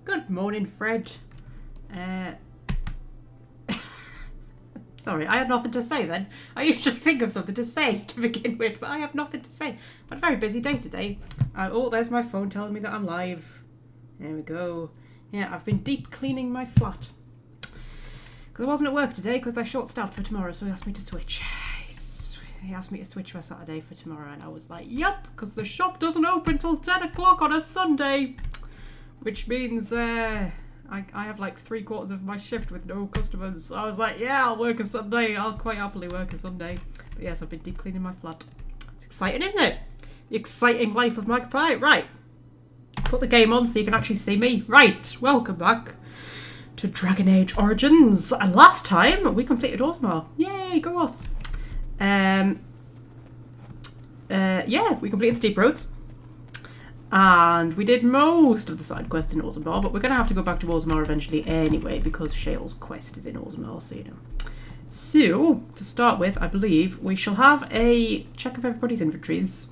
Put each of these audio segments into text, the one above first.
Good morning, Fred. Sorry, I had nothing to say then. I usually think of something to say to begin with, but I have nothing to say. But a very busy day today. Oh, there's my phone telling me that I'm live. There we go. Yeah, I've been deep cleaning my flat. Because I wasn't at work today because they're short-staffed for tomorrow, so he asked me to switch. He asked me to switch my Saturday for tomorrow, and I was like, yep, because the shop doesn't open till 10 o'clock on a Sunday. Which means I have like 3/4 of my shift with no customers. So I was like, yeah, I'll work a Sunday. I'll quite happily work a Sunday. But yes, I've been deep cleaning my flat. It's exciting, isn't it? The exciting life of Magpie. Right. Put the game on so you can actually see me. Right. Welcome back to Dragon Age Origins. And last time we completed Orzammar. Yay, go us. Yeah, we completed the Deep Roads. And we did most of the side quests in Orzammar, but we're going to have to go back to Orzammar eventually anyway, because Shale's quest is in Orzammar, so you know. So, to start with, I believe we shall have a check of everybody's inventories.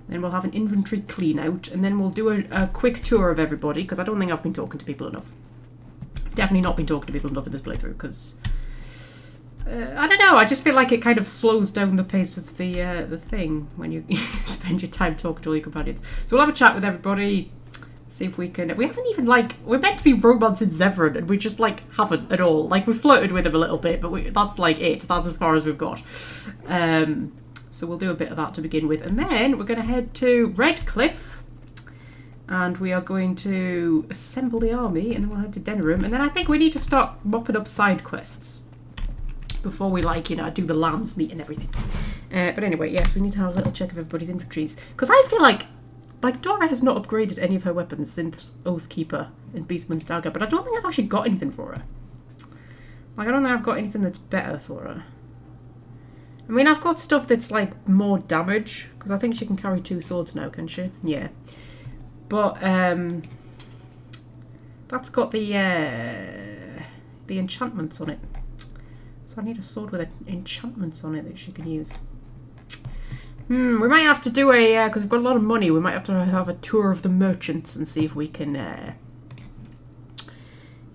Then we'll have an inventory clean out, and then we'll do a quick tour of everybody, because I don't think I've been talking to people enough. Definitely not been talking to people enough in this playthrough, because I don't know, I just feel like it kind of slows down the pace of the thing when you spend your time talking to all your companions. So we'll have a chat with everybody, see if we can... We haven't even, like... We're meant to be romancing Zevran, and we just, like, haven't at all. Like, we flirted with him a little bit, but that's, like, it. That's as far as we've got. So we'll do a bit of that to begin with. And then we're going to head to Redcliffe, and we are going to assemble the army, and then we'll head to Denerim. And then I think we need to start mopping up side quests before we, like, you know, do the lands meet and everything. But anyway, yes, we need to have a little check of everybody's inventories. Because I feel like Dora has not upgraded any of her weapons since Oathkeeper and Beastman's Dagger, but I don't think I've actually got anything for her. Like, I don't think I've got anything that's better for her. I mean, I've got stuff that's, like, more damage, because I think she can carry 2 swords now, can she? Yeah. But, that's got the enchantments on it. I need a sword with enchantments on it that she can use. We might have to do a, because we've got a lot of money, we might have to have a tour of the merchants and see if we can,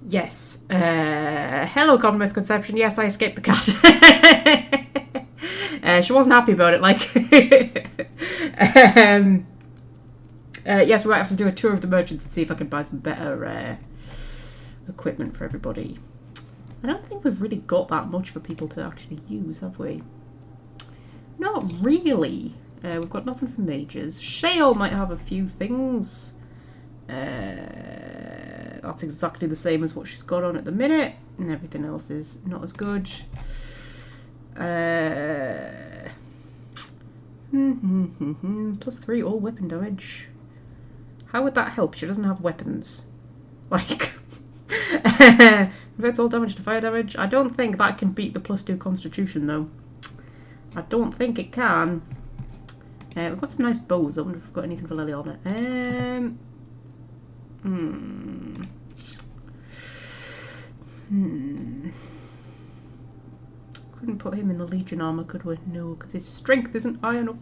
yes. Hello, common misconception. Yes, I escaped the cat. She wasn't happy about it, like. Yes, we might have to do a tour of the merchants and see if I can buy some better equipment for everybody. I don't think we've really got that much for people to actually use, have we? Not really. We've got nothing for mages. Shale might have a few things. That's exactly the same as what she's got on at the minute. And everything else is not as good. +3 all weapon damage. How would that help? She doesn't have weapons. Like... Converts all damage to fire damage. I don't think that can beat the +2 constitution though. I don't think it can. We've got some nice bows. I wonder if we've got anything for Liliana. Couldn't put him in the Legion armor, could we? No, because his strength isn't high enough.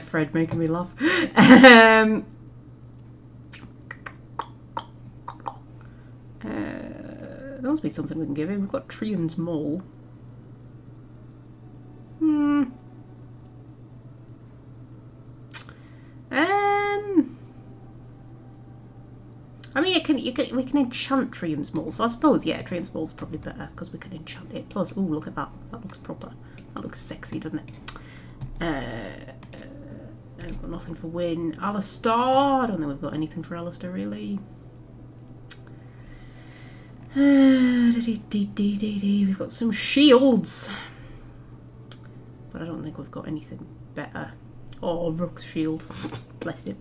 Fred making me laugh. There must be something we can give him. We've got Trion's Mole. I mean, we can enchant Trion's Mole, so I suppose, yeah, Trion's Mole's probably better because we can enchant it. Plus, ooh, look at that. That looks proper. That looks sexy, doesn't it? We've got nothing for Wynne. Alistair. I don't think we've got anything for Alistair, really. We've got some shields. But I don't think we've got anything better. Oh, Rook's shield. Bless him.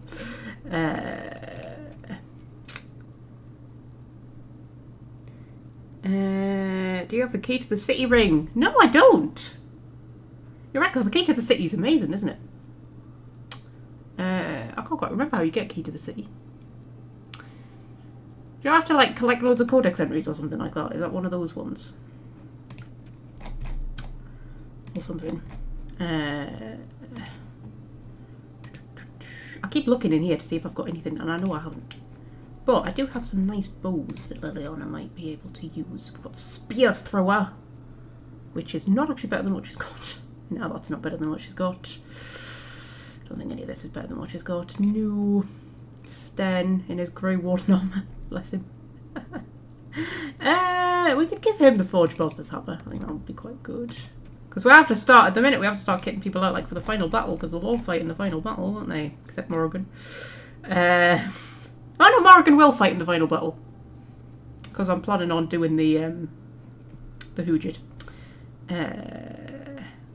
Do you have the key to the city ring? No, I don't. You're right, because the key to the city is amazing, isn't it? I can't quite remember how you get key to the city. You have to like collect loads of codex entries or something like that. Is that one of those ones? Or something. I keep looking in here to see if I've got anything, and I know I haven't. But I do have some nice bows that Liliana might be able to use. We've got Spear Thrower, which is not actually better than what she's got. No, that's not better than what she's got. I don't think any of this is better than what she's got. No. Sten in his grey warden armour. Bless him. We could give him the Forge Master's Hammer. I think that would be quite good. Because we have to start, at the minute, we have to start kitting people out like for the final battle, because they'll all fight in the final battle, won't they? Except Morrigan. Oh no, Morrigan will fight in the final battle. Because I'm planning on doing the Hoojit.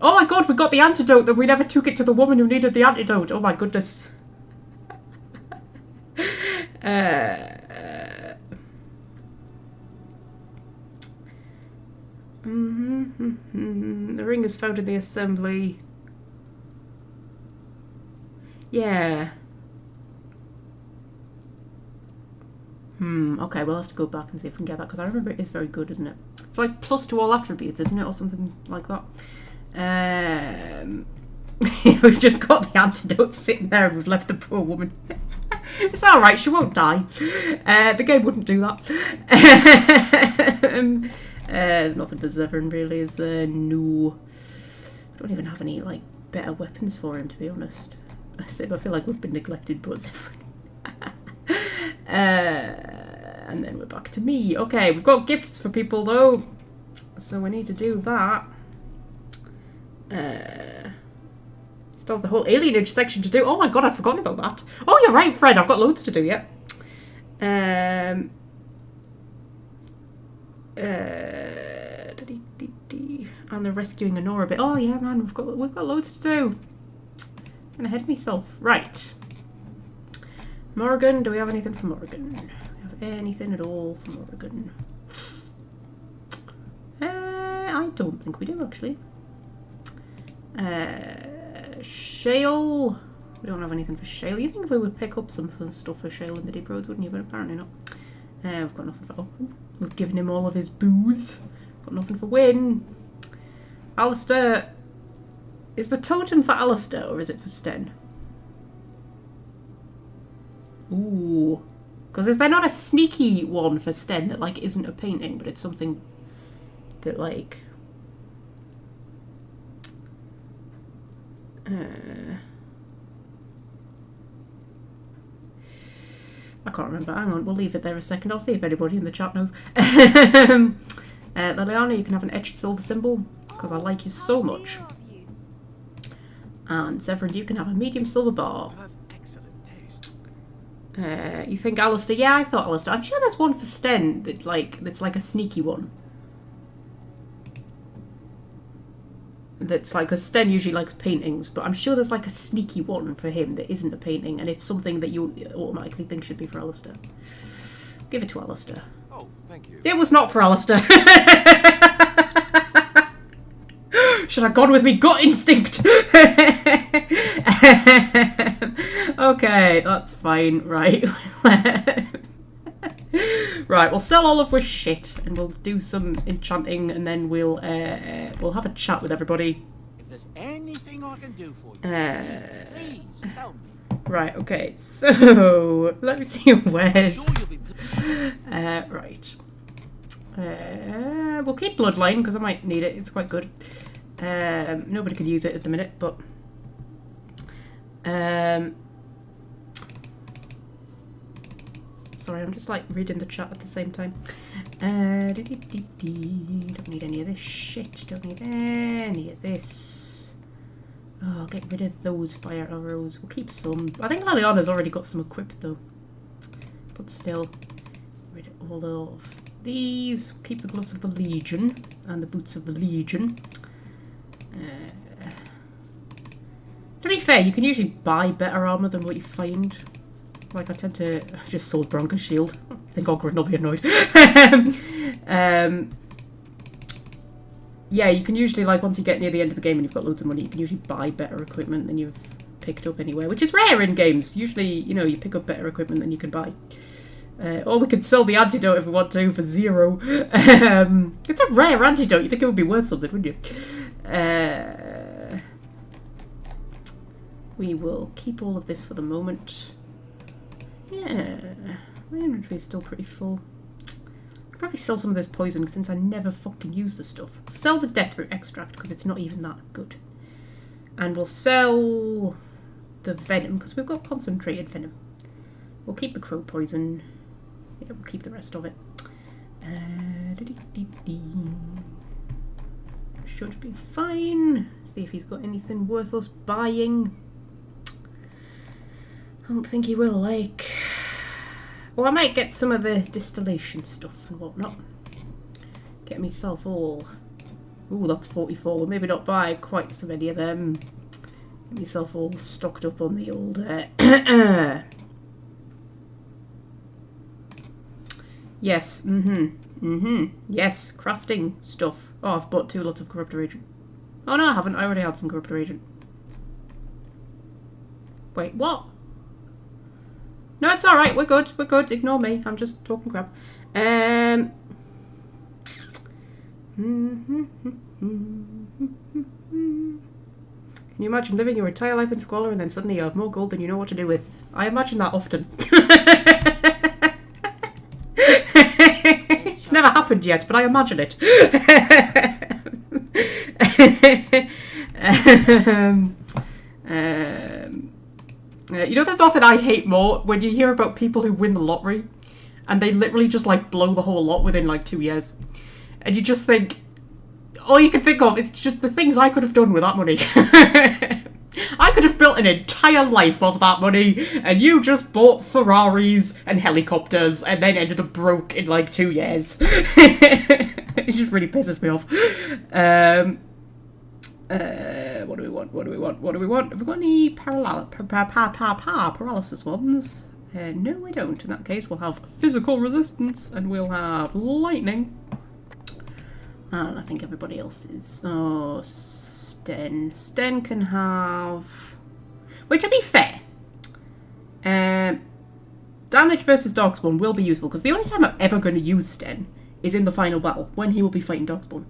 Oh my god, we got the antidote that we never took it to the woman who needed the antidote. Oh my goodness. The ring is found in the assembly. Yeah. Okay, we'll have to go back and see if we can get that, because I remember it is very good, isn't it? It's like plus to all attributes, isn't it? Or something like that. We've just got the antidote sitting there and we've left the poor woman. It's alright, she won't die. The game wouldn't do that. There's nothing for Zevran really, is there? No. I don't even have any like better weapons for him, to be honest. I feel like we've been neglected, but Zevran. And then we're back to me. Okay, we've got gifts for people though, so we need to do that. Still have the whole alienage section to do. Oh my god, I'd forgotten about that. Oh, you're right, Fred. I've got loads to do yet. And the rescuing Honora bit. Oh yeah, man, we've got loads to do. I'm gonna head myself. Right. Morrigan, do we have anything for Morrigan? Do we have anything at all for Morrigan? I don't think we do, actually. Shale. We don't have anything for Shale. You think we would pick up some stuff for Shale in the Deep Roads, wouldn't you? But apparently not. We've got nothing for Open. We've given him all of his booze. Got nothing for Win. Alistair. Is the totem for Alistair or is it for Sten? Ooh. Because is there not a sneaky one for Sten that like isn't a painting, but it's something that like... I can't remember. Hang on, we'll leave it there a second. I'll see if anybody in the chat knows. Liliana, you can have an etched silver symbol because I like you so much. And Zevran, you can have a medium silver bar. You think Alistair? Yeah, I thought Alistair. I'm sure there's one for Sten that's like a sneaky one. That's like, because Sten usually likes paintings, but I'm sure there's like a sneaky one for him that isn't a painting, and it's something that you automatically think should be for Alistair. Give it to Alistair. Oh, thank you. It was not for Alistair. Should have gone with me gut instinct. Okay, that's fine. Right. Right, we'll sell all of our shit and we'll do some enchanting, and then we'll have a chat with everybody. If there's anything I can do for you, please tell me. Right, okay, so let me see where's right. We'll keep Bloodline because I might need it. It's quite good. Nobody could use it at the minute, but sorry, I'm just like reading the chat at the same time. Don't need any of this shit. Don't need any of this. Oh, I'll get rid of those fire arrows. We'll keep some. I think Liliana's already got some equipped though. But still, rid of all of these. Keep the gloves of the Legion and the boots of the Legion. To be fair, you can usually buy better armour than what you find. Like, I tend to... I've just sold Bronca's shield. I think Ogren will be annoyed. Yeah, you can usually, like, once you get near the end of the game and you've got loads of money, you can usually buy better equipment than you've picked up anywhere, which is rare in games. Usually, you know, you pick up better equipment than you can buy. Or we could sell the antidote if we want to for 0. It's a rare antidote. You think it would be worth something, wouldn't you? We will keep all of this for the moment. Yeah, my inventory is still pretty full. I'll probably sell some of this poison since I never fucking use the stuff. Sell the deathroot extract because it's not even that good. And we'll sell the venom because we've got concentrated venom. We'll keep the crow poison. Yeah, we'll keep the rest of it. Should be fine. See if he's got anything worth us buying. I don't think he will, like... Well, I might get some of the distillation stuff and whatnot. Get myself all... Ooh, that's 44. We'll maybe not buy quite so many of them. Get myself all stocked up on the old... Yes, yes, crafting stuff. Oh, I've bought 2 lots of corruptor agent. Oh no, I haven't. I already had some corruptor agent. Wait, what? No, it's alright. We're good. We're good. Ignore me. I'm just talking crap. Can you imagine living your entire life in squalor and then suddenly you have more gold than you know what to do with? I imagine that often. It's never happened yet, but I imagine it. You know, there's nothing I hate more when you hear about people who win the lottery and they literally just like blow the whole lot within like 2 years. And you just think, all you can think of is just the things I could have done with that money. I could have built an entire life off that money, and you just bought Ferraris and helicopters and then ended up broke in like 2 years. It just really pisses me off. What do we want? What do we want? What do we want? Have we got any paralysis ones? No, we don't. In that case, we'll have physical resistance, and we'll have lightning. And I think everybody else is... Oh, Sten. Sten can have... Wait, to be fair, damage versus Darkspawn will be useful, because the only time I'm ever going to use Sten is in the final battle, when he will be fighting Darkspawn.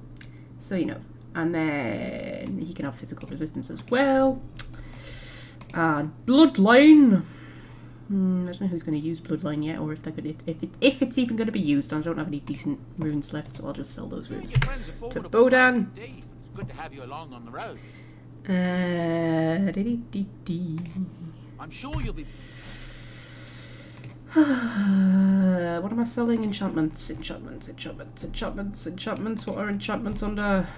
So, you know. And then he can have physical resistance as well. And Bloodline. I don't know who's going to use Bloodline yet, or if they're going to, if it's even going to be used. I don't have any decent runes left, so I'll just sell those runes to Bodan. It's good to have you along on the road. I'm sure you'll be. What am I selling? Enchantments. What are enchantments under?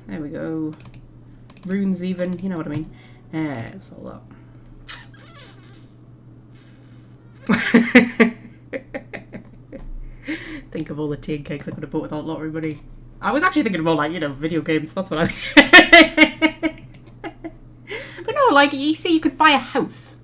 There we go. Runes even, you know what I mean. Sell that. Think of all the tea and cakes I could have bought with that lottery money. I was actually thinking more like, you know, video games. That's what I mean. But no, like, you see, you could buy a house,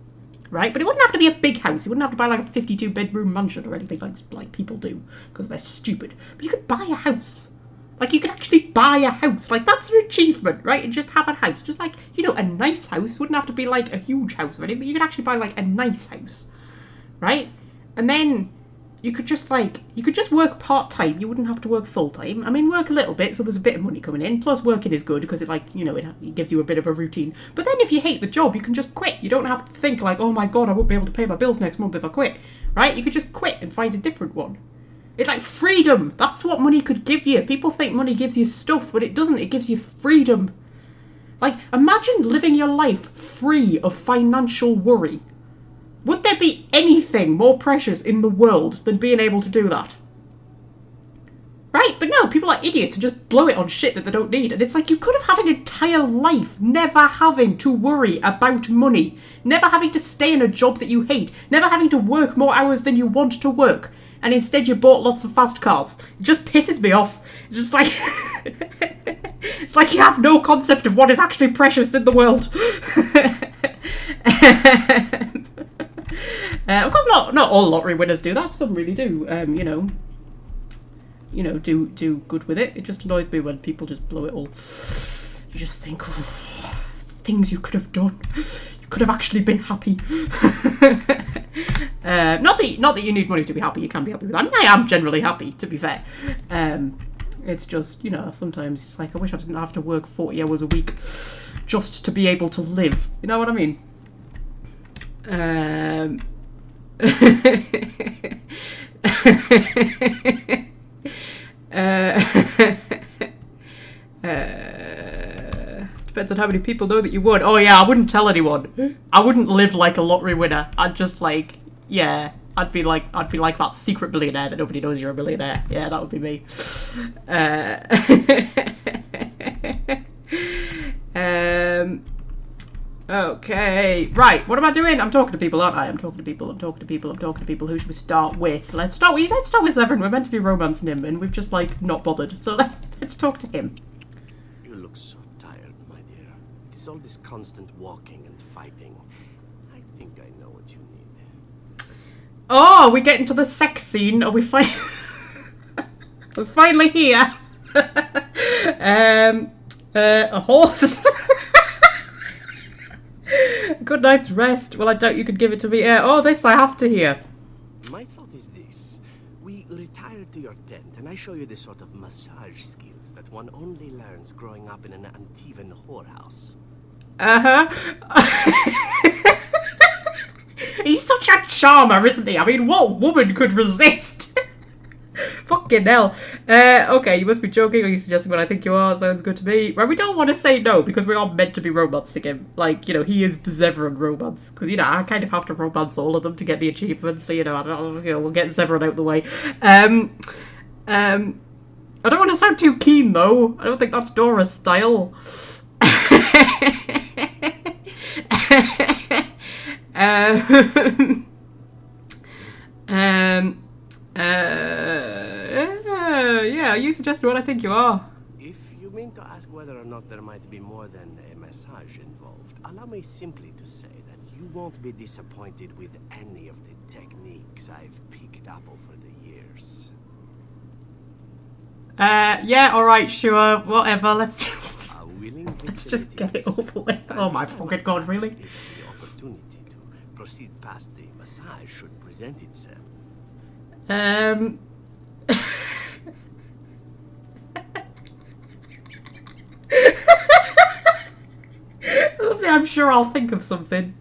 right? But it wouldn't have to be a big house. You wouldn't have to buy like a 52-bedroom mansion or anything like people do, because they're stupid. But you could buy a house. Like, you could actually buy a house. Like, that's an achievement, right? And just have a house. Just like, you know, a nice house. Wouldn't have to be like a huge house or anything, but you could actually buy like a nice house, right? And then you could just like, you could just work part-time. You wouldn't have to work full-time. I mean, work a little bit so there's a bit of money coming in. Plus, working is good because it, like, you know, it gives you a bit of a routine. But then if you hate the job, you can just quit. You don't have to think like, oh my God, I won't be able to pay my bills next month if I quit, right? You could just quit and find a different one. It's like freedom. That's what money could give you. People think money gives you stuff, but it doesn't. It gives you freedom. Like, imagine living your life free of financial worry. Would there be anything more precious in the world than being able to do that? Right? But no, people are idiots and just blow it on shit that they don't need. And it's like, you could have had an entire life never having to worry about money. Never having to stay in a job that you hate. Never having to work more hours than you want to work. And instead you bought lots of fast cars. It just pisses me off. It's just like... it's like you have no concept of what is actually precious in the world. Of course not all lottery winners do that. Some really do, do good with it. It just annoys me when people just blow it all. You just think, oh, things you could have done. You could have actually been happy. Not that you need money to be happy. You can be happy with that. I mean, I am generally happy, to be fair. It's just, you know, sometimes it's like, I wish I didn't have to work 40 hours a week just to be able to live. You know what I mean? Depends on how many people know that you would. Oh yeah, I wouldn't tell anyone. I wouldn't live like a lottery winner. I'd just like, yeah, I'd be like that secret billionaire that nobody knows you're a millionaire. Yeah, that would be me. Okay, right. What am I doing? I'm talking to people, aren't I? I'm talking to people. Who should we start with? Let's start with Severin. We're meant to be romancing him, and we've just like not bothered. So let's talk to him. You look so tired, my dear. It is all this constant walking and fighting. I think I know what you need. Oh, we're getting to the sex scene. Are we we're finally here. A horse. Good night's rest. Well, I doubt you could give it to me. Oh, this I have to hear. My thought is this. We retire to your tent, and I show you the sort of massage skills that one only learns growing up in an Antivan whorehouse. Uh-huh. He's such a charmer, isn't he? I mean, what woman could resist? Fucking hell. Okay, you must be joking. Are you suggesting what I think you are? Sounds good to me. Well, we don't want to say no, because we are meant to be romancing him. Like, you know, he is the Severin romance. Because, you know, I kind of have to romance all of them to get the achievements. So, you know, we'll get Severin out of the way. I don't want to sound too keen, though. I don't think that's Dora's style. Yeah, you suggested what I think you are. If you mean to ask whether or not there might be more than a massage involved, allow me simply to say that you won't be disappointed with any of the techniques I've picked up over the years. Yeah, alright, sure, whatever, let's just get it over with. Oh my fucking god, really? The opportunity to proceed past the massage should present itself. I'm sure I'll think of something.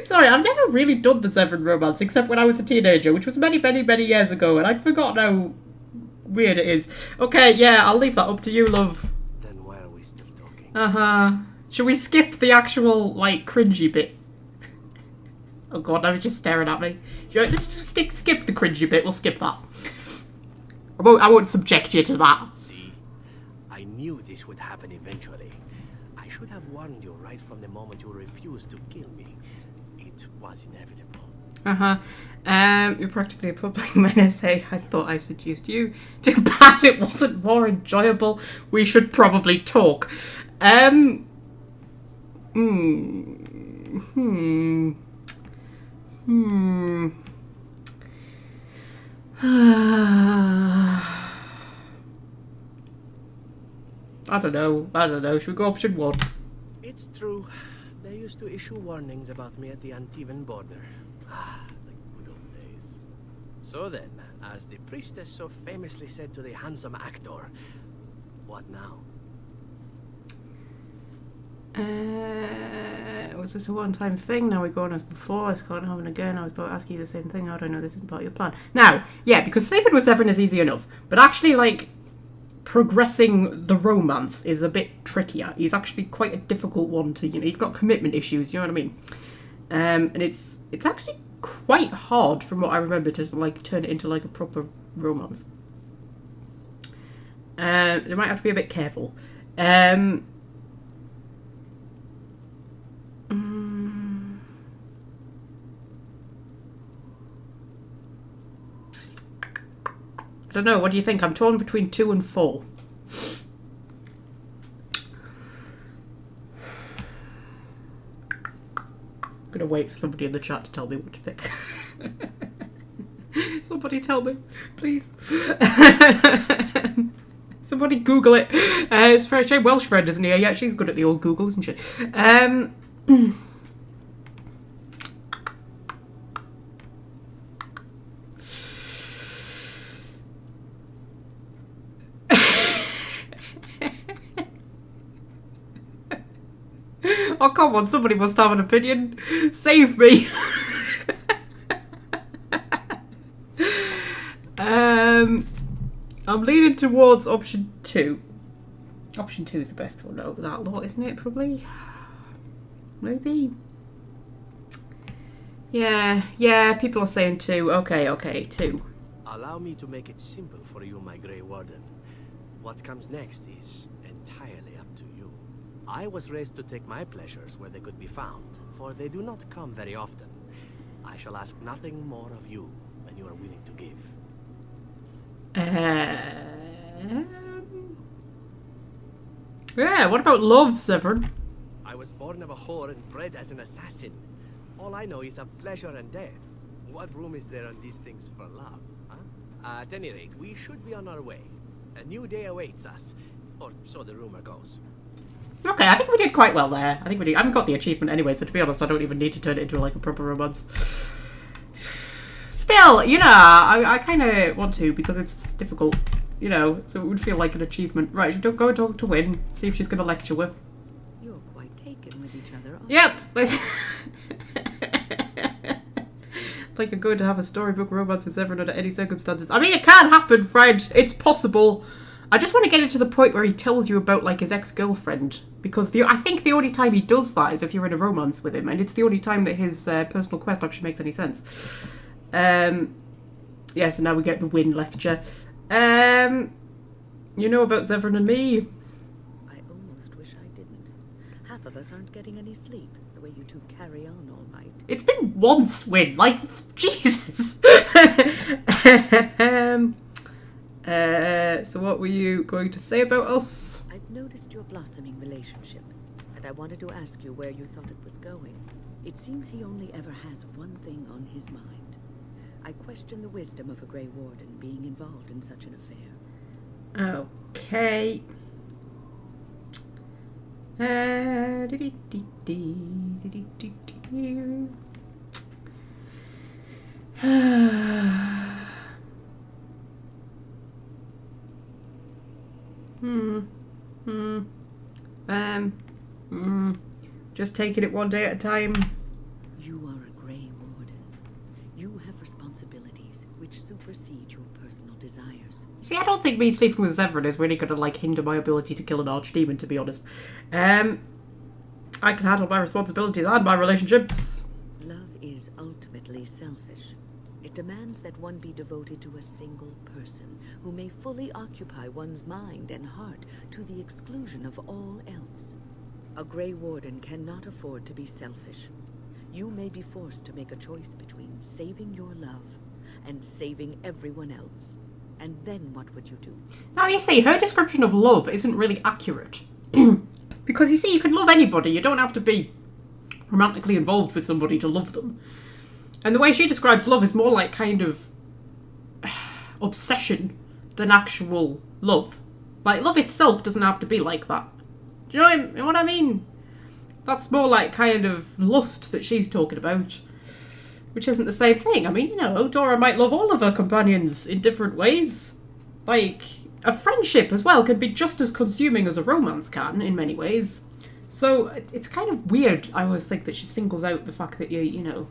Sorry, I've never really done the Severin romance except when I was a teenager, which was many, many, many years ago, and I'd forgotten how weird it is. Okay, yeah, I'll leave that up to you, love. Then why are we still talking? Uh-huh. Should we skip the actual, like, cringy bit? Oh god, I was just staring at me. Let's just skip the cringy bit, we'll skip that. I won't subject you to that. See? I knew this would happen eventually. I should have warned you right from the moment you refused to kill me. It was inevitable. Uh-huh. You're practically a public menace. Hey, I thought I seduced you. Too bad it wasn't more enjoyable. We should probably talk. I don't know. Should we go option one? It's true. They used to issue warnings about me at the Antivan border. Ah, the good old days. So then, as the priestess so famously said to the handsome actor, what now? Was this a one-time thing? Now we're going as before. I can't happen again. I was about to ask you the same thing. How do I know this isn't part of your plan? Now, yeah, because sleeping with Severin is easy enough, but actually, like, progressing the romance is a bit trickier. He's actually quite a difficult one to, you know, he's got commitment issues, you know what I mean? And it's actually quite hard, from what I remember, to, like, turn it into, like, a proper romance. You might have to be a bit careful. I don't know, what do you think? I'm torn between 2 and 4. I'm gonna wait for somebody in the chat to tell me what to pick. Somebody tell me, please. Somebody Google it. It's for a Welsh friend, isn't he? Yeah, she's good at the old Google, isn't she? Oh, come on, somebody must have an opinion. Save me. I'm leaning towards option 2. Option 2 is the best one over that lot, isn't it? Probably. Maybe. Yeah, people are saying 2. Okay, 2. Allow me to make it simple for you, my Grey Warden. What comes next is entirely up to you. I was raised to take my pleasures where they could be found, for they do not come very often. I shall ask nothing more of you than you are willing to give. Yeah, what about love, Severin? I was born of a whore and bred as an assassin. All I know is of pleasure and death. What room is there on these things for love, huh? At any rate, we should be on our way. A new day awaits us, or so the rumor goes. Okay, I think we did quite well there. I think we did. I haven't got the achievement anyway, so to be honest, I don't even need to turn it into like a proper romance. Still, you know, I kind of want to because it's difficult, you know, so it would feel like an achievement. Right, should go talk to Wynne, see if she's going to lecture her. You're quite taken with each other, aren't Yep. Like you're going to have a storybook romance with Severin under any circumstances. I mean, it can happen, Fred. It's possible. I just want to get it to the point where he tells you about, like, his ex-girlfriend. Because I think the only time he does that is if you're in a romance with him. And it's the only time that his personal quest actually makes any sense. Yeah, so now we get the Wynne lecture. You know about Severin and me? I almost wish I didn't. Half of us aren't getting any sleep, the way you two carry on all night. It's been once, Wynne. Like, Jesus. So what were you going to say about us? I've noticed your blossoming relationship, and I wanted to ask you where you thought it was going. It seems he only ever has one thing on his mind. I question the wisdom of a Grey Warden being involved in such an affair. Okay. Just taking it one day at a time. You are a Grey Warden. You have responsibilities which supersede your personal desires. See, I don't think me sleeping with Severin is really going to, like, hinder my ability to kill an archdemon, to be honest. I can handle my responsibilities and my relationships. Love is ultimately selfish. It demands that one be devoted to a single person who may fully occupy one's mind and heart to the exclusion of all else. A Grey Warden cannot afford to be selfish. You may be forced to make a choice between saving your love and saving everyone else. And then what would you do? Now, you see, her description of love isn't really accurate. Because, you see, you can love anybody. You don't have to be romantically involved with somebody to love them. And the way she describes love is more like kind of obsession than actual love. Like, love itself doesn't have to be like that. Do you know what I mean? That's more like kind of lust that she's talking about. Which isn't the same thing. I mean, you know, Dora might love all of her companions in different ways. Like, a friendship as well can be just as consuming as a romance can, in many ways. So, it's kind of weird, I always think, that she singles out the fact that you know,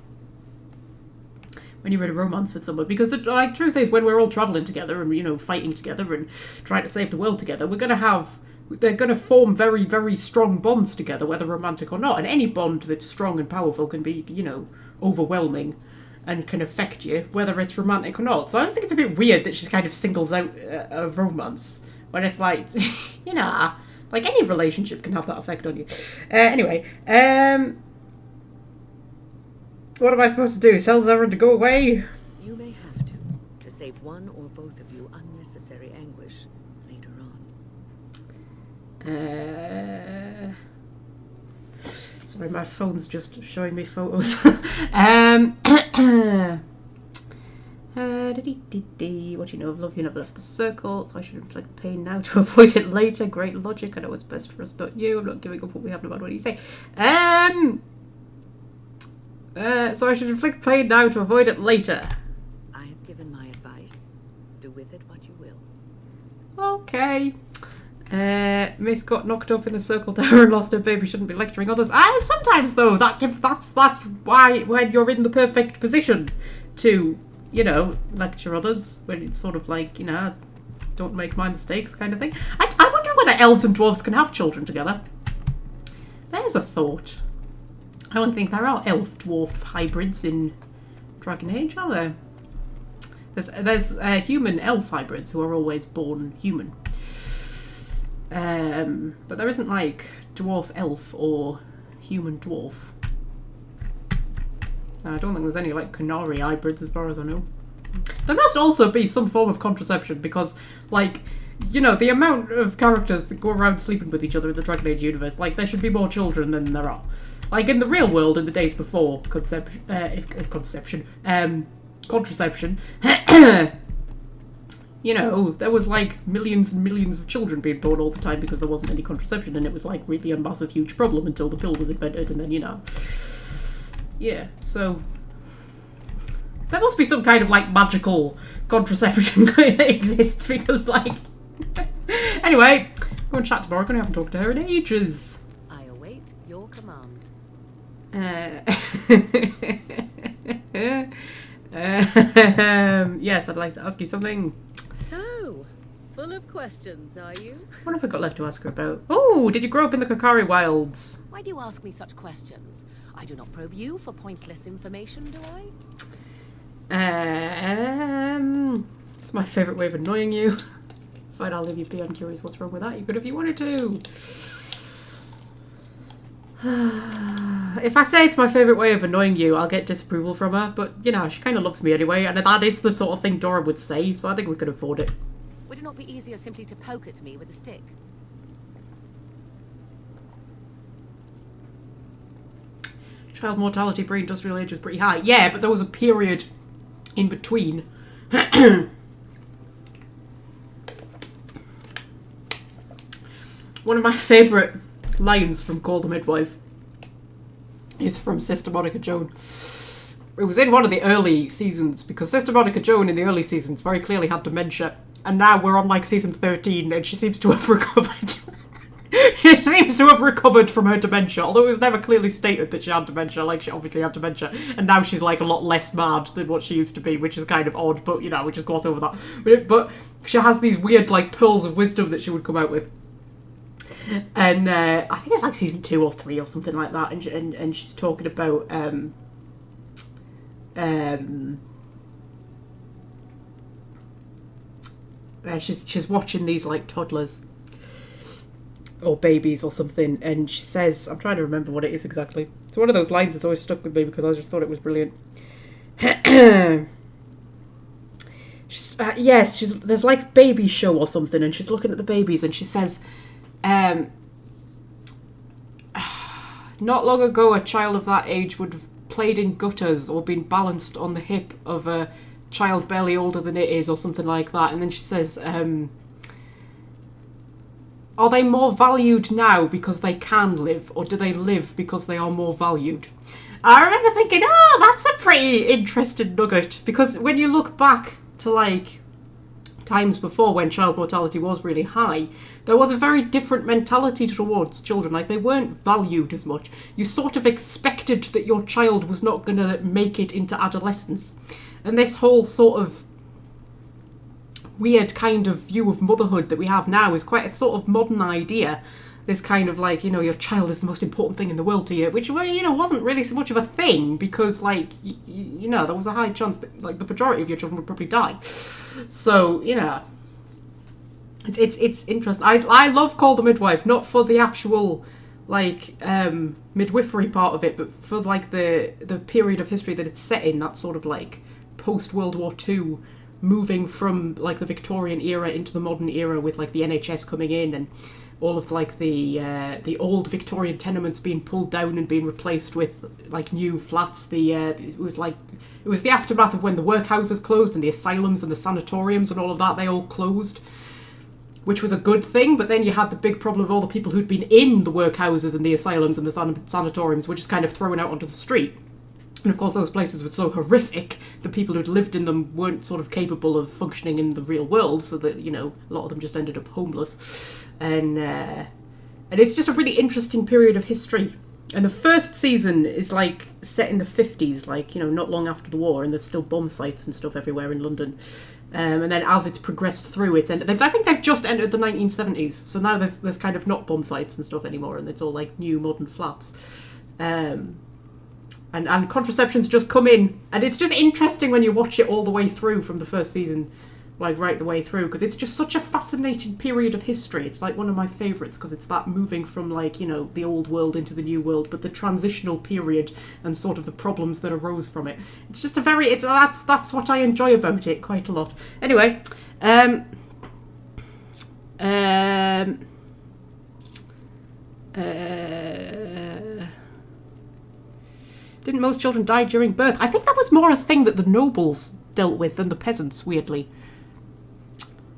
when you're in a romance with someone. Because the truth is, when we're all travelling together and, you know, fighting together and trying to save the world together, they're going to form very, very strong bonds together, whether romantic or not. And any bond that's strong and powerful can be, you know, overwhelming and can affect you, whether it's romantic or not. So I just think it's a bit weird that she kind of singles out a romance when it's like, you know, like any relationship can have that effect on you. Anyway, what am I supposed to do? Tell Severin to go away? You may have to save one or both of you unnecessary anguish later on. Sorry, my phone's just showing me photos. What do you know of love? You never left the circle, so I should inflict pain now to avoid it later. Great logic. I know what's best for us, not you. I'm not giving up what we have, no matter what you say. So I should inflict pain now to avoid it later. I have given my advice. Do with it what you will. Okay. Miss got knocked up in the circle tower and lost her baby. Shouldn't be lecturing others. Sometimes though, that's why when you're in the perfect position to, you know, lecture others, when it's sort of like, you know, don't make my mistakes kind of thing. I wonder whether elves and dwarves can have children together. There's a thought. I don't think there are elf-dwarf hybrids in Dragon Age, are there? There's human-elf hybrids who are always born human. But there isn't, like, dwarf-elf or human-dwarf. I don't think there's any, like, Canary hybrids as far as I know. There must also be some form of contraception because, like, you know, the amount of characters that go around sleeping with each other in the Dragon Age universe, like, there should be more children than there are. Like, in the real world, in the days before contraception, you know, there was, like, millions and millions of children being born all the time because there wasn't any contraception, and it was, like, really a massive, huge problem until the pill was invented, and then, you know. Yeah, so there must be some kind of, like, magical contraception that exists because, like... Anyway, go and chat to Morgan. I haven't talked to her in ages. I await your command. Yes, I'd like to ask you something. So, full of questions, are you? What have I got left to ask her about? Oh, did you grow up in the Kakari Wilds? Why do you ask me such questions? I do not probe you for pointless information, do I? It's my favourite way of annoying you. Fine, I'll leave you be. I'm curious what's wrong with that. You could if you wanted to. If I say it's my favourite way of annoying you, I'll get disapproval from her. But, you know, she kind of loves me anyway. And that is the sort of thing Dora would say. So I think we could afford it. Would it not be easier simply to poke at me with a stick? Child mortality pre-industrial age was pretty high. Yeah, but there was a period in between. One of my favourite lines from Call the Midwife is from Sister Monica Joan. It was in one of the early seasons, because Sister Monica Joan in the early seasons very clearly had dementia, and now we're on like season 13 and she seems to have recovered. She seems to have recovered from her dementia, although it was never clearly stated that she had dementia. Like, she obviously had dementia, and now she's like a lot less mad than what she used to be, which is kind of odd, but you know, we just gloss over that. But she has these weird like pearls of wisdom that she would come out with. And I think it's like season 2 or 3 or something like that, and she's talking about she's watching these like toddlers or babies or something, and she says, I'm trying to remember what it is exactly. It's one of those lines that's always stuck with me because I just thought it was brilliant. There's like baby show or something, and she's looking at the babies and she says, not long ago a child of that age would have played in gutters or been balanced on the hip of a child barely older than it is, or something like that. And then she says, are they more valued now because they can live, or do they live because they are more valued? I remember thinking, oh, that's a pretty interesting nugget, because when you look back to like times before when child mortality was really high, there was a very different mentality towards children. Like, they weren't valued as much. You sort of expected that your child was not going to make it into adolescence. And this whole sort of weird kind of view of motherhood that we have now is quite a sort of modern idea. This kind of like, you know, your child is the most important thing in the world to you, which, well, you know, wasn't really so much of a thing, because like, you know, there was a high chance that like the majority of your children would probably die. So, you know, it's interesting. I love Call the Midwife, not for the actual like midwifery part of it, but for like the period of history that it's set in, that sort of like post World War II, moving from like the Victorian era into the modern era with like the NHS coming in and all of like the old Victorian tenements being pulled down and being replaced with like new flats. It was the aftermath of when the workhouses closed and the asylums and the sanatoriums and all of that, they all closed, which was a good thing. But then you had the big problem of all the people who'd been in the workhouses and the asylums and the sanatoriums were just kind of thrown out onto the street. And of course those places were so horrific, the people who'd lived in them weren't sort of capable of functioning in the real world, so that, you know, a lot of them just ended up homeless. And it's just a really interesting period of history. And the first season is like set in the 50s, like, you know, not long after the war, and there's still bomb sites and stuff everywhere in London. And then as it's progressed through, I think they've just entered the 1970s, so now there's kind of not bomb sites and stuff anymore, and it's all like new modern flats. And contraception's just come in, and it's just interesting when you watch it all the way through from the first season, like right the way through, because it's just such a fascinating period of history. It's like one of my favourites, because it's that moving from, like, you know, the old world into the new world, but the transitional period and sort of the problems that arose from it. It's just that's what I enjoy about it quite a lot. Anyway, didn't most children die during birth? I think that was more a thing that the nobles dealt with than the peasants, weirdly.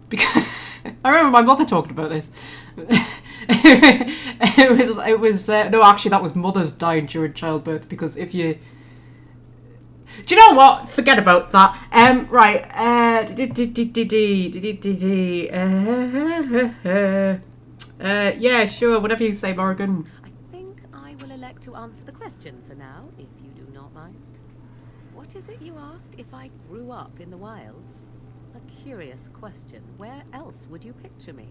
Because I remember my mother talking about this. It was no, actually that was mothers dying during childbirth, because if you... Do you know what? Forget about that. Right. Yeah, sure, whatever you say, Morgan. I think I will elect to answer the question for now, if you do not mind. What is it you asked if I grew up in the wilds? A curious question. Where else would you picture me?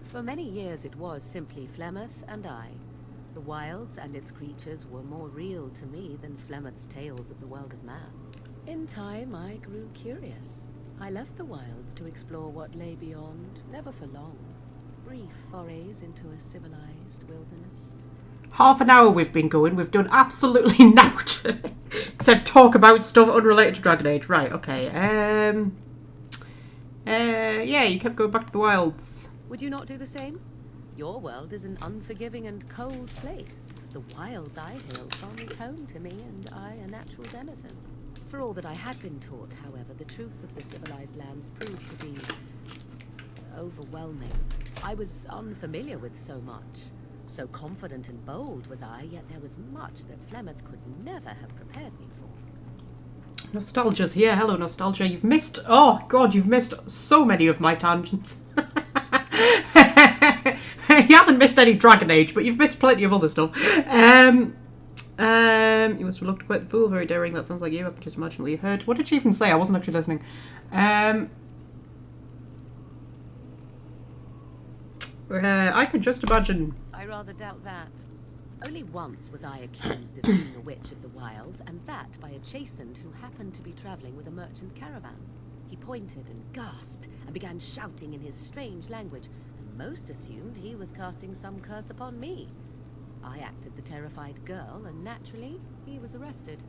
For many years it was simply Flemeth and I. The wilds and its creatures were more real to me than Flemeth's tales of the world of man. In time I grew curious. I left the wilds to explore what lay beyond, never for long. Brief forays into a civilized wilderness. Half an hour we've been going. We've done absolutely naught except talk about stuff unrelated to Dragon Age. Right, okay. Yeah, you kept going back to the wilds. Would you not do the same? Your world is an unforgiving and cold place. The wilds I hail from is home to me, and I a natural denizen. For all that I had been taught, however, the truth of the civilized lands proved to be overwhelming. I was unfamiliar with so much. So confident and bold was I, yet there was much that Flemeth could never have prepared me for. Nostalgia's here. Hello, Nostalgia. You've missed so many of my tangents. You haven't missed any Dragon Age, but you've missed plenty of other stuff. You must have looked quite the fool, very daring. That sounds like you. I can just imagine what you heard. What did she even say? I wasn't actually listening. I can just imagine. I rather doubt that. Only once was I accused of being a witch of the wilds, and that by a chastened who happened to be travelling with a merchant caravan. He pointed and gasped and began shouting in his strange language, and most assumed he was casting some curse upon me. I acted the terrified girl, and naturally, he was arrested.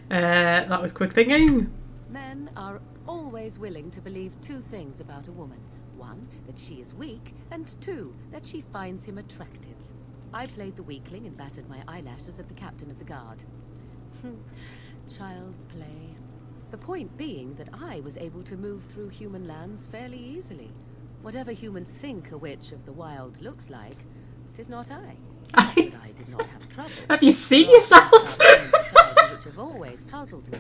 That was quick thinking. Men are always willing to believe two things about a woman. One, that she is weak, and two, that she finds him attractive. I played the weakling and battered my eyelashes at the captain of the guard. Child's play. The point being that I was able to move through human lands fairly easily. Whatever humans think a witch of the wild looks like, 'tis not I. But I did not have trouble. Have you seen yourself? Which have always puzzled me,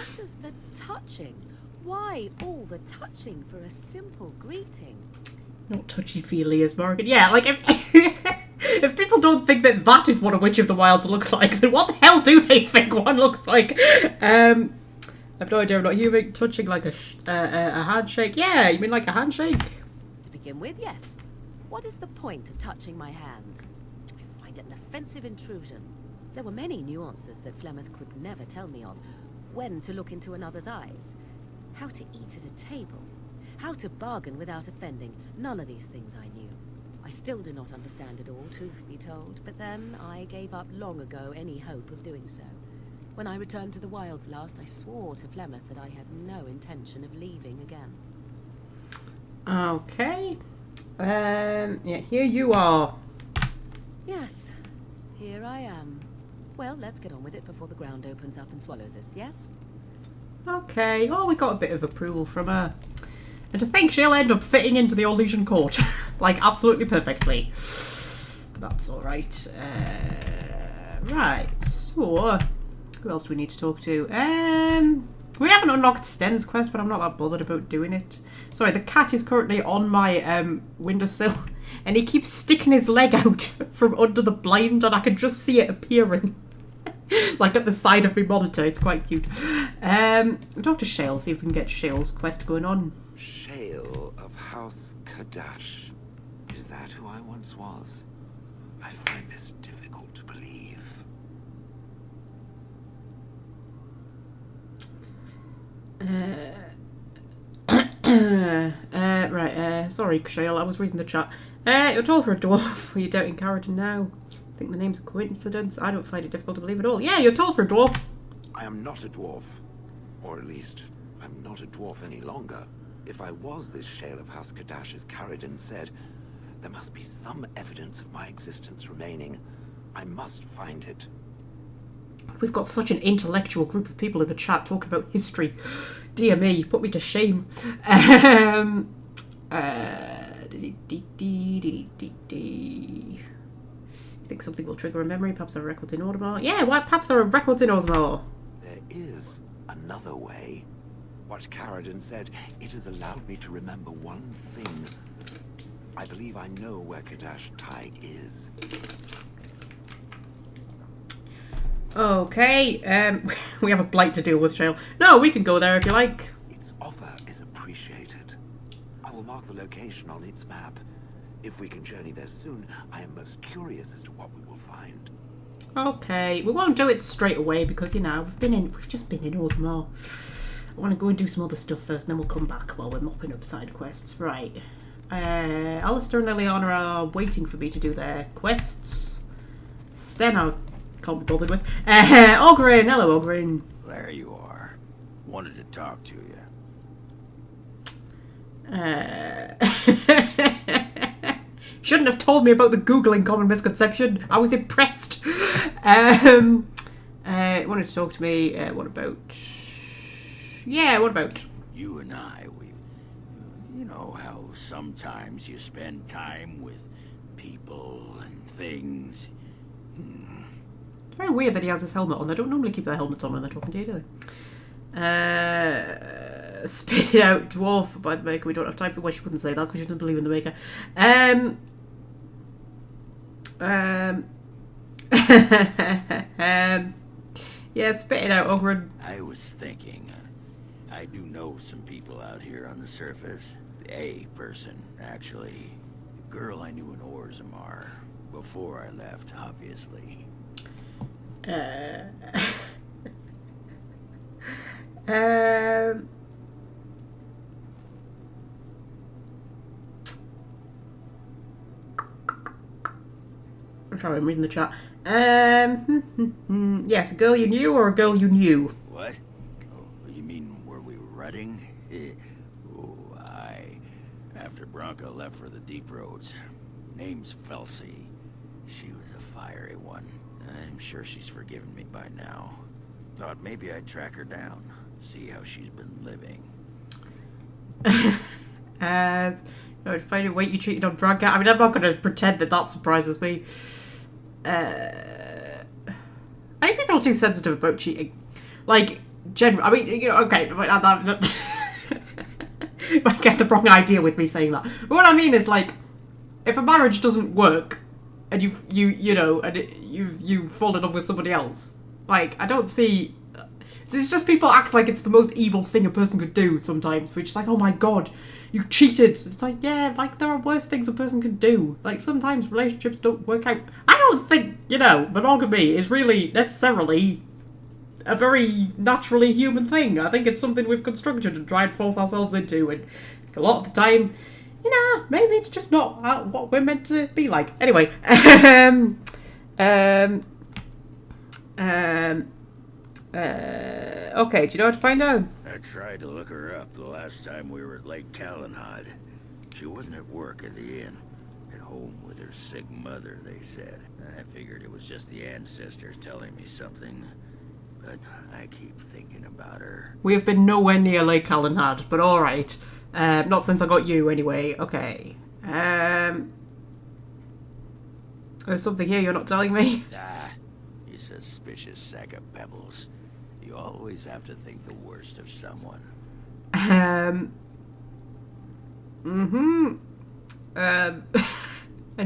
such as the touching. Why all the touching for a simple greeting? Not touchy-feely as Morgan. Yeah, like if if people don't think that is what a Witch of the Wilds looks like, then what the hell do they think one looks like? I have no idea. I'm not human. Touching like a handshake. Yeah, you mean like a handshake? To begin with, yes. What is the point of touching my hand? I find it an offensive intrusion. There were many nuances that Flemeth could never tell me of. When to look into another's eyes. How to eat at a table. How to bargain without offending. None of these things I knew. I still do not understand it all, truth be told, but then I gave up long ago any hope of doing so. When I returned to the wilds last, I swore to Flemeth that I had no intention of leaving again. Okay. Yeah, here you are. Yes, here I am. Well, let's get on with it before the ground opens up and swallows us, yes? Okay. Oh, we got a bit of approval from her. And to think she'll end up fitting into the Orlesian court. Like, absolutely perfectly. That's alright. Right. So, who else do we need to talk to? We haven't unlocked Sten's quest, but I'm not that bothered about doing it. Sorry, the cat is currently on my windowsill. And he keeps sticking his leg out from under the blind, and I can just see it appearing. Like at the side of my monitor. It's quite cute. Talk to Shale, see if we can get Shale's quest going on. Shale of House Kadash. Is that who I once was? I find this difficult to believe. Right, sorry, Shale, I was reading the chat. You're tall for a dwarf. Are you doubting Carradine now? I think the name's a coincidence. I don't find it difficult to believe at all. Yeah, you're tall for a dwarf. I am not a dwarf. Or at least, I'm not a dwarf any longer. If I was this Shale of House Kadash, as Carradine said, there must be some evidence of my existence remaining. I must find it. We've got such an intellectual group of people in the chat talking about history. Dear me, put me to shame. You think something will trigger a memory? Perhaps there are records in Audemars? Yeah, why? Perhaps there are records in Audemars. There is another way. What Carradine said, it has allowed me to remember one thing. I believe I know where Kadash Taig is. Okay, we have a blight to deal with, Shale. No, we can go there if you like. Its offer is appreciated. I will mark the location on its map. If we can journey there soon, I am most curious as to what we will find. Okay, we won't do it straight away because, you know, we've just been in Audemars. I want to go and do some other stuff first, and then we'll come back while we're mopping up side quests. Right. Alistair and Liliana are waiting for me to do their quests. Sten I can't be bothered with. Ogrin, hello Ogrin. There you are. Wanted to talk to you. Shouldn't have told me about the Googling common misconception. I was impressed. Wanted to talk to me. What about? Yeah, what about? You and I, you know how sometimes you spend time with people and things. It's very weird that he has his helmet on. They don't normally keep their helmets on when they're talking to you, do they? Spit it out, dwarf, by the maker. We don't have time for. Well, she wouldn't say that because she doesn't believe in the maker. Yeah, spit it out, Ogren. I was thinking, I do know some people out here on the surface. A person, actually. A girl I knew in Orzammar. Before I left, obviously. I'm sorry, I'm reading the chat. Yes, a girl you knew or a girl you knew? What? Oh, you mean were we rutting? Oh, aye. After Bronca left for the deep roads. Name's Felsi. She was a fiery one. I'm sure she's forgiven me by now. Thought maybe I'd track her down. See how she's been living. I'd find a way you cheated on Bronca. I mean, I'm not going to pretend that that surprises me. I think people are too sensitive about cheating. Like, I mean, you know, okay, if I get the wrong idea with me saying that. But what I mean is, like, if a marriage doesn't work, and you fall in love with somebody else, like, I don't see. It's just people act like it's the most evil thing a person could do sometimes, which is like, oh my god, you cheated. It's like, yeah, like, there are worse things a person can do. Like, sometimes relationships don't work out. I don't think, monogamy is really necessarily a very naturally human thing. I think it's something we've constructed and tried to force ourselves into, and a lot of the time, maybe it's just not what we're meant to be like. Anyway, okay, do you know how to find out? I tried to look her up the last time we were at Lake Calenhad. She wasn't at work at the inn. At home with her sick mother, they said. I figured it was just the ancestors telling me something. But I keep thinking about her. We have been nowhere near Lake Callanhad, but alright. Not since I got you, anyway. Okay. There's something here you're not telling me. Ah, you suspicious sack of pebbles. You always have to think the worst of someone. And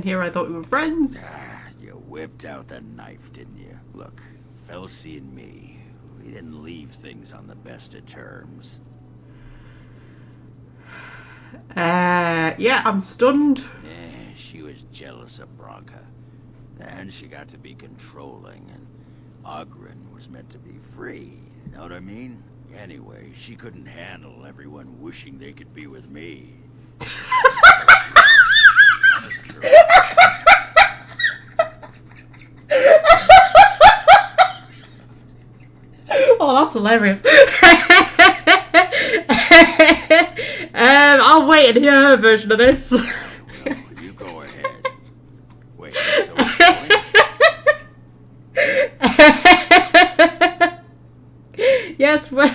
here I thought we were friends. Ah, you whipped out the knife, didn't you? Look, Felsi and me, we didn't leave things on the best of terms. Yeah, I'm stunned. She was jealous of Bronca. And she got to be controlling, and Ogren was meant to be free. You know what I mean? Anyway, she couldn't handle everyone wishing they could be with me. That's true. Oh, that's hilarious. I'll wait and hear her version of this. Well, you go ahead. Wait, so what's going? Yes, we'll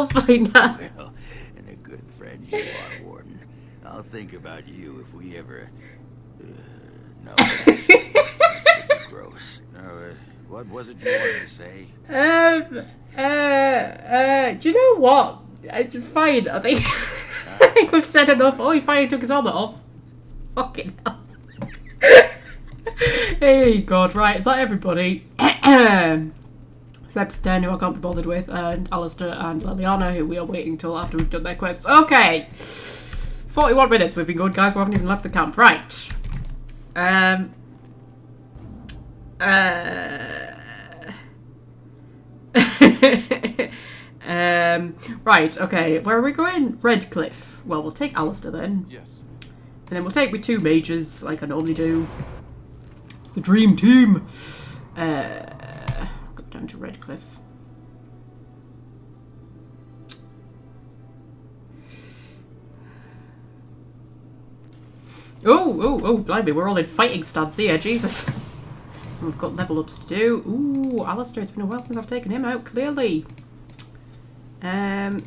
find out. Well, and a good friend you are, Warden. I'll think about you if we ever... no, that's gross. No, what was it you wanted to say? Do you know what? It's fine, I think. I think we've said enough. Oh, he finally took his helmet off. Fucking hell. Hey, God, right, is that everybody? Except Sten, who I can't be bothered with, and Alistair and Liliana, who we are waiting till after we've done their quests. Okay. 41 minutes we've been good, guys. We haven't even left the camp. Right. Right, okay. Where are we going? Redcliffe. Well, we'll take Alistair then. Yes. And then we'll take with 2 mages, like I normally do. It's the dream team. Go down to Redcliffe. Oh, blimey, we're all in fighting stance here, Jesus. We've got level ups to do. Ooh, Alistair, it's been a while since I've taken him out, clearly. Did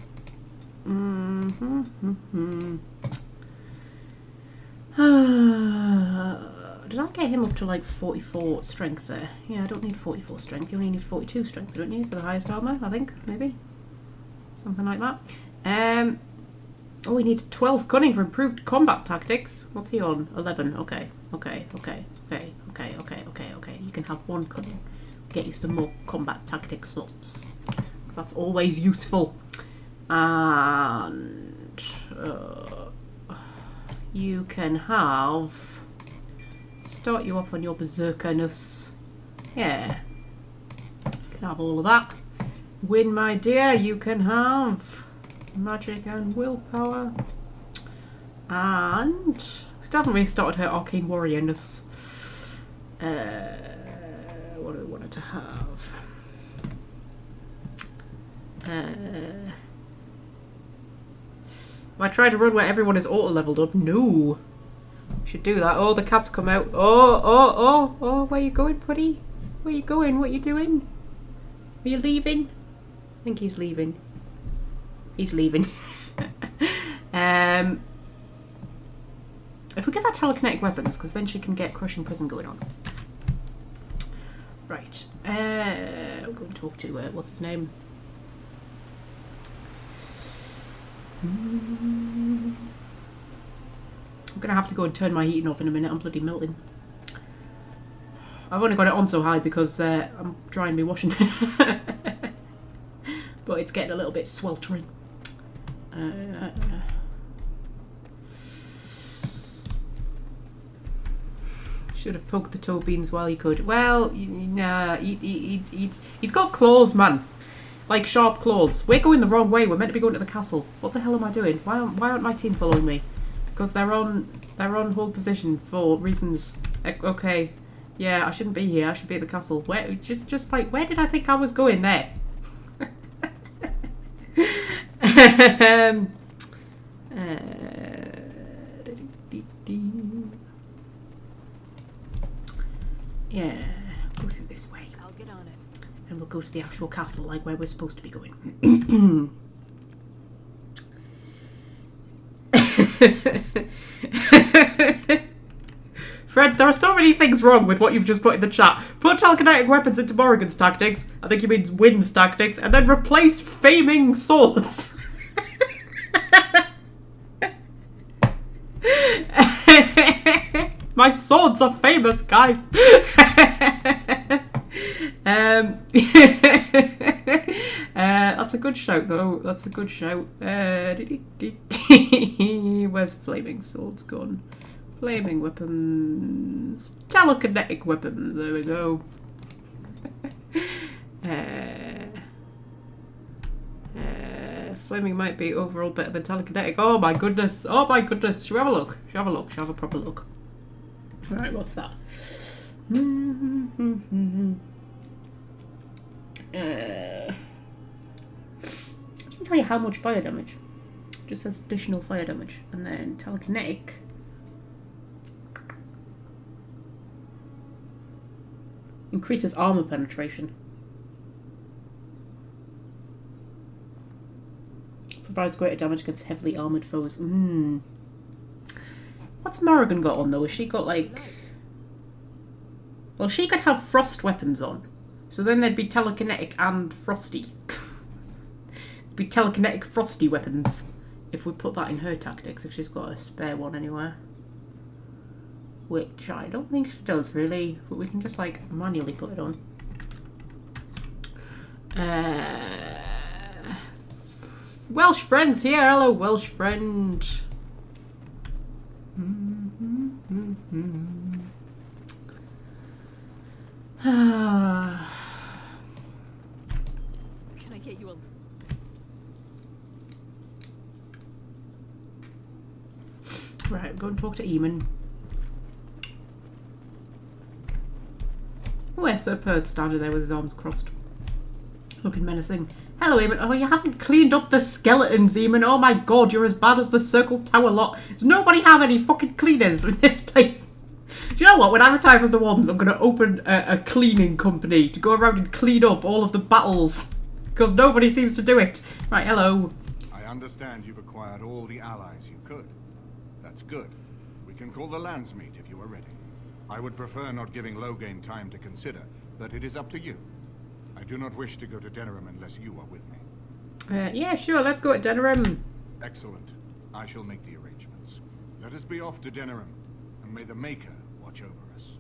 I get him up to like 44 strength there? Yeah, I don't need 44 strength. You only need 42 strength, don't you, for the highest armor? I think, maybe, something like that. Oh, he needs 12 cunning for improved combat tactics. What's he on? 11. Okay. You can have 1 cunning. Get you some more combat tactic slots. That's always useful. And you can have... Start you off on your berserkerness. Yeah. You can have all of that. Win, my dear, you can have magic and willpower. And still haven't really started her arcane warriorness. What do we want her to have? Have I tried to run where everyone is auto leveled up? No. Should do that. Oh, the cat's come out. Oh, where you going, buddy? Where you going? What you doing? Are you leaving? I think he's leaving. He's leaving. If we give her telekinetic weapons, because then she can get crushing prison going on. Right. We'll go and talk to, what's his name? I'm going to have to go and turn my heating off in a minute. I'm bloody melting. I've only got it on so high because I'm drying my washing. But it's getting a little bit sweltering. Should have poked the toe beans while he could. Well, nah, he's got claws, man. Like sharp claws. We're going the wrong way. We're meant to be going to the castle. What the hell am I doing? Why aren't my team following me? Because they're on hold position for reasons. Okay, yeah, I shouldn't be here. I should be at the castle. Where? Just like, where did I think I was going there? Yeah, go through this way. I'll get on it. And we'll go to the actual castle, like where we're supposed to be going. Fred, there are so many things wrong with what you've just put in the chat. Put telekinetic weapons into Morrigan's tactics, I think he means Wynn's tactics, and then replace faming swords. My swords are famous, guys. That's a good shout, though. That's a good shout. Where's flaming swords gone? Flaming weapons. Telekinetic weapons. There we go. Flaming might be overall better than telekinetic. Oh my goodness. Oh my goodness. Should we have a look? Should we have a look? Should we have a proper look? Alright, what's that? Doesn't tell you how much fire damage. It just says additional fire damage. And then telekinetic. Increases armor penetration. Provides greater damage against heavily armored foes. What's Morrigan got on though? Has she got like... Well, she could have frost weapons on. So then there'd be telekinetic and frosty. It'd be telekinetic frosty weapons. If we put that in her tactics, if she's got a spare one anywhere. Which I don't think she does really, but we can just like manually put it on. Welsh friends here, hello Welsh friend. Can I get you a... Right, go and talk to Eamon. Where's Sir Perd standing there with his arms crossed? Looking menacing. Hello, Eamon. Oh, you haven't cleaned up the skeletons, Eamon. Oh my god, you're as bad as the Circle Tower lot. Does nobody have any fucking cleaners in this place? Do you know what? When I retire from the Wands, I'm going to open a cleaning company to go around and clean up all of the battles. Because nobody seems to do it. Right, hello. I understand you've acquired all the allies you could. That's good. We can call the Landsmeet if you are ready. I would prefer not giving Loghain time to consider, but it is up to you. I do not wish to go to Denerim unless you are with me. Yeah, sure, let's go to Denerim. Excellent. I shall make the arrangements. Let us be off to Denerim, and may the Maker watch over us.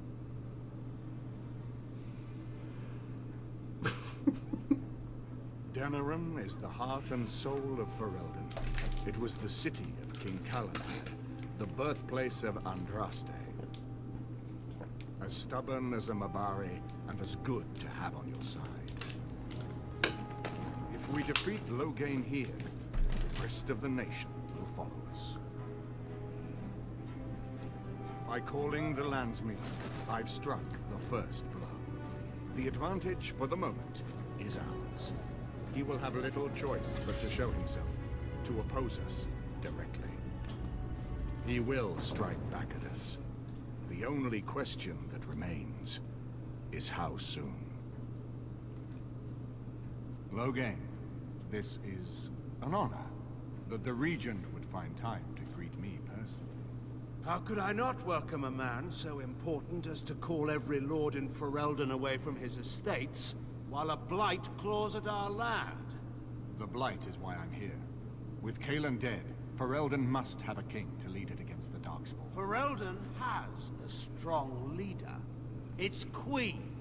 Denerim is the heart and soul of Ferelden. It was the city of King Calanhad, the birthplace of Andraste. As stubborn as a Mabari, and as good to have on your side. If we defeat Loghain here, the rest of the nation will follow us. By calling the Landsmeet, I've struck the first blow. The advantage for the moment is ours. He will have little choice but to show himself, to oppose us directly. He will strike back at us. The only question that remains is how soon. Loghain, this is an honor that the Regent would find time to greet me personally. How could I not welcome a man so important as to call every lord in Ferelden away from his estates, while a blight claws at our land? The Blight is why I'm here. With Cailan dead, Ferelden must have a king to lead it against the Darkspawn. Ferelden has a strong leader. Its queen.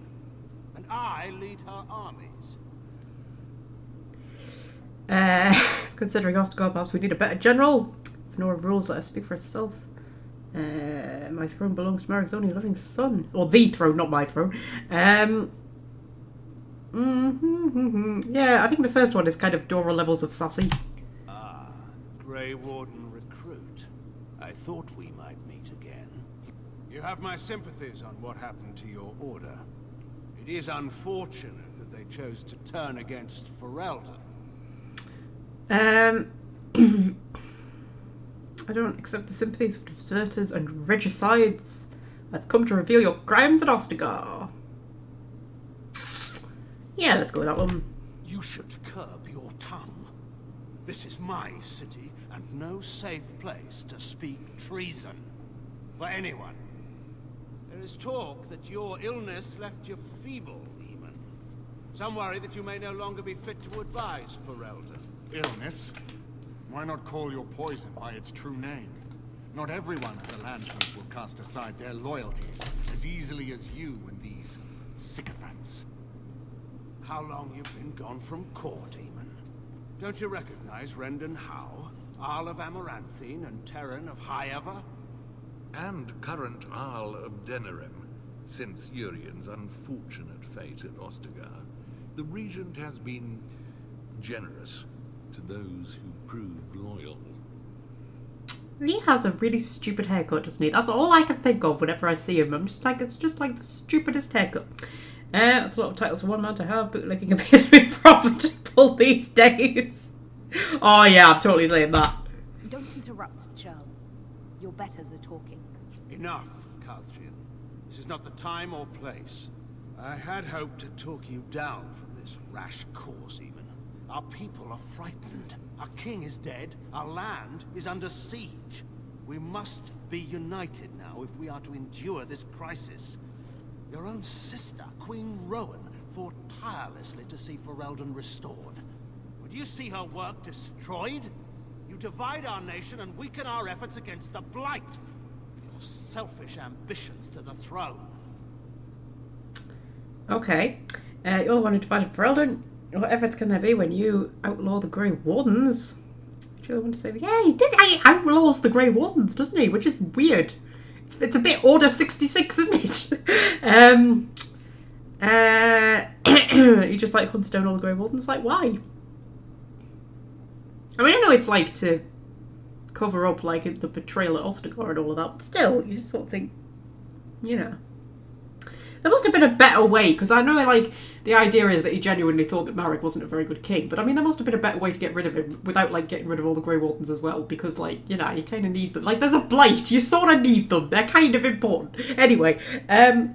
And I lead her armies. Considering Ostergaard, perhaps we need a better general. If Nora rules, let her speak for herself. My throne belongs to Marik's only living son. Or the throne, not my throne. Yeah, I think the first one is kind of Dora levels of sassy. Ah, Grey Warden recruit. I thought we might meet again. You have my sympathies on what happened to your order. It is unfortunate that they chose to turn against Ferelden. I don't accept the sympathies of deserters and regicides. I've come to reveal your crimes at Ostagar. Yeah, let's go with that one. You should curb your tongue. This is my city, and no safe place to speak treason for anyone. There is talk that your illness left you feeble, Eamon. Some worry that you may no longer be fit to advise Ferelden. Illness? Why not call your poison by its true name? Not everyone of the Landsmen will cast aside their loyalties as easily as you and these sycophants. How long you've been gone from court, Eamon? Don't you recognize Rendon Howe, Arl of Amaranthine and Terran of Highever? And current Arl of Denerim, since Urien's unfortunate fate at Ostagar. The Regent has been generous to those who prove loyal. He has a really stupid haircut, doesn't he? That's all I can think of whenever I see him. I'm just like, it's just like the stupidest haircut. That's a lot of titles for one man to have. Bootlicking appears to be profitable these days. Oh yeah, I'm totally saying that. Don't interrupt, Jarl. Your betters are talking. Enough, Carthrian. This is not the time or place. I had hoped to talk you down from this rash course, Eamon. Our people are frightened. Our king is dead. Our land is under siege. We must be united now if we are to endure this crisis. Your own sister, Queen Rowan, fought tirelessly to see Ferelden restored. Would you see her work destroyed? You divide our nation and weaken our efforts against the Blight. Your selfish ambitions to the throne. Okay. You're the one who divided Ferelden. What efforts can there be when you outlaw the Grey Wardens? Do you want to say, yeah, he did. He outlaws the Grey Wardens, doesn't he? Which is weird. It's a bit Order 66, isn't it? He just like hunts down all the Grey Wardens. Like, why? I mean, I know it's like to cover up like the betrayal at Ostagar and all of that, but still, you just sort of think, you know. There must have been a better way, because I know like the idea is that he genuinely thought that Marek wasn't a very good king, but I mean there must have been a better way to get rid of him without like getting rid of all the Grey Wardens as well, because like, you know, you kind of need them. Like there's a Blight, you sort of need them. They're kind of important. Anyway, do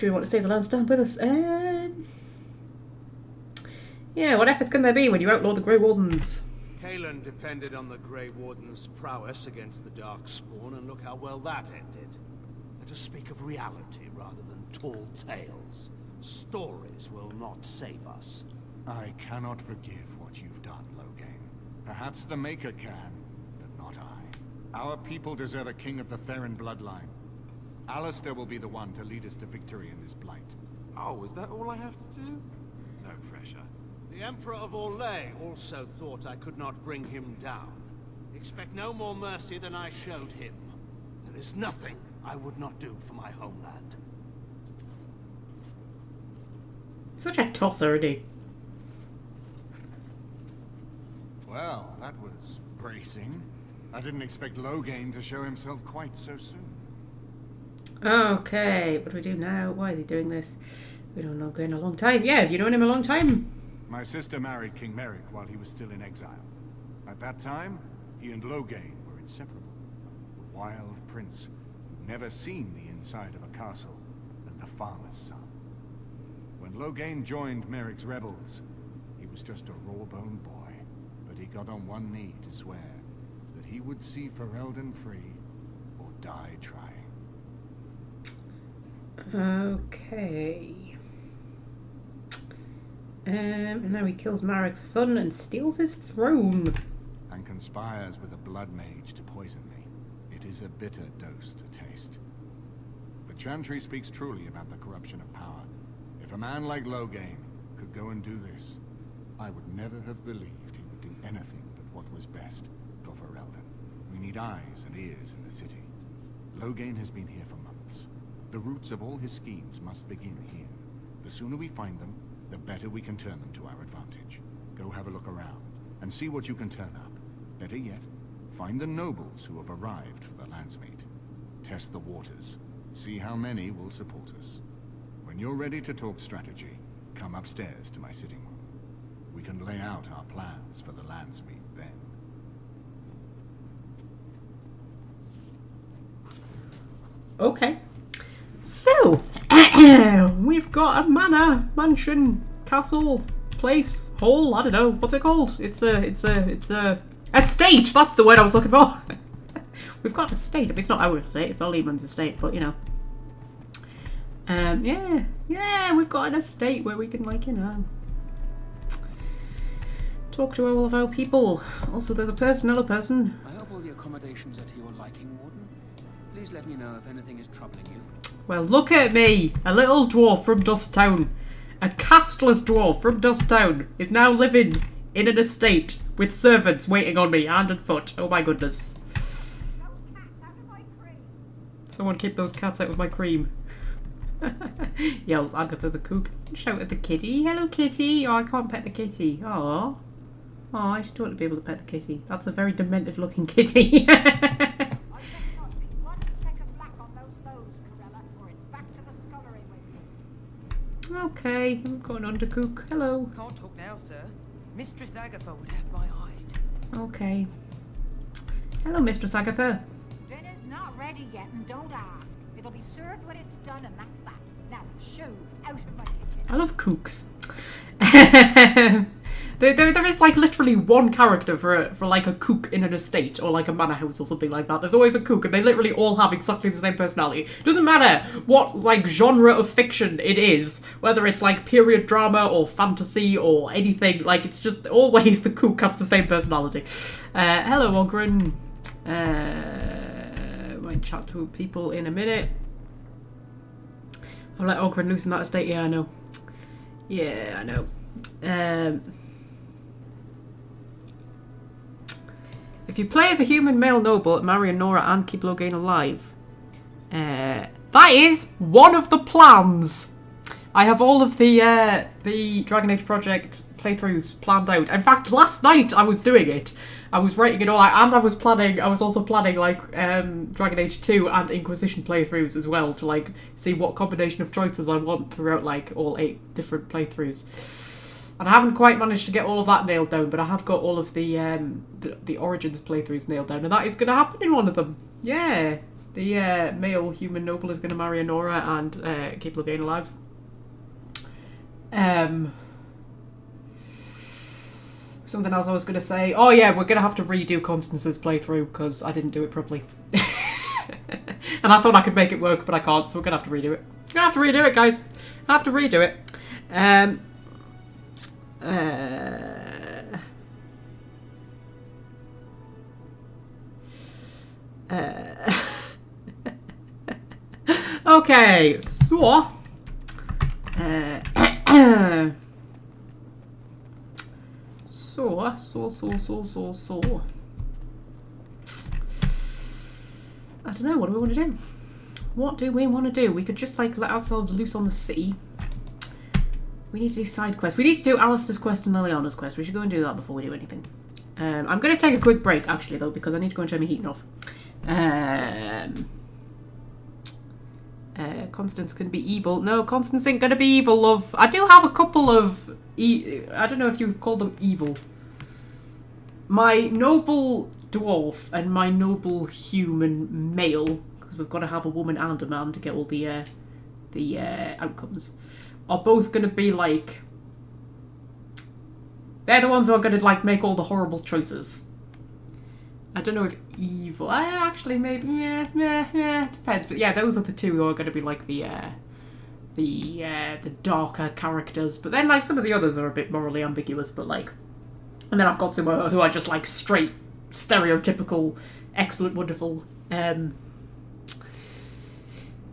you want to save the land stand with us? Yeah, what efforts can there be when you outlaw the Grey Wardens? Kaelan depended on the Grey Warden's prowess against the Darkspawn, and look how well that ended. Let us speak of reality rather than tall tales. Stories will not save us. I cannot forgive what you've done, Loghain. Perhaps the Maker can, but not I. Our people deserve a king of the Theron bloodline. Alistair will be the one to lead us to victory in this Blight. Oh, is that all I have to do? No pressure. The Emperor of Orlais also thought I could not bring him down. Expect no more mercy than I showed him. There is nothing I would not do for my homeland. Such a tosser, isn't he? Well, that was bracing. I didn't expect Loghain to show himself quite so soon. Okay, what do we do now? Why is he doing this? We don't know Loghain a long time. Yeah, have you known him a long time? My sister married King Merrick while he was still in exile. At that time, he and Loghain were inseparable. A wild prince who'd never seen the inside of a castle and the farmer's son. When Loghain joined Merrick's rebels, he was just a raw-boned boy, but he got on one knee to swear that he would see Ferelden free or die trying. Okay. And now he kills Marek's son and steals his throne. And conspires with a blood mage to poison me. It is a bitter dose to taste. The Chantry speaks truly about the corruption of power. If a man like Loghain could go and do this, I would never have believed he would do anything but what was best for Ferelden. We need eyes and ears in the city. Loghain has been here for months. The roots of all his schemes must begin here. The sooner we find them, the better we can turn them to our advantage. Go have a look around, and see what you can turn up. Better yet, find the nobles who have arrived for the Landsmeet. Test the waters. See how many will support us. When you're ready to talk strategy, come upstairs to my sitting room. We can lay out our plans for the Landsmeet then. Okay. So, we've got a manor, mansion, castle, place, hall, I don't know, what's it called? It's a estate, that's the word I was looking for. We've got an estate. I mean, it's not our estate, it's our Lehman's estate, but you know. Yeah, we've got an estate where we can, like, you know, talk to all of our people. Also, there's another person. I hope all the accommodations are to your liking, Warden. Please let me know if anything is troubling you. Well, look at me, a little dwarf from Dusttown. A castless dwarf from Dusttown is now living in an estate with servants waiting on me, hand and foot. Oh my goodness. Someone keep those cats out of my cream. Yells Agatha the cook. Shout at the kitty. Hello kitty. Oh, I can't pet the kitty. Oh, I should totally be able to pet the kitty. That's a very demented looking kitty. Okay, I'm going undercook. Hello. Can't talk now, sir. Mistress Agatha would have my hide. Okay. Hello, Mistress Agatha. Dinner's not ready yet, and don't ask. It'll be served when it's done, and that's that. Now, shoo, out of my kitchen. I love cooks. There is like literally one character for like a cook in an estate or like a manor house or something like that. There's always a cook and they literally all have exactly the same personality. Doesn't matter what like genre of fiction it is, whether it's like period drama or fantasy or anything, like it's just always the cook has the same personality. Hello Ogren. Might chat to people in a minute. I'll let Ogren loose in that estate, yeah I know. Yeah, I know. If you play as a human male noble, marry a Nora and keep Loghain alive. That is one of the plans. I have all of the Dragon Age Project playthroughs planned out. In fact, last night I was doing it. I was writing it all out, and I was also planning like Dragon Age 2 and Inquisition playthroughs as well to like see what combination of choices I want throughout like all 8 different playthroughs. And I haven't quite managed to get all of that nailed down, but I have got all of the Origins playthroughs nailed down, and that is going to happen in one of them. Yeah, the male human noble is going to marry a Nora and keep Loghain alive. Something else I was going to say. Oh yeah, we're going to have to redo Constance's playthrough because I didn't do it properly. And I thought I could make it work, but I can't, so we're going to have to redo it. We're going to have to redo it, guys. I have to redo it. Okay, so so I don't know, what do we want to do? What do we want to do? We could just like let ourselves loose on the city. We need to do side quests. We need to do Alistair's quest and Liliana's quest. We should go and do that before we do anything. I'm going to take a quick break, actually, though, because I need to go and turn my heating off. Constance can be evil. No, Constance ain't going to be evil, love. I do have a couple of... I don't know if you would call them evil. My noble dwarf and my noble human male, because we've got to have a woman and a man to get all the outcomes, are both going to be like... They're the ones who are going to like make all the horrible choices. I don't know if evil... actually, maybe... Yeah, depends. But yeah, those are the two who are going to be like the darker characters. But then like some of the others are a bit morally ambiguous, but like... And then I've got some who are just like straight, stereotypical, excellent, wonderful...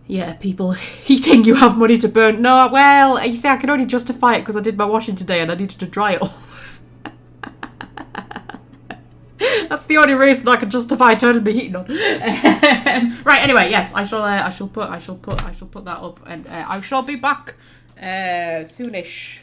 Yeah, people eating, you have money to burn. No, well, you see, I can only justify it because I did my washing today and I needed to dry it all. That's the only reason I can justify turning the heating on. Right, anyway, yes, I shall put that up, and I shall be back soonish.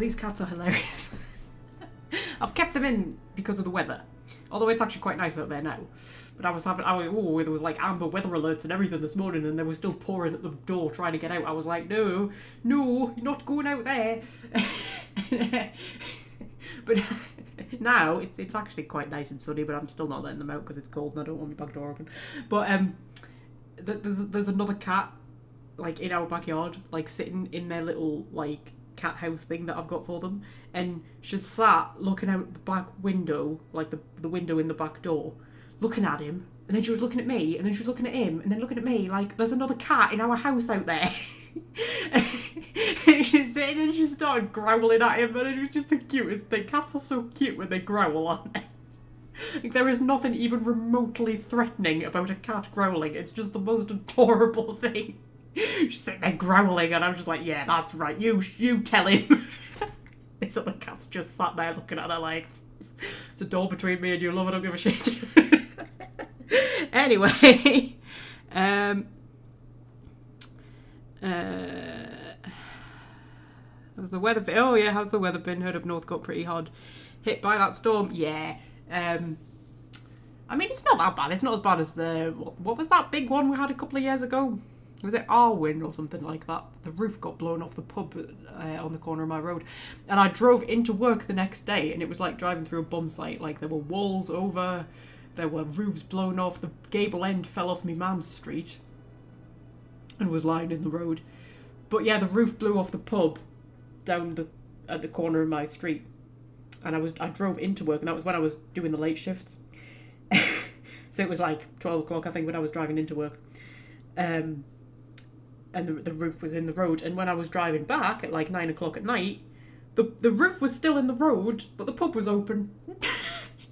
these cats are hilarious. I've kept them in because of the weather. Although it's actually quite nice out there now. But there was like amber weather alerts and everything this morning, and they were still pouring at the door trying to get out. I was like, no, you're not going out there. But now it's actually quite nice and sunny, but I'm still not letting them out because it's cold and I don't want my back door open. But there's another cat like in our backyard, like sitting in their little like cat house thing that I've got for them, and she's sat looking out the back window, like the window in the back door, looking at him, and then she was looking at me, and then she was looking at him, and then looking at me, like there's another cat in our house out there. And she's sitting and she started growling at him, and it was just the cutest thing. Cats are so cute when they growl, aren't they? Like, there is nothing even remotely threatening about a cat growling. It's just the most adorable thing. She's sitting there growling, and I'm just like, yeah, that's right, you tell him. This other cat's just sat there looking at her like, it's a door between me and you, love, I don't give a shit. Anyway, how's the weather been? Oh yeah, how's the weather been? Heard up north got pretty hard hit by that storm. Yeah. I mean, it's not that bad. It's not as bad as the... What was that big one we had a couple of years ago? Was it Arwen or something like that? The roof got blown off the pub on the corner of my road. And I drove into work the next day, and it was like driving through a bomb site. Like, there were walls over, there were roofs blown off, the gable end fell off my mum's street and was lying in the road. But yeah, the roof blew off the pub down at the corner of my street. And I drove into work, and that was when I was doing the late shifts. So it was like 12 o'clock, I think, when I was driving into work. And the roof was in the road. And when I was driving back at like 9 o'clock at night, the roof was still in the road, but the pub was open.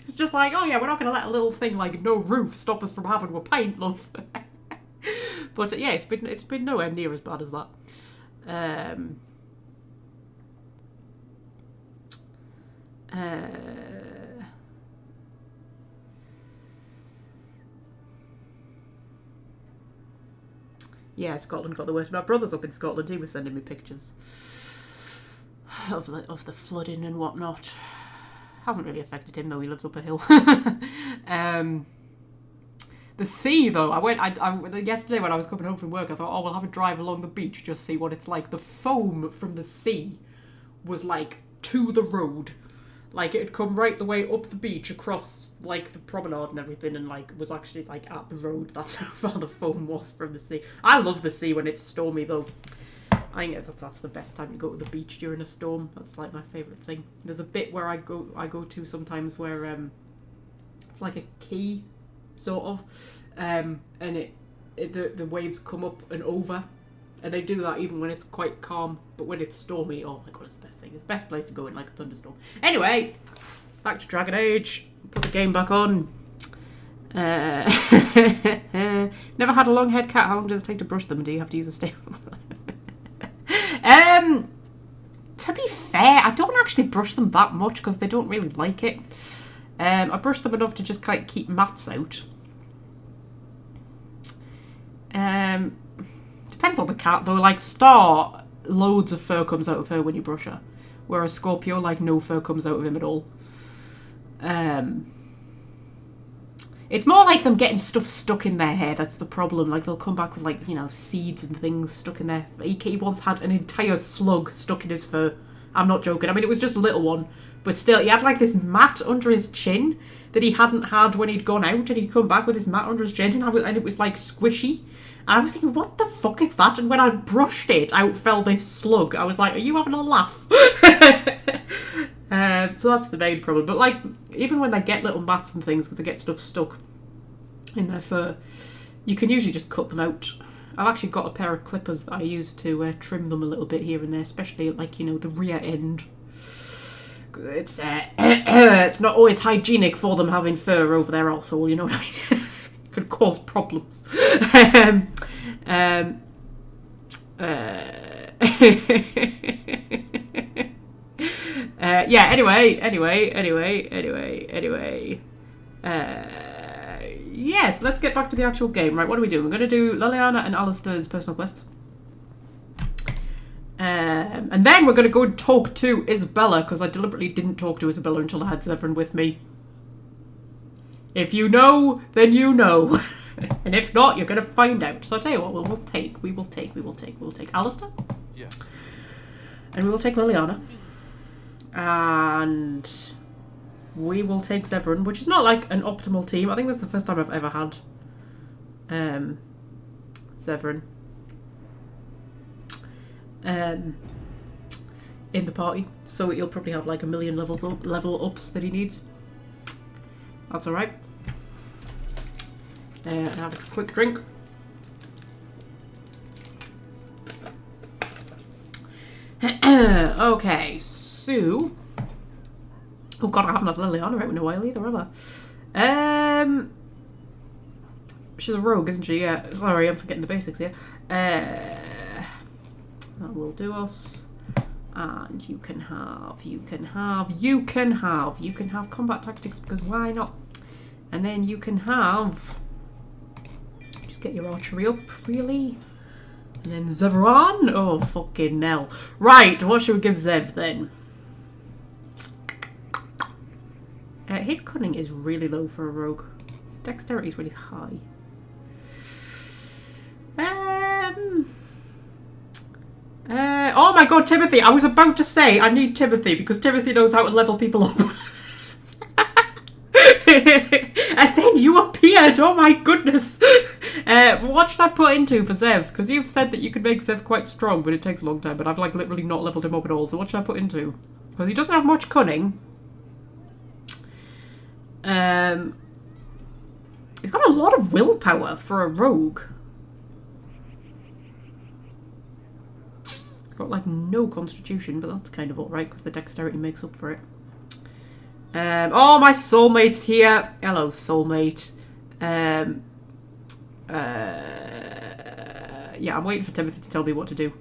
It's just like, oh yeah, we're not going to let a little thing like no roof stop us from having a pint, love. But yeah, it's been nowhere near as bad as that. Yeah, Scotland got the worst. My brother's up in Scotland. He was sending me pictures of the flooding and whatnot. Hasn't really affected him though. He lives up a hill. The sea though, I yesterday when I was coming home from work, I thought, oh, we'll have a drive along the beach, just see what it's like. The foam from the sea was like to the road. Like, it had come right the way up the beach, across, like, the promenade and everything, and, like, was actually, like, at the road. That's how far the foam was from the sea. I love the sea when it's stormy, though. I think that's the best time to go to the beach during a storm. That's, like, my favourite thing. There's a bit where I go to sometimes where, it's like a quay, sort of, and the waves come up and over. And they do that even when it's quite calm. But when it's stormy, oh my god, it's the best thing. It's the best place to go in, like a thunderstorm. Anyway, back to Dragon Age. Put the game back on. Never had a long head cat. How long does it take to brush them? Do you have to use a staple? To be fair, I don't actually brush them that much because they don't really like it. I brush them enough to just kind of keep mats out. Depends on the cat though. Like Star, loads of fur comes out of her when you brush her, whereas Scorpio, like, no fur comes out of him at all. It's more like them getting stuff stuck in their hair. That's the problem. Like, they'll come back with, like, you know, seeds and things stuck in their. He once had an entire slug stuck in his fur. I'm not joking. I mean, it was just a little one, but still, he had like this mat under his chin that he hadn't had when he'd gone out, and he'd come back with his mat under his chin, and it was like squishy. And I was thinking, what the fuck is that? And when I brushed it, out fell this slug. I was like, are you having a laugh? So that's the main problem. But, like, even when they get little mats and things, because they get stuff stuck in their fur, you can usually just cut them out. I've actually got a pair of clippers that I use to trim them a little bit here and there, especially at, like, you know, the rear end. It's it's not always hygienic for them having fur over their arsehole, you know what I mean? Could cause problems. Yeah, anyway. Yes, let's get back to the actual game. Right, what are we doing? We're going to do Liliana and Alistair's personal quest. And then we're going to go and talk to Isabella, because I deliberately didn't talk to Isabella until I had Zevran with me. If you know, then you know. And if not, you're going to find out. So I'll tell you what, we will take Alistair. Yeah. And we will take Liliana. And we will take Zevran, which is not like an optimal team. I think that's the first time I've ever had Zevran in the party. So he'll probably have like a million level ups that he needs. That's alright. And have a quick drink. Okay, so... Oh god, I haven't had Liliana out in a while either, have I? She's a rogue, isn't she? Yeah, sorry, I'm forgetting the basics here. That will do us. And you can have combat tactics, because why not? And then you can have... Just get your archery up, really. And then Zevran? Oh, fucking hell. Right, what should we give Zev then? His cunning is really low for a rogue. His dexterity is really high. Oh my god, Timothy! I was about to say I need Timothy, because Timothy knows how to level people up. And then you appeared! Oh my goodness! What should I put into for Zev? Because you've said that you could make Zev quite strong, but it takes a long time, but I've like literally not leveled him up at all, so what should I put into? Because he doesn't have much cunning. He's got a lot of willpower for a rogue. He's got like no constitution, but that's kind of alright because the dexterity makes up for it. Oh, my soulmate's here. Hello, soulmate. Yeah, I'm waiting for Timothy to tell me what to do.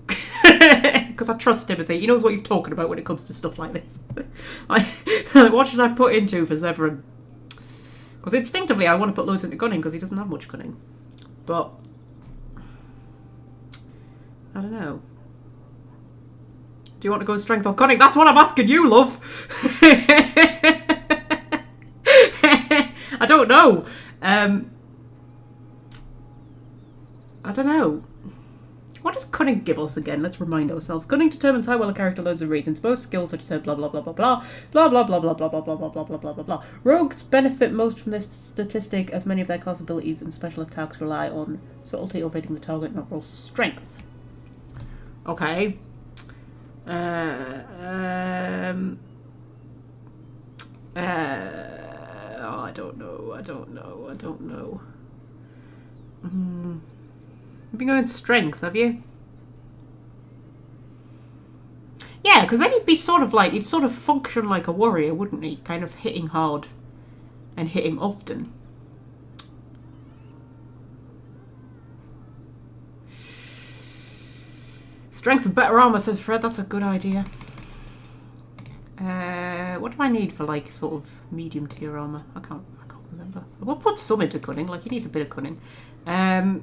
Because I trust Timothy. He knows what he's talking about when it comes to stuff like this. What should I put into for Zevran? Because instinctively I want to put loads into cunning because he doesn't have much cunning. But I don't know. Do you want to go strength or cunning? That's what I'm asking you, love. I don't know. I don't know. What does cunning give us again? Let's remind ourselves. Cunning determines how well a character learns and reasons. Most skills such as blah blah blah blah blah blah blah blah blah blah blah blah blah blah blah blah blah blah. Rogues benefit most from this statistic as many of their class abilities and special attacks rely on subtlety or evading the target, not raw strength. Okay. I don't know. You've been going strength, have you? Yeah, because then he'd be sort of like, he'd sort of function like a warrior, wouldn't he? Kind of hitting hard and hitting often. Strength with better armor, says Fred. That's a good idea. What do I need for like sort of medium tier armor? I can't remember. We'll put some into cunning. Like he needs a bit of cunning. I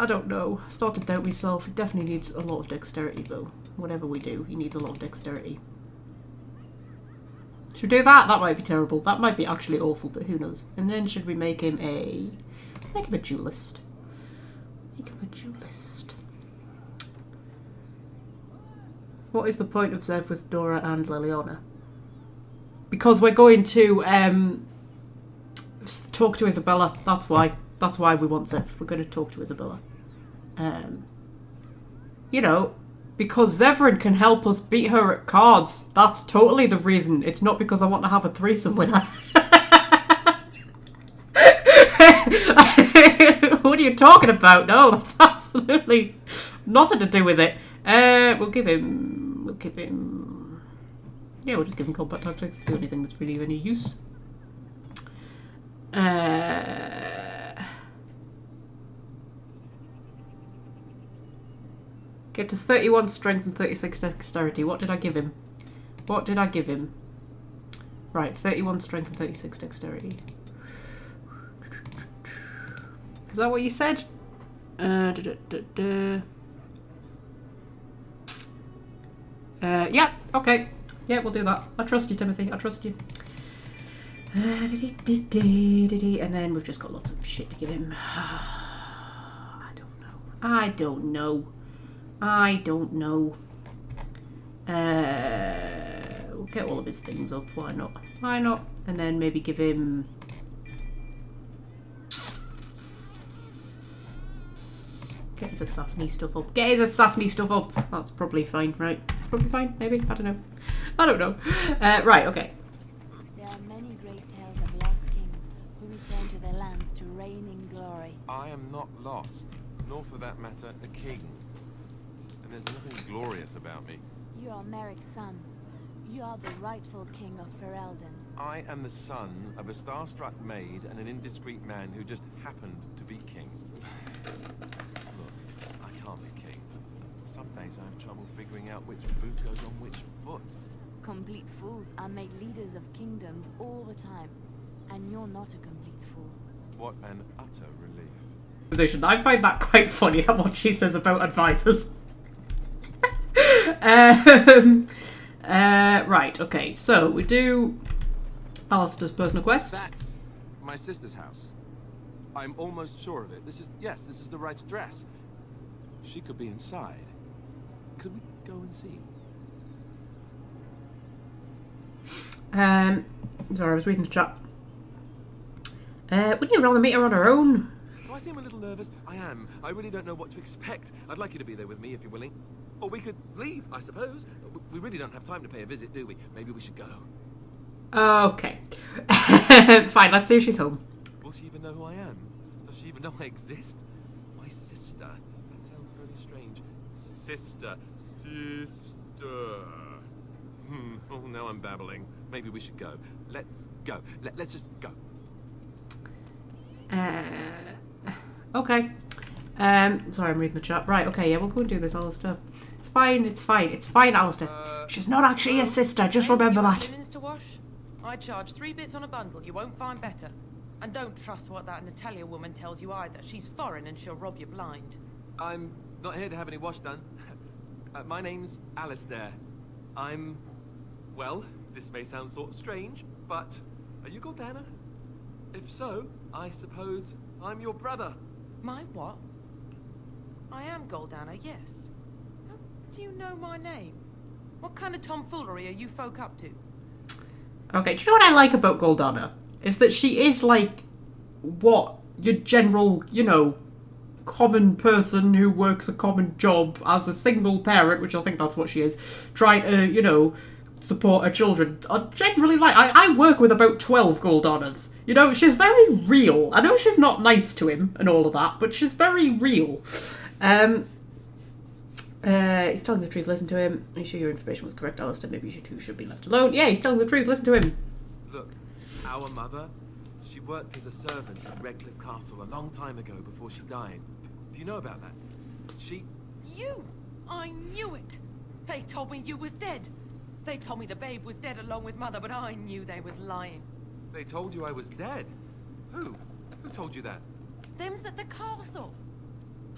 don't know. I start to doubt myself. It definitely needs a lot of dexterity though. Whatever we do, he needs a lot of dexterity. Should we do that? That might be terrible. That might be actually awful, but who knows. And then should we make him a... Make him a duelist. Make him a duelist. What is the point of Zev with Dora and Liliana? Because we're going to talk to Isabella. That's why. That's why we want Zev. We're going to talk to Isabella. You know, because Zevran can help us beat her at cards. That's totally the reason. It's not because I want to have a threesome with her. What are you talking about? No, that's absolutely nothing to do with it. We'll give him... Yeah, we'll just give him combat tactics. It's the only thing that's really of any use. Get to 31 strength and 36 dexterity. What did I give him? Right, 31 strength and 36 dexterity. Is that what you said? Yeah, okay. Yeah, we'll do that. I trust you, Timothy. I trust you. And then we've just got lots of shit to give him. I don't know. We'll get all of his things up. Why not? And then maybe give him... Get his assassiny stuff up. That's probably fine, right? It's probably fine, maybe? I don't know. Right, okay. There are many great tales of lost kings who return to their lands to reign in glory. I am not lost, nor for that matter, a king. And there's nothing glorious about me. You are Merrick's son. You are the rightful king of Ferelden. I am the son of a star-struck maid and an indiscreet man who just happened to be king. Look, I can't be king. Some days I have trouble figuring out which boot goes on which foot. Complete fools are made leaders of kingdoms all the time. And you're not a complete fool. What an utter relief. Position. I find that quite funny, that what she says about advisors. Right, okay, so we do Alistair's personal quest. That's my sister's house. I'm almost sure of it. This is the right address. She could be inside. Could we go and see? Sorry, I was reading the chat. Wouldn't you rather meet her on her own? Do I seem a little nervous? I am. I really don't know what to expect. I'd like you to be there with me if you're willing. Or we could leave, I suppose. We really don't have time to pay a visit, do we? Maybe we should go. Okay. Fine, let's see if she's home. Will she even know who I am? Does she even know I exist? My sister. That sounds very strange. Sister. Oh, now I'm babbling. Maybe we should go. Let's go. Let's just go. Okay. Sorry, I'm reading the chat. Right, okay, yeah, we'll go and do this, Alistair. It's fine, Alistair. She's not actually a sister, just remember that. Linens to wash? I charge 3 bits on a bundle. You won't find better. And don't trust what that Natalia woman tells you either. She's foreign and she'll rob you blind. I'm not here to have any wash done. My name's Alistair. Well, this may sound sort of strange, but are you Gordana? If so, I suppose I'm your brother. My what? I am Goldana, yes. How do you know my name? What kind of tomfoolery are you folk up to? Okay, do you know what I like about Goldana? Is that she is like what your general, common person who works a common job as a single parent, which I think that's what she is, trying to, support her children. I generally like. I work with about 12 Goldanas. She's very real. I know she's not nice to him and all of that, but she's very real. He's telling the truth, listen to him. Are you sure your information was correct, Alistair? Maybe you two should be left alone. Yeah, he's telling the truth, listen to him. Look, our mother, she worked as a servant at Redcliffe Castle a long time ago before she died. Do you know about that? You! I knew it! They told me you was dead. They told me the babe was dead along with mother, but I knew they was lying. They told you I was dead? Who? Who told you that? Them's at the castle.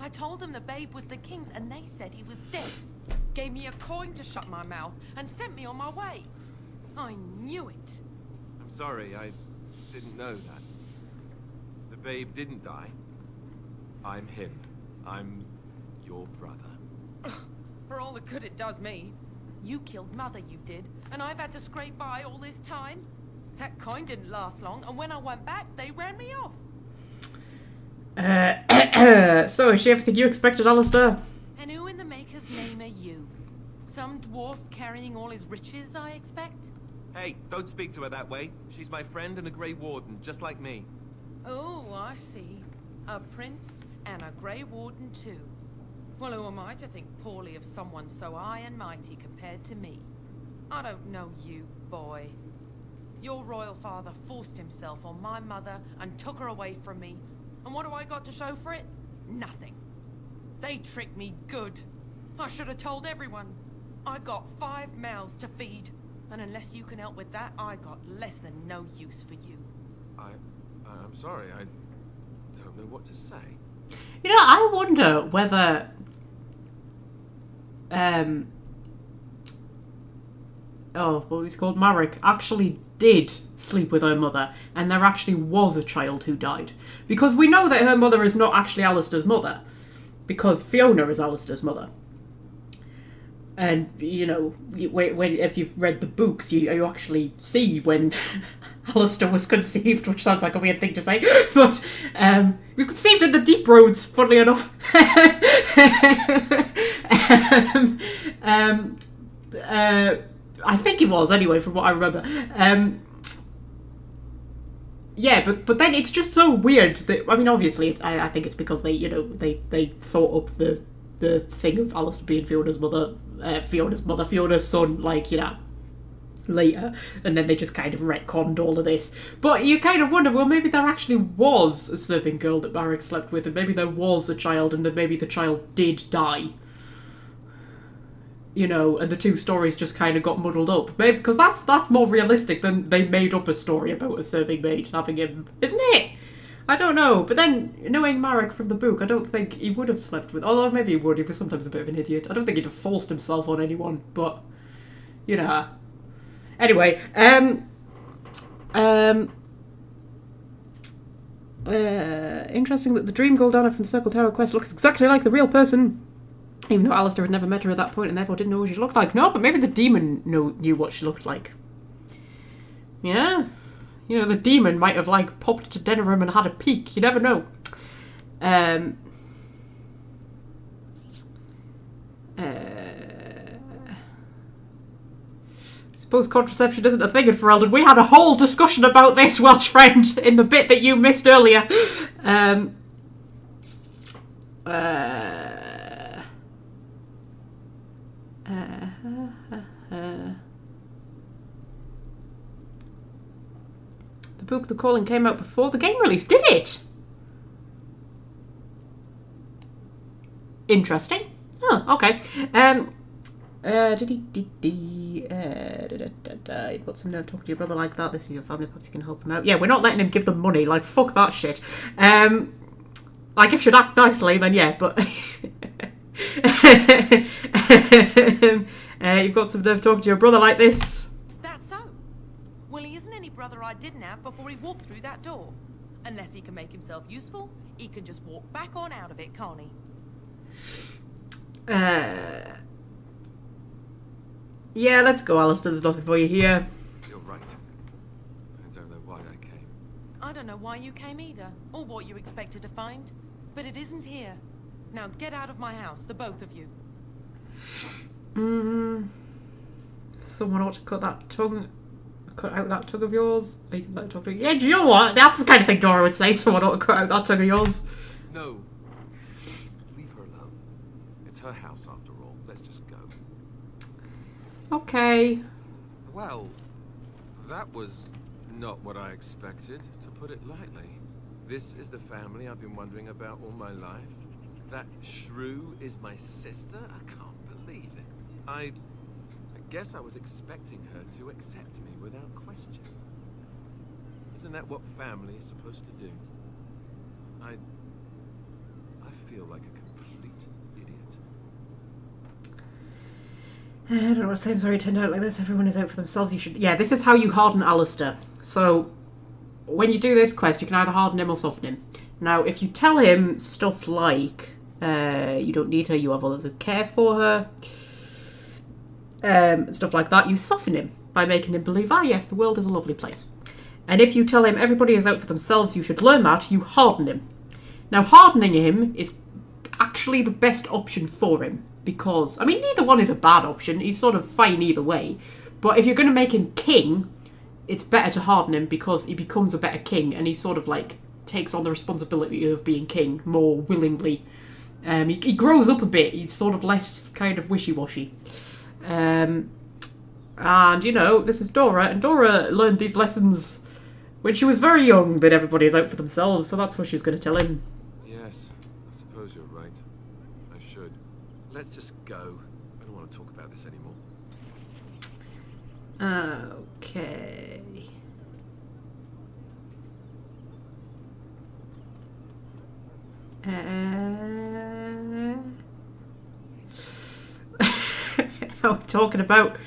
I told them the babe was the king's and they said he was dead. Gave me a coin to shut my mouth and sent me on my way. I knew it. I'm sorry, I didn't know that. The babe didn't die. I'm him. I'm your brother. For all the good it does me. You killed mother, you did, and I've had to scrape by all this time. That coin didn't last long, and when I went back, they ran me off. So is she everything you expected, Alistair? And who in the maker's name are you? Some dwarf carrying all his riches, I expect? Hey, don't speak to her that way. She's my friend and a Grey Warden, just like me. Oh, I see. A prince and a Grey Warden too. Well, who am I to think poorly of someone so high and mighty compared to me? I don't know you, boy. Your royal father forced himself on my mother and took her away from me. And what do I got to show for it? Nothing. They tricked me good. I should have told everyone. I got 5 mouths to feed. And unless you can help with that, I got less than no use for you. I'm sorry, don't know what to say. You know, I wonder whether what was called, Marek, actually did sleep with her mother, and there actually was a child who died. Because we know that her mother is not actually Alistair's mother, because Fiona is Alistair's mother. And, you know, if you've read the books, you actually see when Alistair was conceived, which sounds like a weird thing to say, but he was conceived in the Deep Roads, funnily enough. I think he was, anyway, from what I remember. Yeah, but then it's just so weird that, I mean, obviously, I think it's because they, you know, they thought up the thing of Alistair being Fiona's son, like, you know, later, and then they just kind of retconned all of this. But you kind of wonder, well, maybe there actually was a serving girl that Marek slept with, and maybe there was a child, and then maybe the child did die. You know, and the two stories just kind of got muddled up. Maybe because that's more realistic than they made up a story about a serving maid having him, isn't it? I don't know. But then, knowing Marek from the book, I don't think he would have slept with... Although maybe he would. He was sometimes a bit of an idiot. I don't think he'd have forced himself on anyone. But, you know. Anyway, interesting that the Dream Goldana from the Circle Tower quest looks exactly like the real person. Even though Alistair had never met her at that point and therefore didn't know what she looked like. No, but maybe the demon knew what she looked like. Yeah. You know, the demon might have, like, popped to Denerim and had a peek. You never know. I suppose contraception isn't a thing in Ferelden. We had a whole discussion about this, Welsh friend, in the bit that you missed earlier. The book The Calling came out before the game release, did it? Interesting. Oh, okay. You've got some nerve talking to your brother like that. This is your family, perhaps you can help them out. Yeah, we're not letting him give them money. Like, fuck that shit. Like, if she'd ask nicely, then yeah, but... you've got some nerve talking to your brother like this. That's so. Well, he isn't any brother I didn't have before he walked through that door. Unless he can make himself useful, he can just walk back on out of it, can't he? Yeah, let's go, Alistair. There's nothing for you here. You're right. I don't know why I came. I don't know why you came either, or what you expected to find. But it isn't here. Now get out of my house, the both of you. Someone ought to cut out that tongue of yours. Yeah, do you know what? That's the kind of thing Dora would say. Someone ought to cut out that tongue of yours. No. Leave her alone. It's her house after all. Let's just go. Okay. Well, that was not what I expected, to put it lightly. This is the family I've been wondering about all my life. That shrew is my sister? I can't believe it. I guess I was expecting her to accept me without question. Isn't that what family is supposed to do? I feel like a complete idiot. I don't know what to say. I'm sorry it turned out like this. Everyone is out for themselves. You should... Yeah, this is how you harden Alistair. So, when you do this quest, you can either harden him or soften him. Now, if you tell him stuff like, you don't need her, you have others who care for her, stuff like that, you soften him by making him believe, yes, the world is a lovely place. And if you tell him everybody is out for themselves, you should learn that, you harden him. Now, hardening him is actually the best option for him, because, I mean, neither one is a bad option, he's sort of fine either way, but if you're going to make him king, it's better to harden him because he becomes a better king, and he sort of, like, takes on the responsibility of being king more willingly. He grows up a bit, he's sort of less kind of wishy-washy. And, you know, this is Dora, and Dora learned these lessons when she was very young, that everybody is out for themselves, so that's what she's going to tell him. Yes, I suppose you're right. I should. Let's just go. I don't want to talk about this anymore. Okay. We're talking about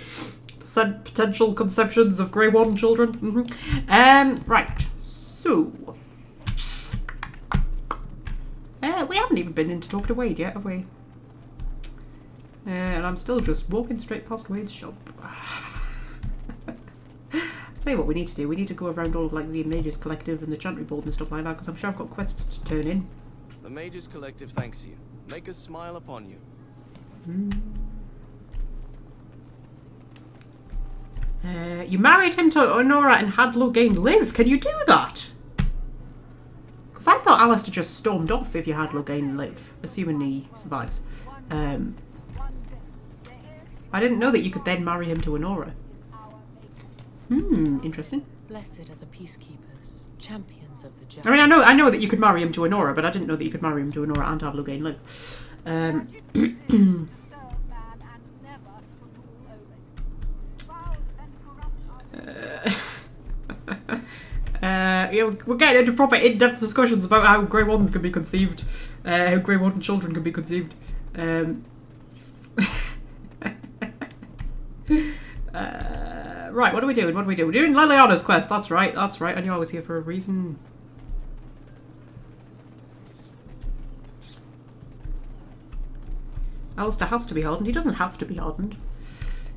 potential conceptions of Grey Warden children. Right. So, we haven't even been in to talk to Wade yet, have we? And I'm still just walking straight past Wade's shop. I'll tell you what we need to do. We need to go around all of like the Mages Collective and the Chantry Board and stuff like that, because I'm sure I've got quests to turn in. The Mages Collective thanks you. Make us smile upon you. You married him to Honora and had Loghain live. Can you do that? Because I thought Alistair just stormed off if you had Loghain live, assuming he survives. I didn't know that you could then marry him to Honora. Interesting. Blessed are the peacekeepers, champions of the just. I mean, I know that you could marry him to Honora, but I didn't know that you could marry him to Honora and have Loghain live. We're getting into proper in-depth discussions about how Grey Wardens can be conceived, how Grey Warden children can be conceived. Right, what are we doing? We're doing Liliana's quest. That's right. I knew I was here for a reason. Alistair has to be hardened. He doesn't have to be hardened. He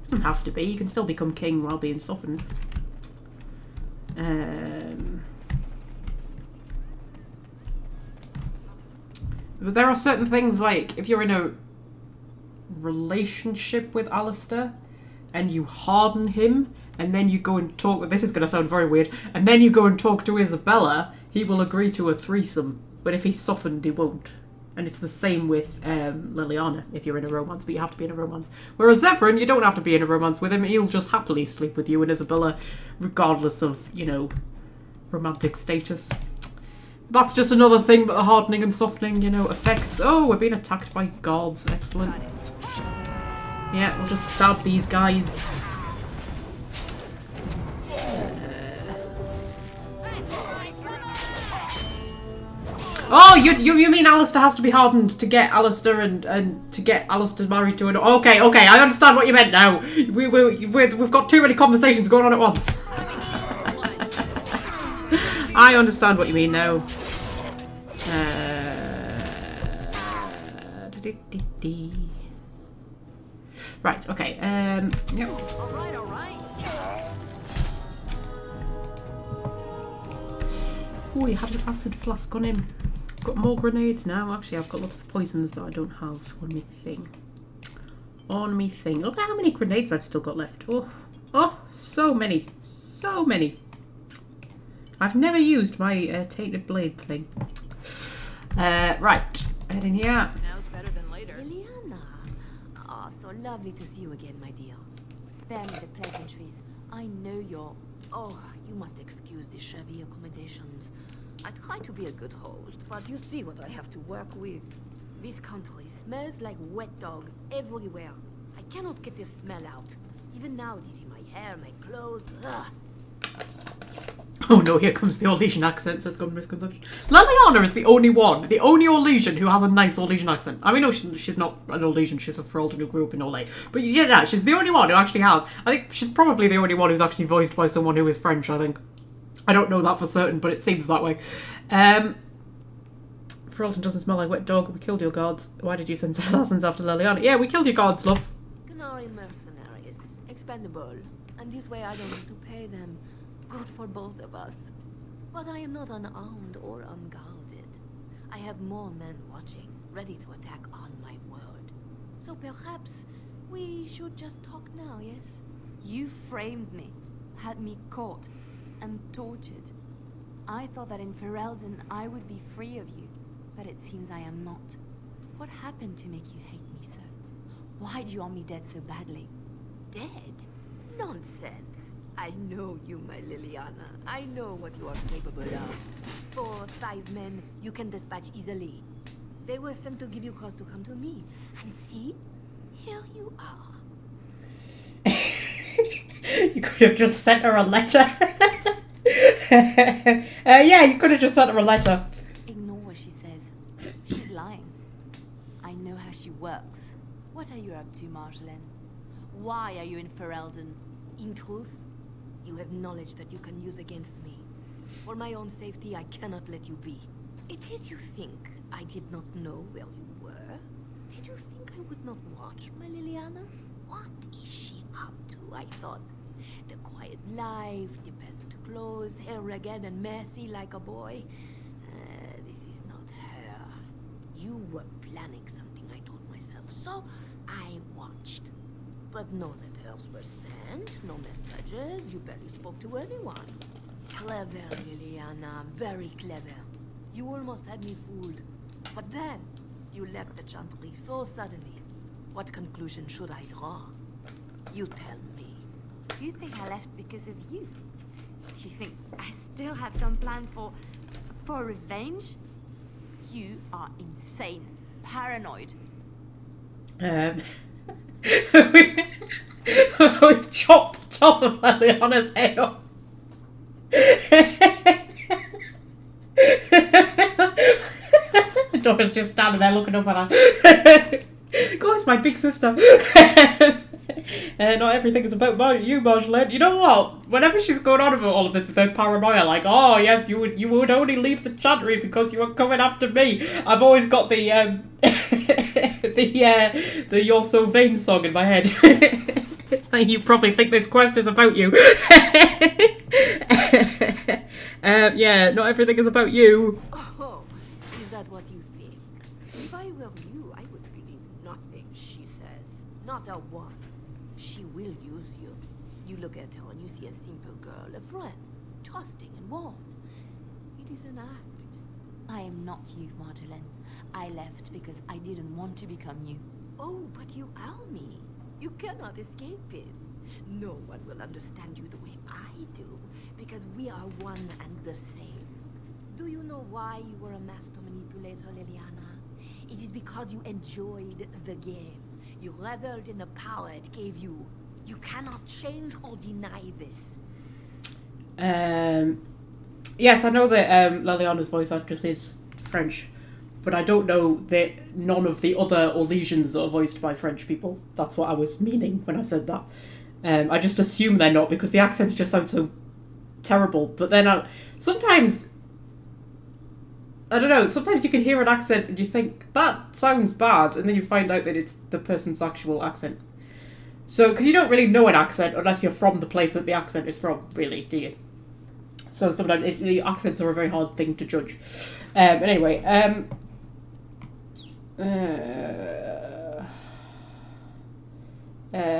doesn't have to be. He can still become king while being softened. But there are certain things, like if you're in a relationship with Alistair and you harden him and then you go and talk, this is going to sound very weird, and then you go and talk to Isabella, he will agree to a threesome, but if he's softened he won't. And it's the same with Liliana if you're in a romance, but you have to be in a romance. Whereas Zephyrin, you don't have to be in a romance with him, he'll just happily sleep with you and Isabella regardless of, you know, romantic status. That's just another thing that the hardening and softening, you know, affects. Oh, we're being attacked by guards. Excellent. Yeah, we'll just stab these guys. Oh, you mean Alistair has to be hardened to get Alistair and to get Alistair married to an... Okay, I understand what you meant now. We've got too many conversations going on at once. I understand what you mean now. Right, okay. Yep. Alright. Oh, you had an acid flask on him. Got more grenades now. Actually, I've got lots of poisons that I don't have on me thing. Look at how many grenades I've still got left. Oh, so many. So many. I've never used my tainted blade thing. Right. Head in here. Now's better than later. Liliana. Oh, so lovely to see you again, my dear. Spare me the pleasantries. I know you're... Oh, you must excuse the shabby accommodations. I try to be a good host, but you see what I have to work with. This country smells like wet dog everywhere. I cannot get this smell out. Even now it is in my hair, my clothes. Ugh. Oh no, here comes the Orlesian accent, says Gun Misconception. Liliana is the only Orlesian who has a nice Orlesian accent. I mean, no, she's not an Orlesian, she's a Ferelden who grew up in Orlais. But you get that, she's the only one who actually has. I think she's probably the only one who's actually voiced by someone who is French, I think. I don't know that for certain, but it seems that way. Ferelden doesn't smell like wet dog. We killed your guards. Why did you send assassins after Liliana? Yeah, we killed your guards, love. Canary mercenaries. Expendable. And this way I don't need to pay them. Good for both of us. But I am not unarmed or unguarded. I have more men watching, ready to attack on my word. So perhaps we should just talk now, yes? You framed me, had me caught, and tortured. I thought that in Ferelden I would be free of you, but it seems I am not. What happened to make you hate me so? Why do you want me dead so badly? Dead? Nonsense. I know you, my Liliana. I know what you are capable of. 4 or 5 men you can dispatch easily. They were sent to give you cause to come to me. And see, here you are. You could have just sent her a letter. Yeah, you could have just sent her a letter. Ignore what she says. She how she works. What are you up to, Marjolaine? Why are you in Ferelden? In truth, you have knowledge that you can use against me. For my own safety, I cannot let you be. Did you think I did not know where you were? Did you think I would not watch my Liliana? What is she up to, I thought? The quiet life, the peasant clothes, hair ragged and messy like a boy. This is not her. You were planning something, I told myself, so I watched. But no letters were sent, no messages, you barely spoke to anyone. Clever, Liliana, very clever. You almost had me fooled. But then, you left the chantry so suddenly. What conclusion should I draw? You tell me. You think I left because of you? You think I still have some plan for revenge? You are insane. Paranoid. We chopped the top of Liliana's head off. Dora's just standing there looking up at her. God, it's my big sister. Not everything is about you, Marjolaine. You know what? Whenever she's going on about all of this with her paranoia, like, oh yes, you would only leave the chantry because you were coming after me. I've always got the the You're So Vain song in my head. It's like, you probably think this quest is about you. Yeah, not everything is about you. Oh, is that what you think? If I were you, I would believe nothing she says. Not a one. She will use you. You look at her and you see a simple girl, a friend, trusting and warm. It is an act. I am not you, Marjolaine. I left because I didn't want to become you. Oh, but you are me. You cannot escape it. No one will understand you the way I do, because we are one and the same. Do you know why you were a master manipulator, Liliana? It is because you enjoyed the game. You reveled in the power it gave you. You cannot change or deny this. Yes, I know that Liliana's voice actress is French, but I don't know that none of the other Orlesians are voiced by French people. That's what I was meaning when I said that. I just assume they're not because the accents just sound so terrible. But then sometimes, I don't know, sometimes you can hear an accent and you think, that sounds bad, and then you find out that it's the person's actual accent. So, because you don't really know an accent unless you're from the place that the accent is from, really, do you? So sometimes the accents are a very hard thing to judge. But anyway,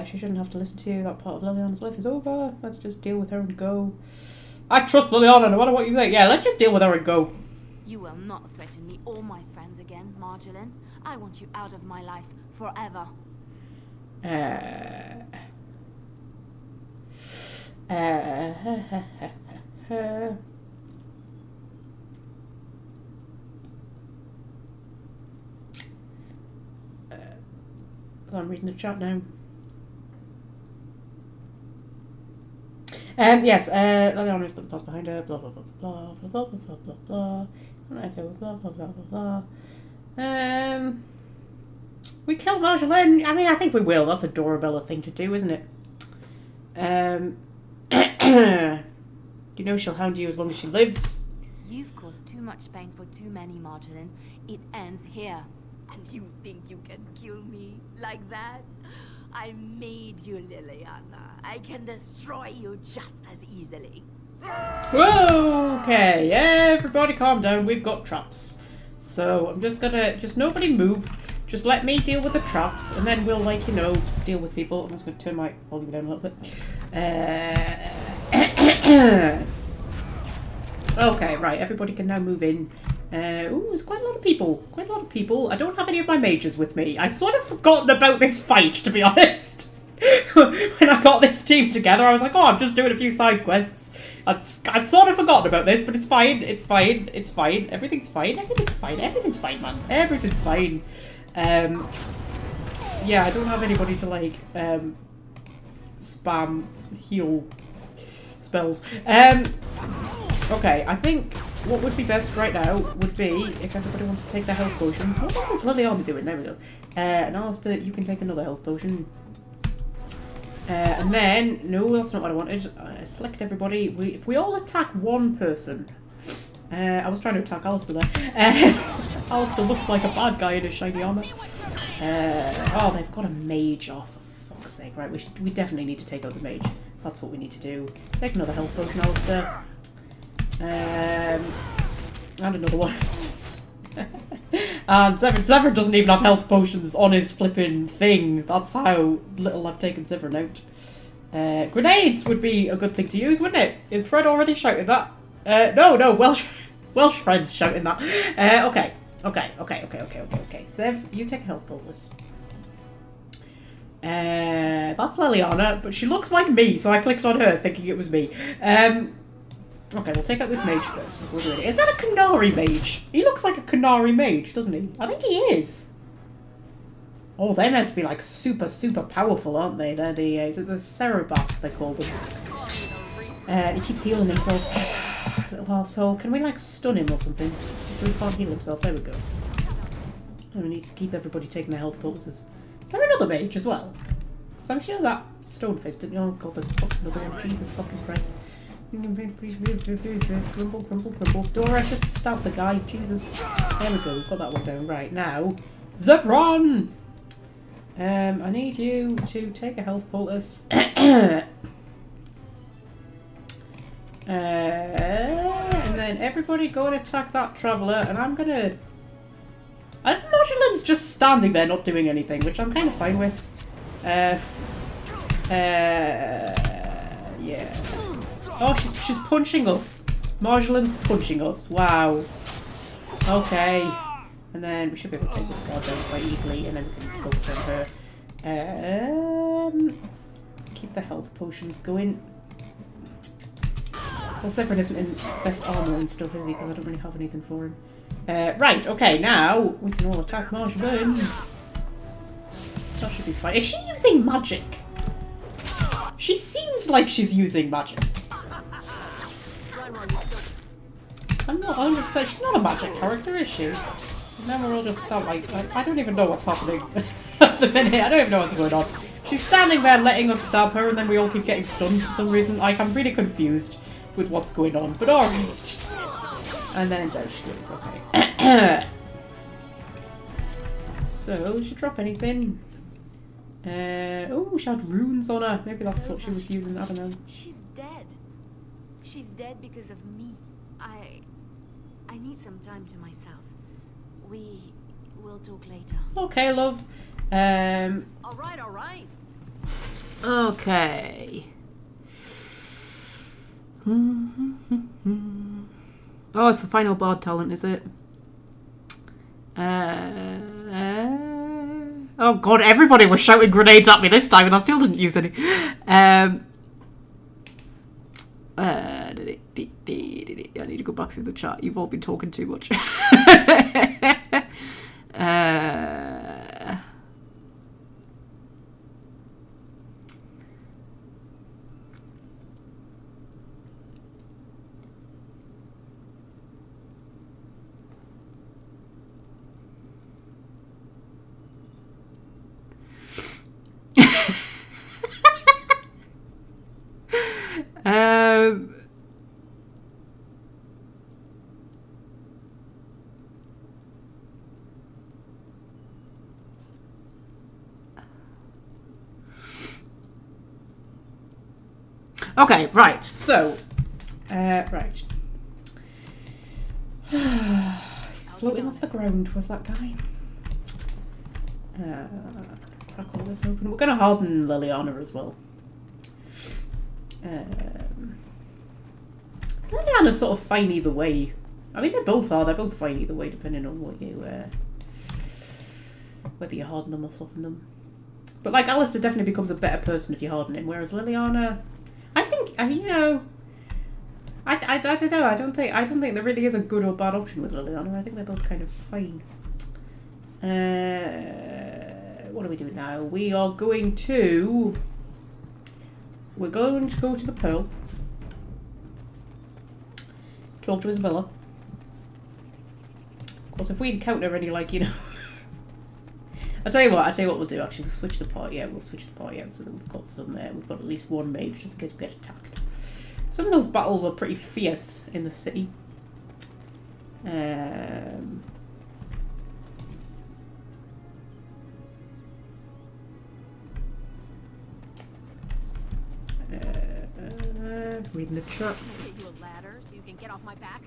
she shouldn't have to listen to you. That part of Liliana's life is over. Let's just deal with her and go. I trust Liliana, no matter what you think. Yeah, let's just deal with her and go. You will not threaten me or my friends again, Marjolaine. I want you out of my life forever. I'm reading the chat now. Yes, Liliana's put the past behind her, blah blah blah blah blah blah blah blah blah. Okay, blah blah blah blah blah. We kill Marjolaine. I mean, I think we will. That's a Dorabella thing to do, isn't it? You know she'll hound you as long as she lives. You've caused too much pain for too many, Marjolaine. It ends here. And you think you can kill me like that? I made you, Liliana. I can destroy you just as easily. Whoa, okay, everybody calm down. We've got traps. So I'm just gonna, nobody move. Just let me deal with the traps, and then we'll, like, you know, deal with people. I'm just gonna turn my volume down a little bit. Okay, right, everybody can now move in. Ooh, there's quite a lot of people. Quite a lot of people. I don't have any of my mages with me. I'd sort of forgotten about this fight, to be honest. When I got this team together, I was like, oh, I'm just doing a few side quests. I'd sort of forgotten about this, but it's fine. It's fine. It's fine. Everything's fine. Everything's fine. Everything's fine, man. Everything's fine. Yeah, I don't have anybody to, like, spam heal spells. Okay, I think what would be best right now would be if everybody wants to take their health potions. What is Liliana doing? There we go. And Alistair, you can take another health potion. And then, no, that's not what I wanted. Select everybody. If we all attack one person. I was trying to attack Alistair there. Alistair looked like a bad guy in his shiny armour. Oh, they've got a mage off, for fuck's sake. Right, we definitely need to take out the mage. That's what we need to do. Take another health potion, Alistair. And another one. And Zevran doesn't even have health potions on his flipping thing. That's how little I've taken Zevran out. Grenades would be a good thing to use, wouldn't it? Is Fred already shouting that? No, Welsh Fred's shouting that. Okay. Zev, you take a health bolus. That's Liliana, but she looks like me, so I clicked on her thinking it was me. Okay, we'll take out this mage first before doing it. Is that a Canary mage? He looks like a Canary mage, doesn't he? I think he is. Oh, they're meant to be like super powerful, aren't they? They're the, is it the Cerebas they call them? He keeps healing himself. Little arsehole. Can we like stun him or something? So he can't heal himself. There we go. And we need to keep everybody taking their health pulses. Is there another mage as well? Because I'm sure that Stonefist didn't. Oh god, there's another one. Jesus fucking Christ. Crumble. Dora, just stab the guy. Jesus. There we go. We've got that one down. Right, now. Zevran! I need you to take a health poultice. And then everybody go and attack that traveller. And I'm gonna... Modulan's just standing there not doing anything, which I'm kind of fine with. Yeah. Oh, she's punching us. Modulan's punching us. Wow. Okay. And then we should be able to take this guard down quite easily, and then we can focus on her. Keep the health potions going. Well, Zevran isn't in best armour and stuff, is he? Because I don't really have anything for him. Right, okay, now we can all attack Modulan. That should be fine. Is she using magic? She seems like she's using magic. I'm not 100%. She's not a magic character, is she? And then we're all just start like I don't even know what's happening at the minute. I don't even know what's going on. She's standing there letting us stab her, and then we all keep getting stunned for some reason. Like, I'm really confused with what's going on, but alright. And then down she goes, okay. So, did she drop anything? Oh, she had runes on her. Maybe that's what she was using, I don't know. She's dead. She's dead because of me. I need some time to myself. We will talk later. Okay, love. Alright. Okay. Oh, it's the final bard talent, is it? Oh god, everybody was shouting grenades at me this time and I still didn't use any. I need to go back through the chat. You've all been talking too much. Okay, right, so, right. He's floating off the ground, was that guy? Crack all this open. We're going to harden Liliana as well. Liliana's sort of fine either way. I mean, they both are. They're both fine either way, depending on what you, whether you harden them or soften them. But, like, Alistair definitely becomes a better person if you harden him, whereas Liliana... I think, you know, I don't know. I don't think there really is a good or bad option with Liliana. I think they're both kind of fine. What do we do now? We're going to go to the Pearl. Talk to Isabella. Because if we encounter any, like, you know... I'll tell you what we'll do. Actually, we'll switch the party out. We'll switch the party out so that we've got some, we've got at least one mage just in case we get attacked. Some of those battles are pretty fierce in the city. Reading the chat. Get you a ladder so you can get off my back.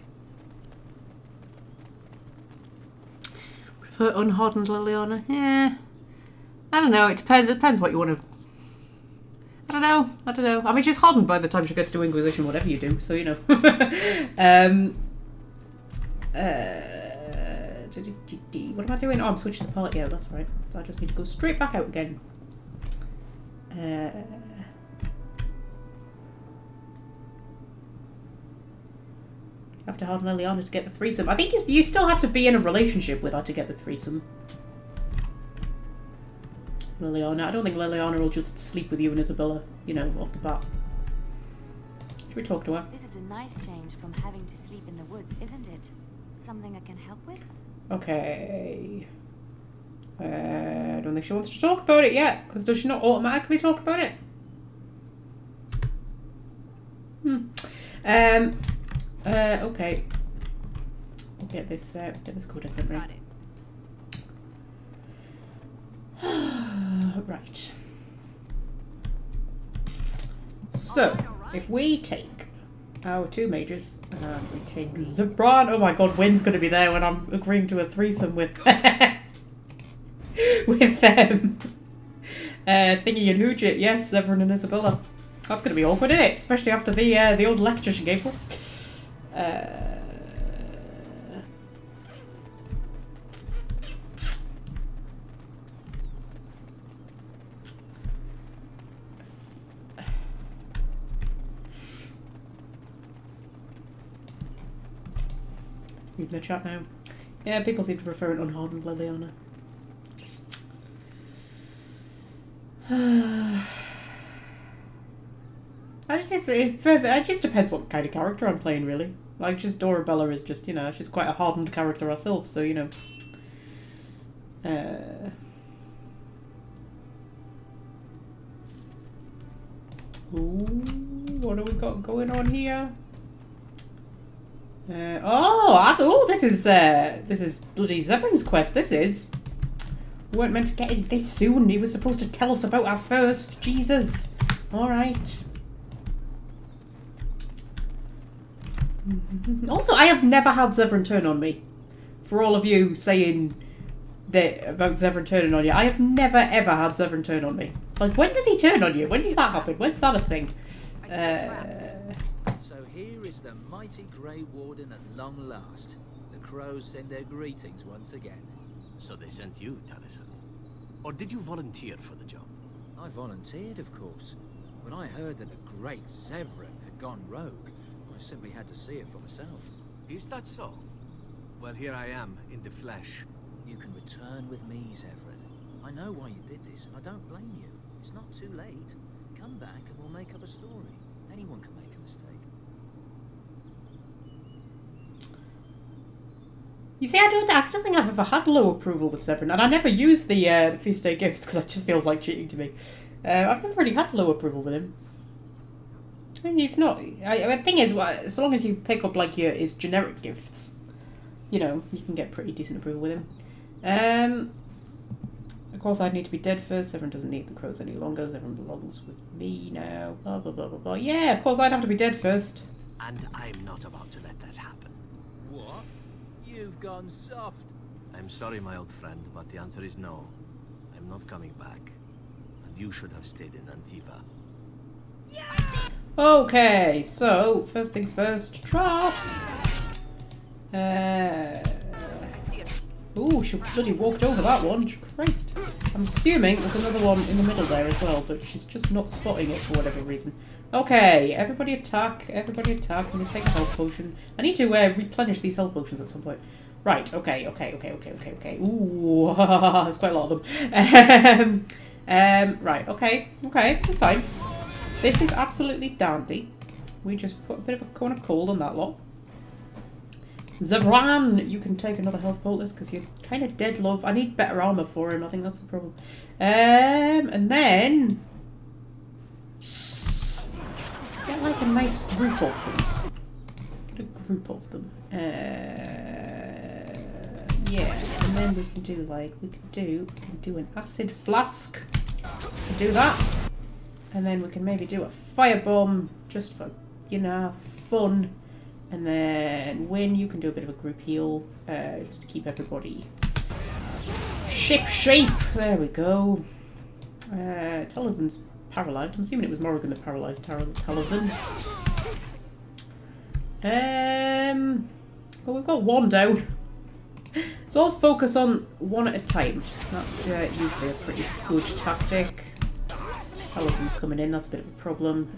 Prefer unhardened Liliana? Yeah. I don't know, it depends. It depends what you want to... I don't know. I mean, she's hardened by the time she gets to Inquisition, whatever you do, so you know. What am I doing? Oh, I'm switching the party out, that's right. So I just need to go straight back out again. Have to harden Liliana to get the threesome. I think you still have to be in a relationship with her to get the threesome. Liliana. I don't think Liliana will just sleep with you and Isabella, you know, off the bat. Should we talk to her? This is a nice change from having to sleep in the woods, isn't it? Something I can help with? Okay. I don't think she wants to talk about it yet, because does she not automatically talk about it? Okay. We'll get this code, I think, right? Right. So, if we take our two mages and we take Zebran, oh my god, Wynn's going to be there when I'm agreeing to a threesome with with them. Thingy and Hoojit, yes, Zevran and Isabella. That's going to be awkward, isn't it? Especially after the old lecture she gave her. Read the chat now. Yeah, people seem to prefer an unhardened Liliana. It just depends what kind of character I'm playing, really. Like, just Dorabella is just, you know, she's quite a hardened character herself, so, you know. Ooh, what have we got going on here? This is bloody Zevran's quest, this is. We weren't meant to get it this soon. He was supposed to tell us about our first. Jesus. Alright. Also, I have never had Zevran turn on me. For all of you saying that about Zevran turning on you, I have never ever had Zevran turn on me. Like, when does he turn on you? When does that happen? When's that a thing? So here is the mighty Grey Warden at long last. The crows send their greetings once again. So they sent you, Taliesin. Or did you volunteer for the job? I volunteered, of course. When I heard that the great Zevran had gone rogue, I simply had to see it for myself. Is that so? Well, here I am, in the flesh. You can return with me, Zevran. I know why you did this, and I don't blame you. It's not too late. Come back and we'll make up a story. Anyone can make a mistake. You see, I don't think I've ever had low approval with Zevran, and I never use the feast day gifts because it just feels like cheating to me. I've never really had low approval with him. I mean, he's not. The thing is, as long as you pick up like his generic gifts, you know, you can get pretty decent approval with him. Of course, I'd need to be dead first. Zevran doesn't need the crows any longer. Zevran belongs with me now. Blah blah blah blah blah. Yeah, of course, I'd have to be dead first. And I'm not about to let that happen. What? You've gone soft. I'm sorry, my old friend, but the answer is no. I'm not coming back. And you should have stayed in Antiva. Okay, so first things first, traps. Ooh, she bloody walked over that one. Christ. I'm assuming there's another one in the middle there as well, but she's just not spotting it for whatever reason. Okay, everybody attack. Everybody attack. I'm going to take a health potion. I need to replenish these health potions at some point. Right, okay. Ooh, there's quite a lot of them. Right, okay, this is fine. This is absolutely dandy. We just put a bit of a cone of cold on that lot. Zevran, you can take another health poultice because you're kind of dead, love. I need better armor for him. I think that's the problem. And then get like a nice group of them. Get a group of them. Yeah, and then we can do like we can do an acid flask. We can do that, and then we can maybe do a firebomb just for fun. And then Win, you can do a bit of a group heal, just to keep everybody ship shape. There we go. Taliesin's paralysed. I'm assuming it was Morrigan that paralysed Taliesin. Well, we've got one down. So I'll focus on one at a time. That's usually a pretty good tactic. Taliesin's coming in, that's a bit of a problem.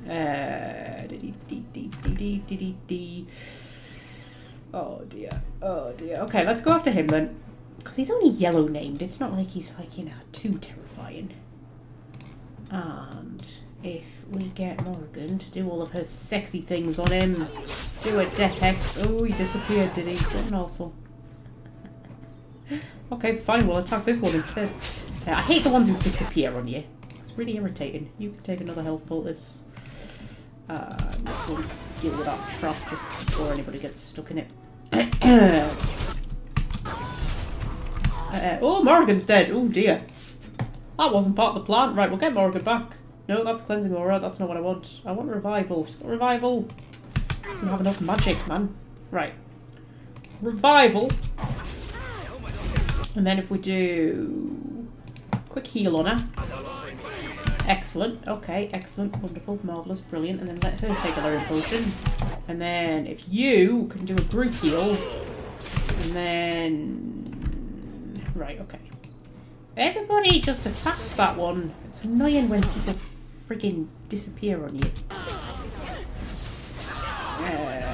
Oh dear, oh dear. Okay, let's go after him then. Because he's only yellow named, it's not like he's like, too terrifying. And if we get Morrigan to do all of her sexy things on him, do a death hex. Oh, he disappeared, did he? What an arsehole. Okay, fine, we'll attack this one instead. I hate the ones who disappear on you. Really irritating. You can take another health poultice. We'll deal with that trap just before anybody gets stuck in it. Oh, Morrigan's dead. Oh dear. That wasn't part of the plan. Right, we'll get Morrigan back. No, that's cleansing aura. That's not what I want. I want revival. She's got revival. Doesn't have enough magic, man. Right. Revival. And then if we do quick heal on her. Excellent. Okay, excellent. Wonderful. Marvellous. Brilliant. And then let her take a Lyrium potion. And then if you can do a group heal. And then... Right, okay. Everybody just attacks that one. It's annoying when people friggin' disappear on you.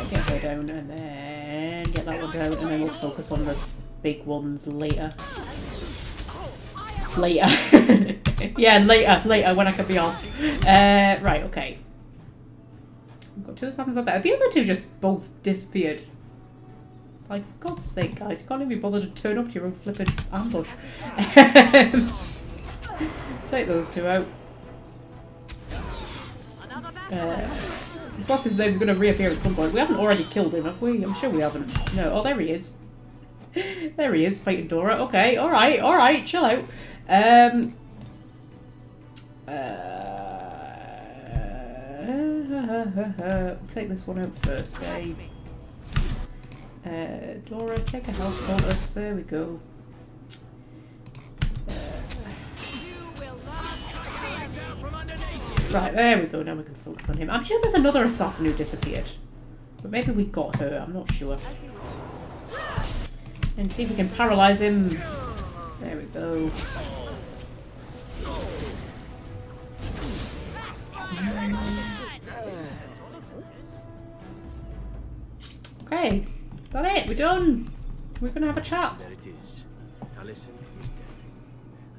Get her down and then get that one down. And then we'll focus on the big ones later. Yeah, later when I can be asked. Right, okay. We've got two assassins up there. The other two just both disappeared. Like, for God's sake, guys, you can't even be bothered to turn up to your own flippin' ambush. Take those two out. What's his name's going to reappear at some point. We haven't already killed him, have we? I'm sure we haven't. No. Oh, there he is. There he is, fighting Dora. Okay, alright, chill out. We'll take this one out first, eh? Dora, take a health poultice. There we go. Right, there we go. Now we can focus on him. I'm sure there's another assassin who disappeared. But maybe we got her. I'm not sure. And see if we can paralyze him. There we go. Okay, is that it? We're done. We're gonna have a chat. There it is. Taliesin is dead,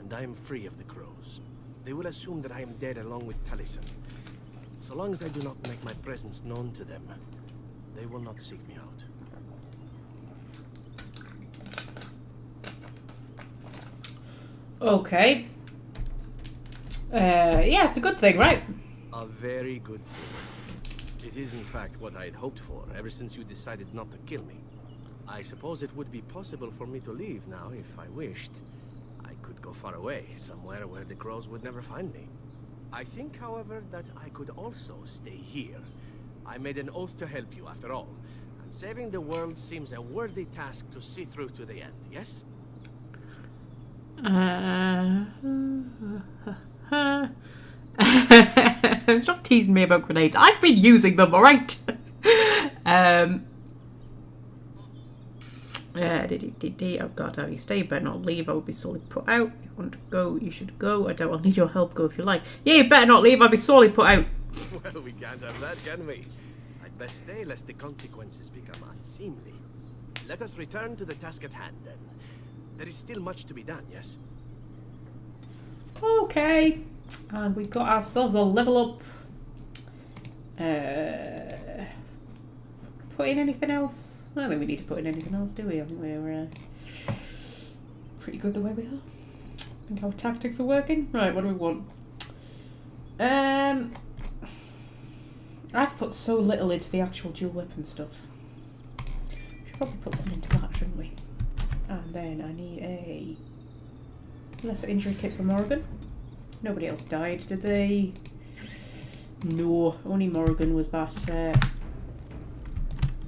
and I am free of the crows. They will assume that I am dead along with Taliesin. So long as I do not make my presence known to them, they will not seek me out. Okay. Yeah, it's a good thing, right? A very good thing. It is, in fact, what I had hoped for ever since you decided not to kill me. I suppose it would be possible for me to leave now if I wished. I could go far away, somewhere where the crows would never find me. I think, however, that I could also stay here. I made an oath to help you, after all. And saving the world seems a worthy task to see through to the end, yes? Stop teasing me about grenades. I've been using them, alright? Oh god, how you stay? You better not leave. I would be sorely put out. If you want to go, you should go. I doubt I'll need your help. Go if you like. Yeah, you better not leave. I'll be sorely put out. Well, we can't have that, can we? I'd best stay lest the consequences become unseemly. Let us return to the task at hand, then. There is still much to be done, yes? Okay. And we got ourselves a level up. Put in anything else? I don't think we need to put in anything else, do we? I think we're pretty good the way we are. I think our tactics are working. Right, what do we want? I've put so little into the actual dual weapon stuff. Should probably put some into that, shouldn't we? And then I need a lesser injury kit for Morrigan. Nobody else died, did they? No, only Morrigan was that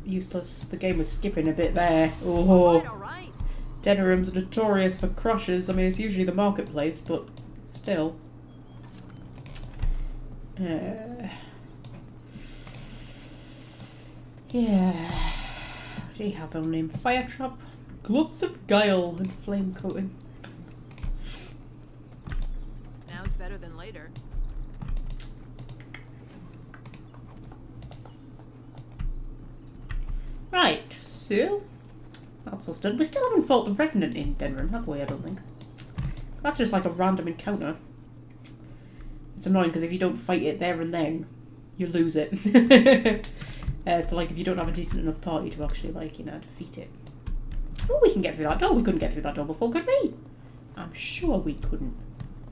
useless. The game was skipping a bit there. Oh, Alright. Denerim's notorious for crushes. I mean, it's usually the marketplace, but still. Yeah. What do you have on him? Fire trap, gloves of guile, and flame coating. Now's better than later. Right, so that's us done. We still haven't fought the Revenant in Denerim, have we? I don't think. That's just like a random encounter. It's annoying because if you don't fight it there and then, you lose it. So like if you don't have a decent enough party to actually like, you know, defeat it. Oh, we can get through that door. We couldn't get through that door before, could we? I'm sure we couldn't.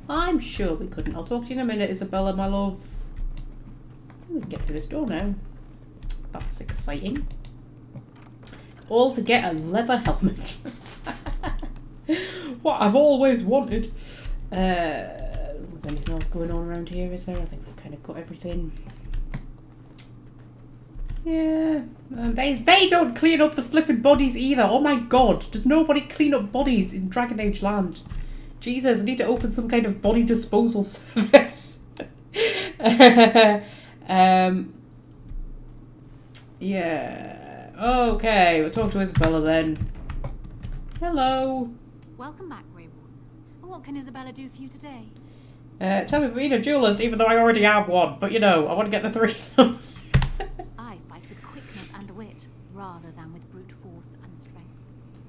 I'm sure we couldn't. I'll talk to you in a minute, Isabella, my love. We can get through this door now. That's exciting. All to get a leather helmet. What I've always wanted. Is anything else going on around here, is there? I think we've kind of got everything. Yeah. They don't clean up the flipping bodies either. Oh my god. Does nobody clean up bodies in Dragon Age Land? Jesus, I need to open some kind of body disposal service. Yeah. Okay, we'll talk to Isabella then. Hello. Welcome back, Grey Warden. What can Isabella do for you today? Tell me about being a duelist, even though I already am one. But you know, I want to get the threesome. I fight with quickness and wit, rather than with brute force and strength.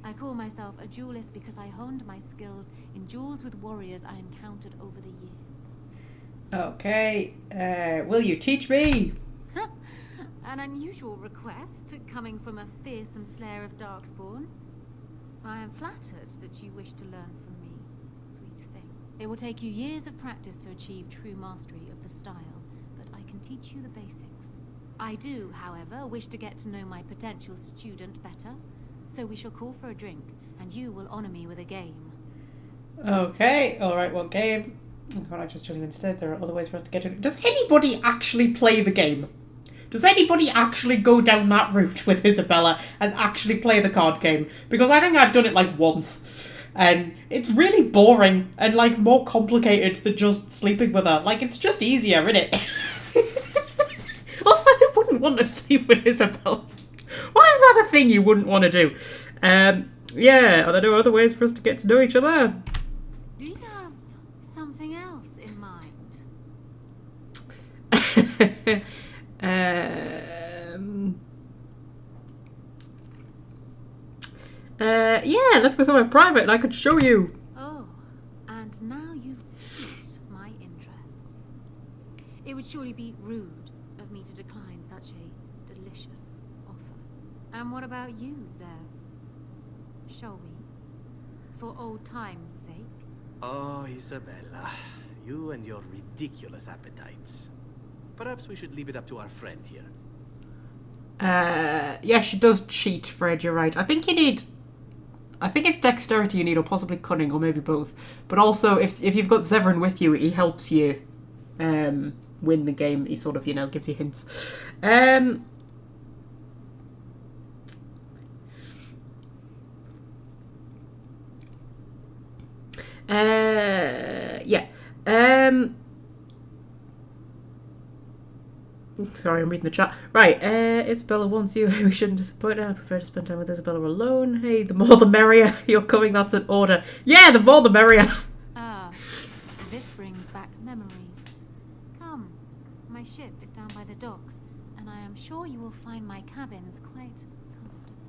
I call myself a duelist because I honed my skills in duels with warriors I encountered over the years. Okay, will you teach me? An unusual request, coming from a fearsome slayer of Darkspawn. I am flattered that you wish to learn from me, sweet thing. It will take you years of practice to achieve true mastery of the style, but I can teach you the basics. I do, however, wish to get to know my potential student better, so we shall call for a drink, and you will honor me with a game. Okay, alright, what game? Can't I just tell you instead? There are other ways for us to get to it. Does anybody actually play the game? Does anybody actually go down that route with Isabella and actually play the card game? Because I think I've done it like once. And it's really boring and like more complicated than just sleeping with her. Like, it's just easier, isn't it? Also, who wouldn't want to sleep with Isabella? Why is that a thing you wouldn't want to do? Yeah, are there no other ways for us to get to know each other? Do you have something else in mind? Yeah, let's go somewhere private and I could show you. Oh, and now you've piqued my interest. It would surely be rude of me to decline such a delicious offer. And what about you, Zev? Shall we? For old time's sake? Oh, Isabella, you and your ridiculous appetites. Perhaps we should leave it up to our friend here. Yeah, she does cheat, Fred, you're right. I think it's dexterity you need, or possibly cunning, or maybe both. But also, if you've got Zevran with you, he helps you win the game. He sort of, you know, gives you hints. Yeah. Sorry, I'm reading the chat. Right, Isabella wants you. We shouldn't disappoint her. I prefer to spend time with Isabella alone. Hey, the more the merrier. You're coming, that's an order. Yeah, the more the merrier. Ah, this brings back memories. Come, my ship is down by the docks, and I am sure you will find my cabins quite comfortable.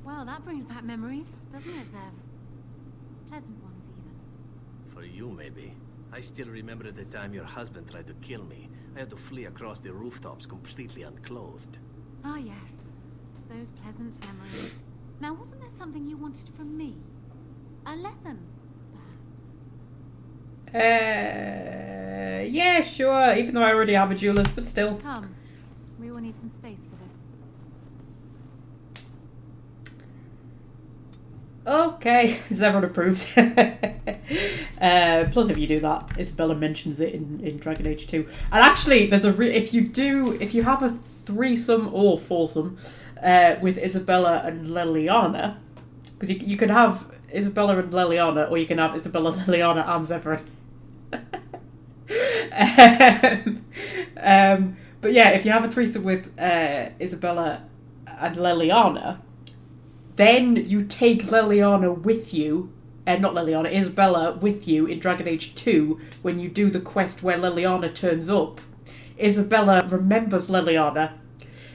Well, that brings back memories, doesn't it, Zev? Pleasant ones, even. For you, maybe. I still remember the time your husband tried to kill me. I had to flee across the rooftops completely unclothed. Ah, yes. Those pleasant memories. Now, wasn't there something you wanted from me? A lesson, perhaps? Yeah, sure. Even though I already have a duelist, but still. Come. We will need some space for this. Okay, Zevran approves. Plus, if you do that, Isabella mentions it in Dragon Age 2. And actually, there's if you have a threesome or foursome with Isabella and Leliana, because you could have Isabella and Leliana, or you can have Isabella, Leliana, and Zevran. But yeah, if you have a threesome with Isabella and Leliana, then you take Leliana with you, not Leliana, Isabella with you in Dragon Age 2 when you do the quest where Leliana turns up. Isabella remembers Leliana.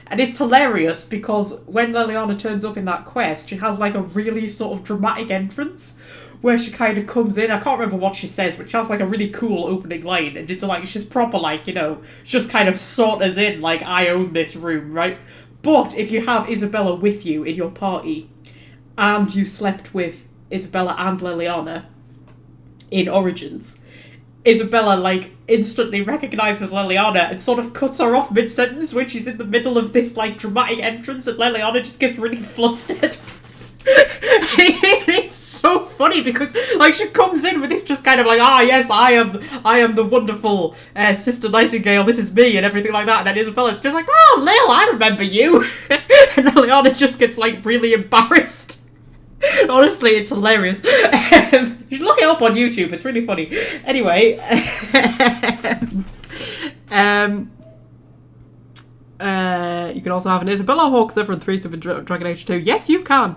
And it's hilarious because when Leliana turns up in that quest, she has like a really sort of dramatic entrance where she kind of comes in. I can't remember what she says, but she has like a really cool opening line. And it's like, she's proper like, you know, just kind of saunters in like, I own this room, right? But if you have Isabella with you in your party, and you slept with Isabella and Leliana in Origins, Isabella, like, instantly recognises Leliana and sort of cuts her off mid-sentence when she's in the middle of this, like, dramatic entrance, and Leliana just gets really flustered. It's so funny because, like, she comes in with this just kind of like, yes, I am the wonderful Sister Nightingale, this is me, and everything like that, and then Isabella's just like, oh, Lil, I remember you. And Leliana just gets, like, really embarrassed. Honestly, it's hilarious. You should look it up on YouTube. It's really funny. Anyway, you can also have an Isabella Hawk Zevran threesome in Dragon Age 2. Yes, you can.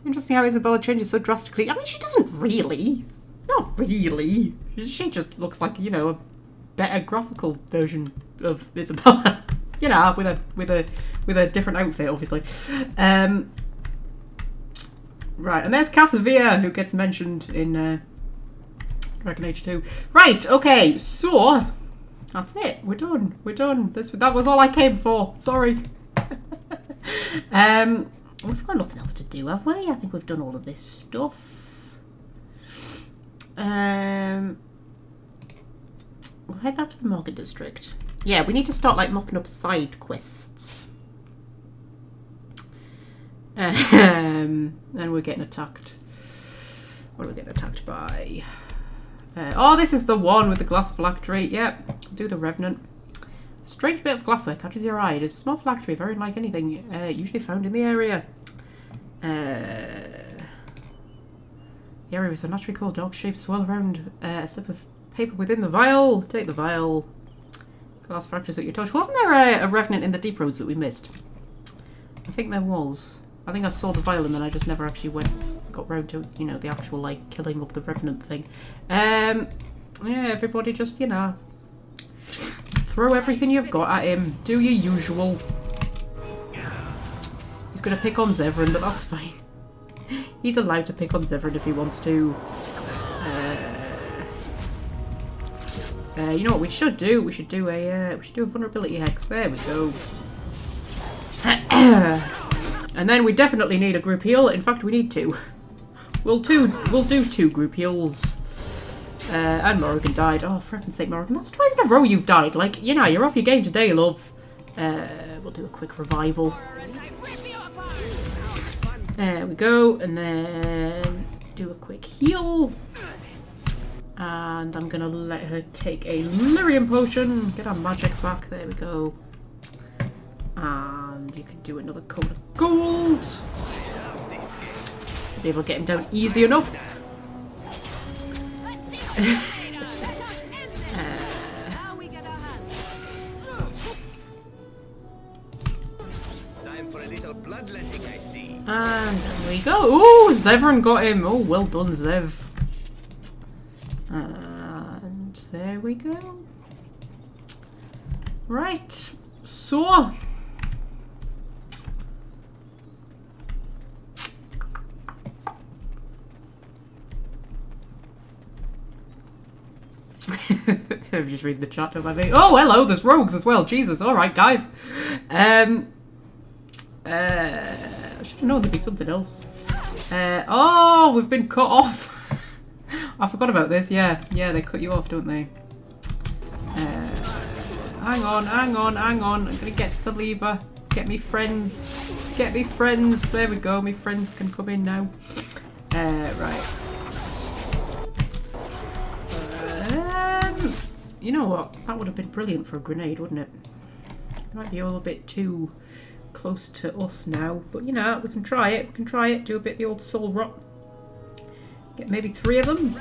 Interesting how Isabella changes so drastically. I mean, she doesn't really. Not really. She just looks like, you know, a better graphical version of Isabella. You know, with a different outfit, obviously. Right, and there's Casavia, who gets mentioned in Dragon Age 2. Right, okay, so that's it. We're done. We're done. That was all I came for. Sorry. We've got nothing else to do, have we? I think we've done all of this stuff. We'll head back to the Market District. Yeah, we need to start, like, mopping up side quests. And we're getting attacked. What are we getting attacked by? Oh, this is the one with the glass phylactery. Yep, do the Revenant. A strange bit of glassware catches your eye. It is a small phylactery, very unlike anything usually found in the area. The area is a naturally cold dog-shaped swirl around a slip of paper within the vial. Take the vial. Glass fractures at your touch. Wasn't there a Revenant in the Deep Roads that we missed? I think there was. I think I saw the vial and then I just never actually got round to, you know, the actual, like, killing of the Revenant thing. Yeah, everybody just, you know, throw everything you've got at him. Do your usual. He's gonna pick on Zevran, but that's fine. He's allowed to pick on Zevran if he wants to. You know what we should do? We should do a vulnerability hex. There we go. And then we definitely need a group heal. In fact, we need two. We'll do two group heals. And Morrigan died. Oh, for heaven's sake, Morrigan, that's twice in a row you've died. Like, you know, you're off your game today, love. We'll do a quick revival. There we go. And then do a quick heal. And I'm going to let her take a Lyrium potion. Get our magic back. There we go. And you can do another coat of gold. Should be able to get him down easy enough. Time for a little bloodletting, I see. And there we go. Ooh, Zevran got him. Oh, well done, Zev. And There we go. Right. So. I'm just reading the chat of my mate. Oh, hello, there's rogues as well. Jesus, alright, guys. I should have known there'd be something else. Oh, we've been cut off. I forgot about this, yeah. Yeah, they cut you off, don't they? Hang on. I'm gonna get to the lever. Get me friends. Get me friends. There we go, my friends can come in now. Right. You know what? That would have been brilliant for a grenade, wouldn't it? It might be all a bit too close to us now, but you know, we can try it. We can try it. Do a bit of the old soul rot. Get maybe 3 of them.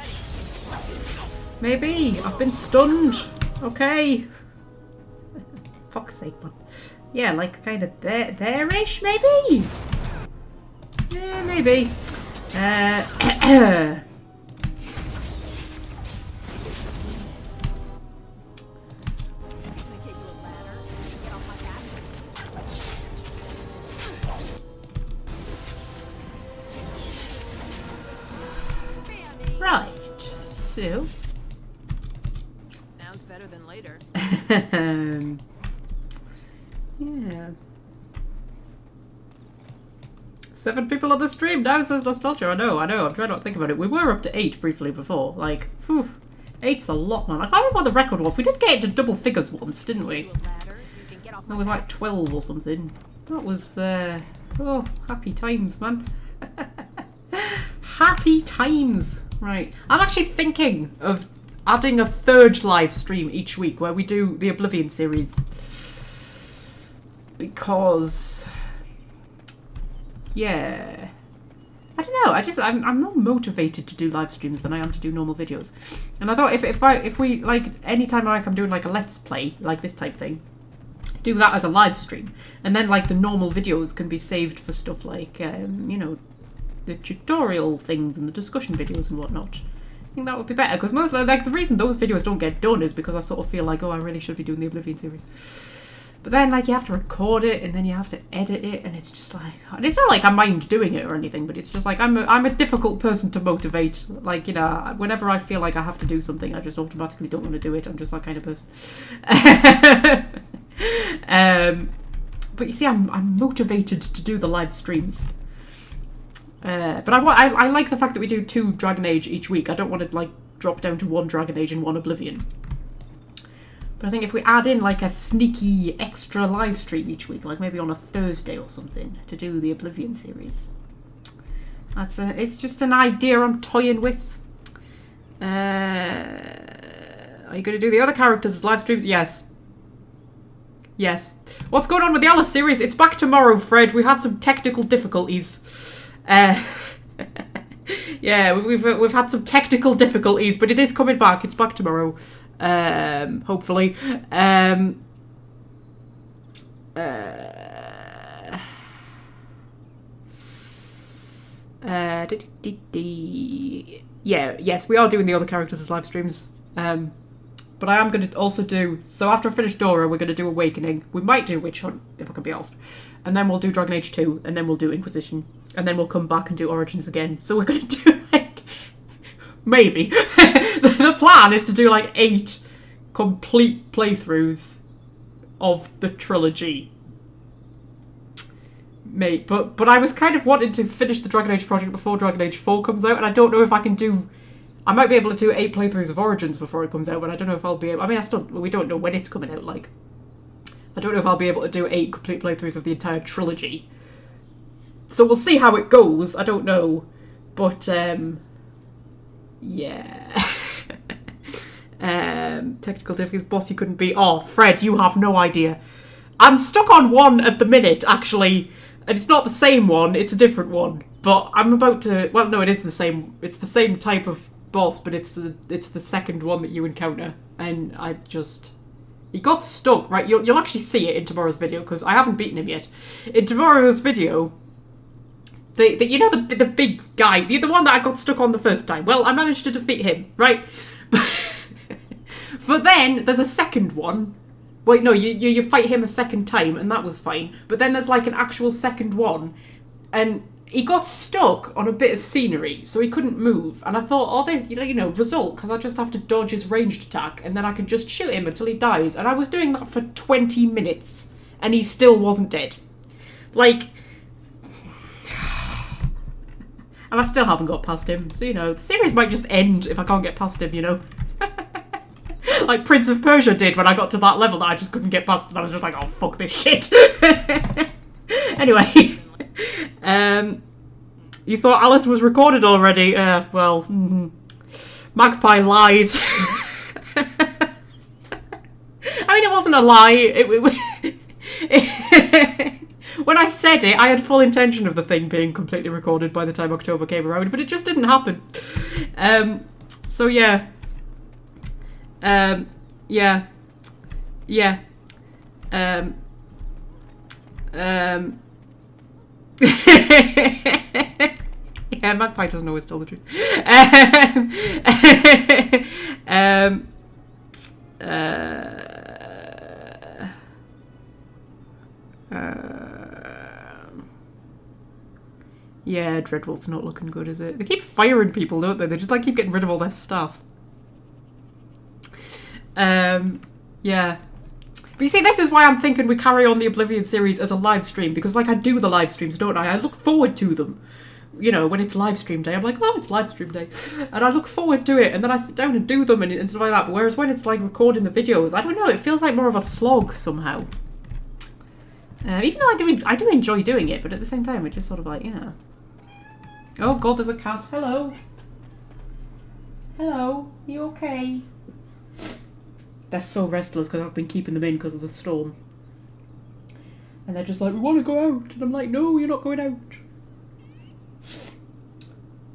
Maybe. I've been stunned. Okay. Fuck's sake, man. Yeah, like kind of there-ish, maybe? Yeah, maybe. Right, so... Now's better than later. Yeah. 7 people on the stream now, says Nostalgia. I know. I'm trying not to think about it. We were up to 8 briefly before. Like, whew, 8's a lot, man. I can't remember what the record was. We did get into double figures once, didn't we? That was like 12 or something. That was, oh, happy times, man. Happy times. Right. I'm actually thinking of adding a 3rd live stream each week where we do the Oblivion series. Because, yeah, I don't know. I'm more motivated to do live streams than I am to do normal videos. And I thought if we like anytime like I'm doing like a let's play like this type thing, do that as a live stream, and then like the normal videos can be saved for stuff like you know, the tutorial things and the discussion videos and whatnot. I think that would be better because most like the reason those videos don't get done is because I sort of feel like, oh, I really should be doing the Oblivion series. But then, like, you have to record it, and then you have to edit it, and it's just like... And it's not like I mind doing it or anything, but it's just like, I'm a difficult person to motivate. Like, you know, whenever I feel like I have to do something, I just automatically don't want to do it. I'm just that kind of person. But you see, I'm motivated to do the live streams. But I like the fact that we do 2 Dragon Age each week. I don't want to, like, drop down to 1 Dragon Age and 1 Oblivion. But I think if we add in like a sneaky extra live stream each week, like maybe on a Thursday or something, to do the Oblivion series, it's just an idea I'm toying with. Are you going to do the other characters as live streams? Yes. Yes. What's going on with the Alice series? It's back tomorrow, Fred. We had some technical difficulties. Yeah, we've had some technical difficulties, but it is coming back. It's back tomorrow. Hopefully. Yeah, yes, we are doing the other characters as live streams. But I am going to also do... So after I finish Dora, we're going to do Awakening. We might do Witch Hunt, if I can be asked. And then we'll do Dragon Age 2, and then we'll do Inquisition. And then we'll come back and do Origins again. So we're going to do, like... Maybe. The plan is to do, like, 8 complete playthroughs of the trilogy. Mate, but I was kind of wanting to finish the Dragon Age project before Dragon Age 4 comes out, and I don't know if I can do... I might be able to do 8 playthroughs of Origins before it comes out, but I don't know if I'll be able... I mean, we don't know when it's coming out, like... I don't know if I'll be able to do 8 complete playthroughs of the entire trilogy. So we'll see how it goes, I don't know. But, yeah. Technical difficulties, boss you couldn't beat. Oh, Fred, you have no idea. I'm stuck on 1 at the minute, actually. And it's not the same one, it's a different one. But I'm about to... Well, no, it is the same. It's the same type of boss, but it's the second one that you encounter. And I just... He got stuck, right? You'll actually see it in tomorrow's video, because I haven't beaten him yet. In tomorrow's video... you know the big guy, the one that I got stuck on the first time? Well, I managed to defeat him, right? But then there's a second one. Wait, no, you fight him a second time, and that was fine. But then there's like an actual second one, and he got stuck on a bit of scenery, so he couldn't move. And I thought, oh, this, result, because I just have to dodge his ranged attack, and then I can just shoot him until he dies. And I was doing that for 20 minutes, and he still wasn't dead. Like, and I still haven't got past him. So, the series might just end if I can't get past him, Like Prince of Persia did when I got to that level that I just couldn't get past, and I was just like, oh, fuck this shit. Anyway, you thought Alice was recorded already? Well, Magpie lies. I mean, it wasn't a lie. When I said it, I had full intention of the thing being completely recorded by the time October came around, but it just didn't happen. So yeah. Yeah. Yeah. Yeah, Magpie doesn't always tell the truth. Yeah, Dreadwolf's not looking good, is it? They keep firing people, don't they? They just keep getting rid of all their stuff. Yeah. But you see, this is why I'm thinking we carry on the Oblivion series as a live stream, because I do the live streams, don't I? I look forward to them. When it's live stream day, I'm like, oh, it's live stream day. And I look forward to it, and then I sit down and do them and stuff like that. But whereas when it's recording the videos, I don't know, it feels like more of a slog somehow. Even though I do enjoy doing it, but at the same time, it's just sort of Oh god, there's a cat. Hello. Hello. You okay? They're so restless because I've been keeping them in because of the storm. And they're just like, we want to go out. And I'm like, no, you're not going out.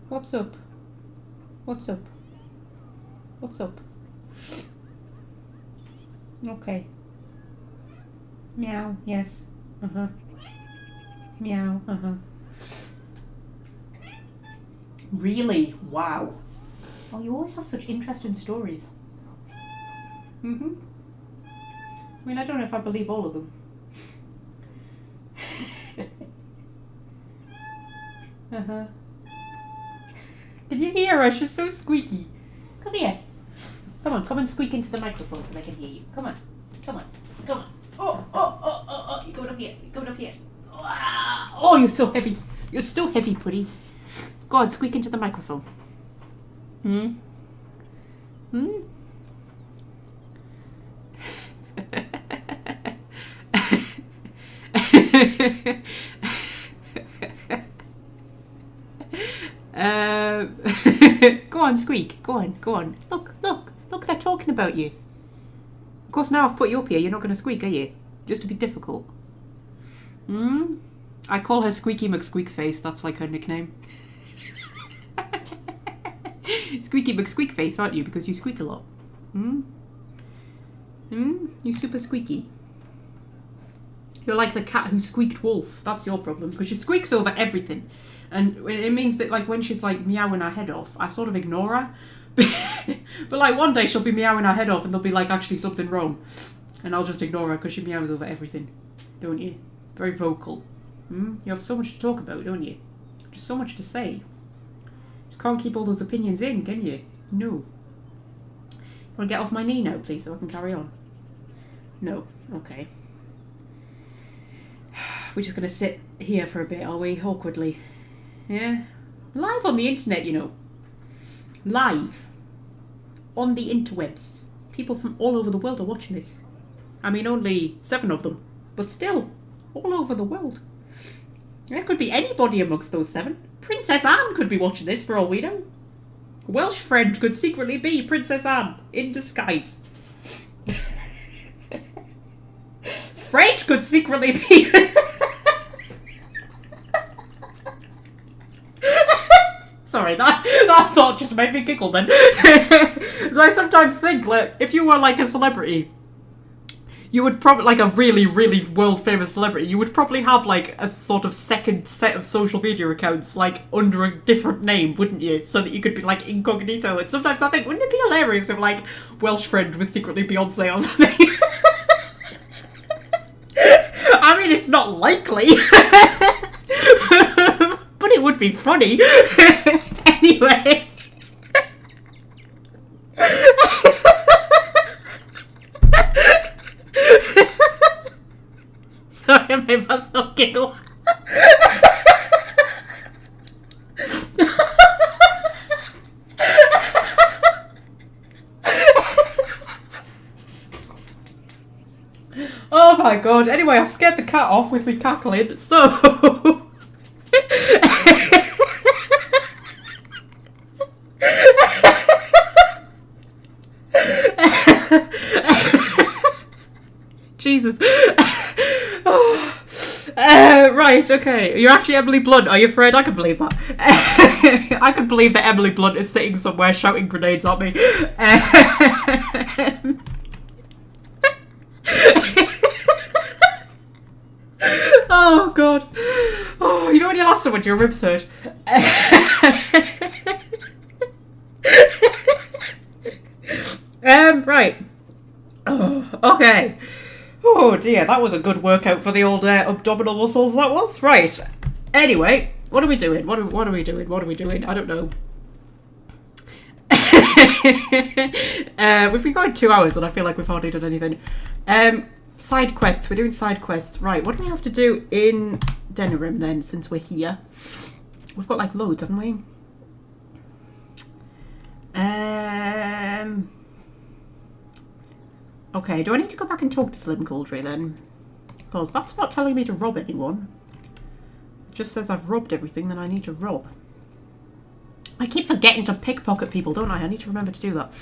What's up? What's up? What's up? Okay. Meow, yes. Uh-huh. Meow, uh-huh. Really? Wow. Oh, you always have such interesting stories. Mm-hmm. I mean, I don't know if I believe all of them. Uh-huh. Can you hear her? She's so squeaky. Come here. Come and squeak into the microphone so they can hear you. Come on. Oh, you're coming up here. Oh, you're so heavy. You're so heavy, Putty. Go on, squeak into the microphone. Hmm? Go on, squeak. Go on. Look, they're talking about you. Of course, now I've put you up here, you're not going to squeak, are you? Just to be difficult. I call her Squeaky McSqueakface, that's her nickname. Squeaky McSqueakface, aren't you? Because you squeak a lot. You super squeaky. You're like the cat who squeaked wolf. That's your problem, because she squeaks over everything. And it means that when she's meowing her head off, I sort of ignore her. But one day she'll be meowing her head off and there'll be actually something wrong. And I'll just ignore her because she meows over everything. Don't you? Very vocal. You have so much to talk about, don't you? Just so much to say. Just can't keep all those opinions in, can you? No. Want to get off my knee now, please, so I can carry on? No. Okay. We're just going to sit here for a bit, are we? Awkwardly. Yeah. Live on the internet, Live. On the interwebs. People from all over the world are watching this. I mean, only 7 of them. But still, all over the world. There could be anybody amongst those 7. Princess Anne could be watching this, for all we know. A Welsh friend could secretly be Princess Anne in disguise. Fred could secretly be... Sorry, that thought just made me giggle then. I sometimes think, if you were a celebrity, you would probably, like a really, really world famous celebrity, you would probably have like a sort of second set of social media accounts, like under a different name, wouldn't you? So that you could be like incognito. And sometimes I think, wouldn't it be hilarious if like Welsh friend was secretly Beyonce or something? I mean, it's not likely, but it would be funny. Anyway. Sorry, I made myself giggle. Oh my god. Anyway, I've scared the cat off with me cackling, so... Jesus. Right, okay. You're actually Emily Blunt. Are you afraid? I can believe that. I can believe that Emily Blunt is sitting somewhere shouting grenades at me. Oh, God. Oh, you know when you laugh so much, your ribs hurt. Right. Oh, okay. Oh dear, that was a good workout for the old abdominal muscles, that was. Right. Anyway, what are we doing? What are we doing? What are we doing? I don't know. We've been going 2 hours and I feel like we've hardly done anything. Side quests. We're doing side quests. Right, what do we have to do in Denerim then, since we're here? We've got like loads, haven't we? Okay, do I need to go back and talk to Slim Couldry then? Because that's not telling me to rob anyone. It just says I've robbed everything that I need to rob. I keep forgetting to pickpocket people, don't I? I need to remember to do that.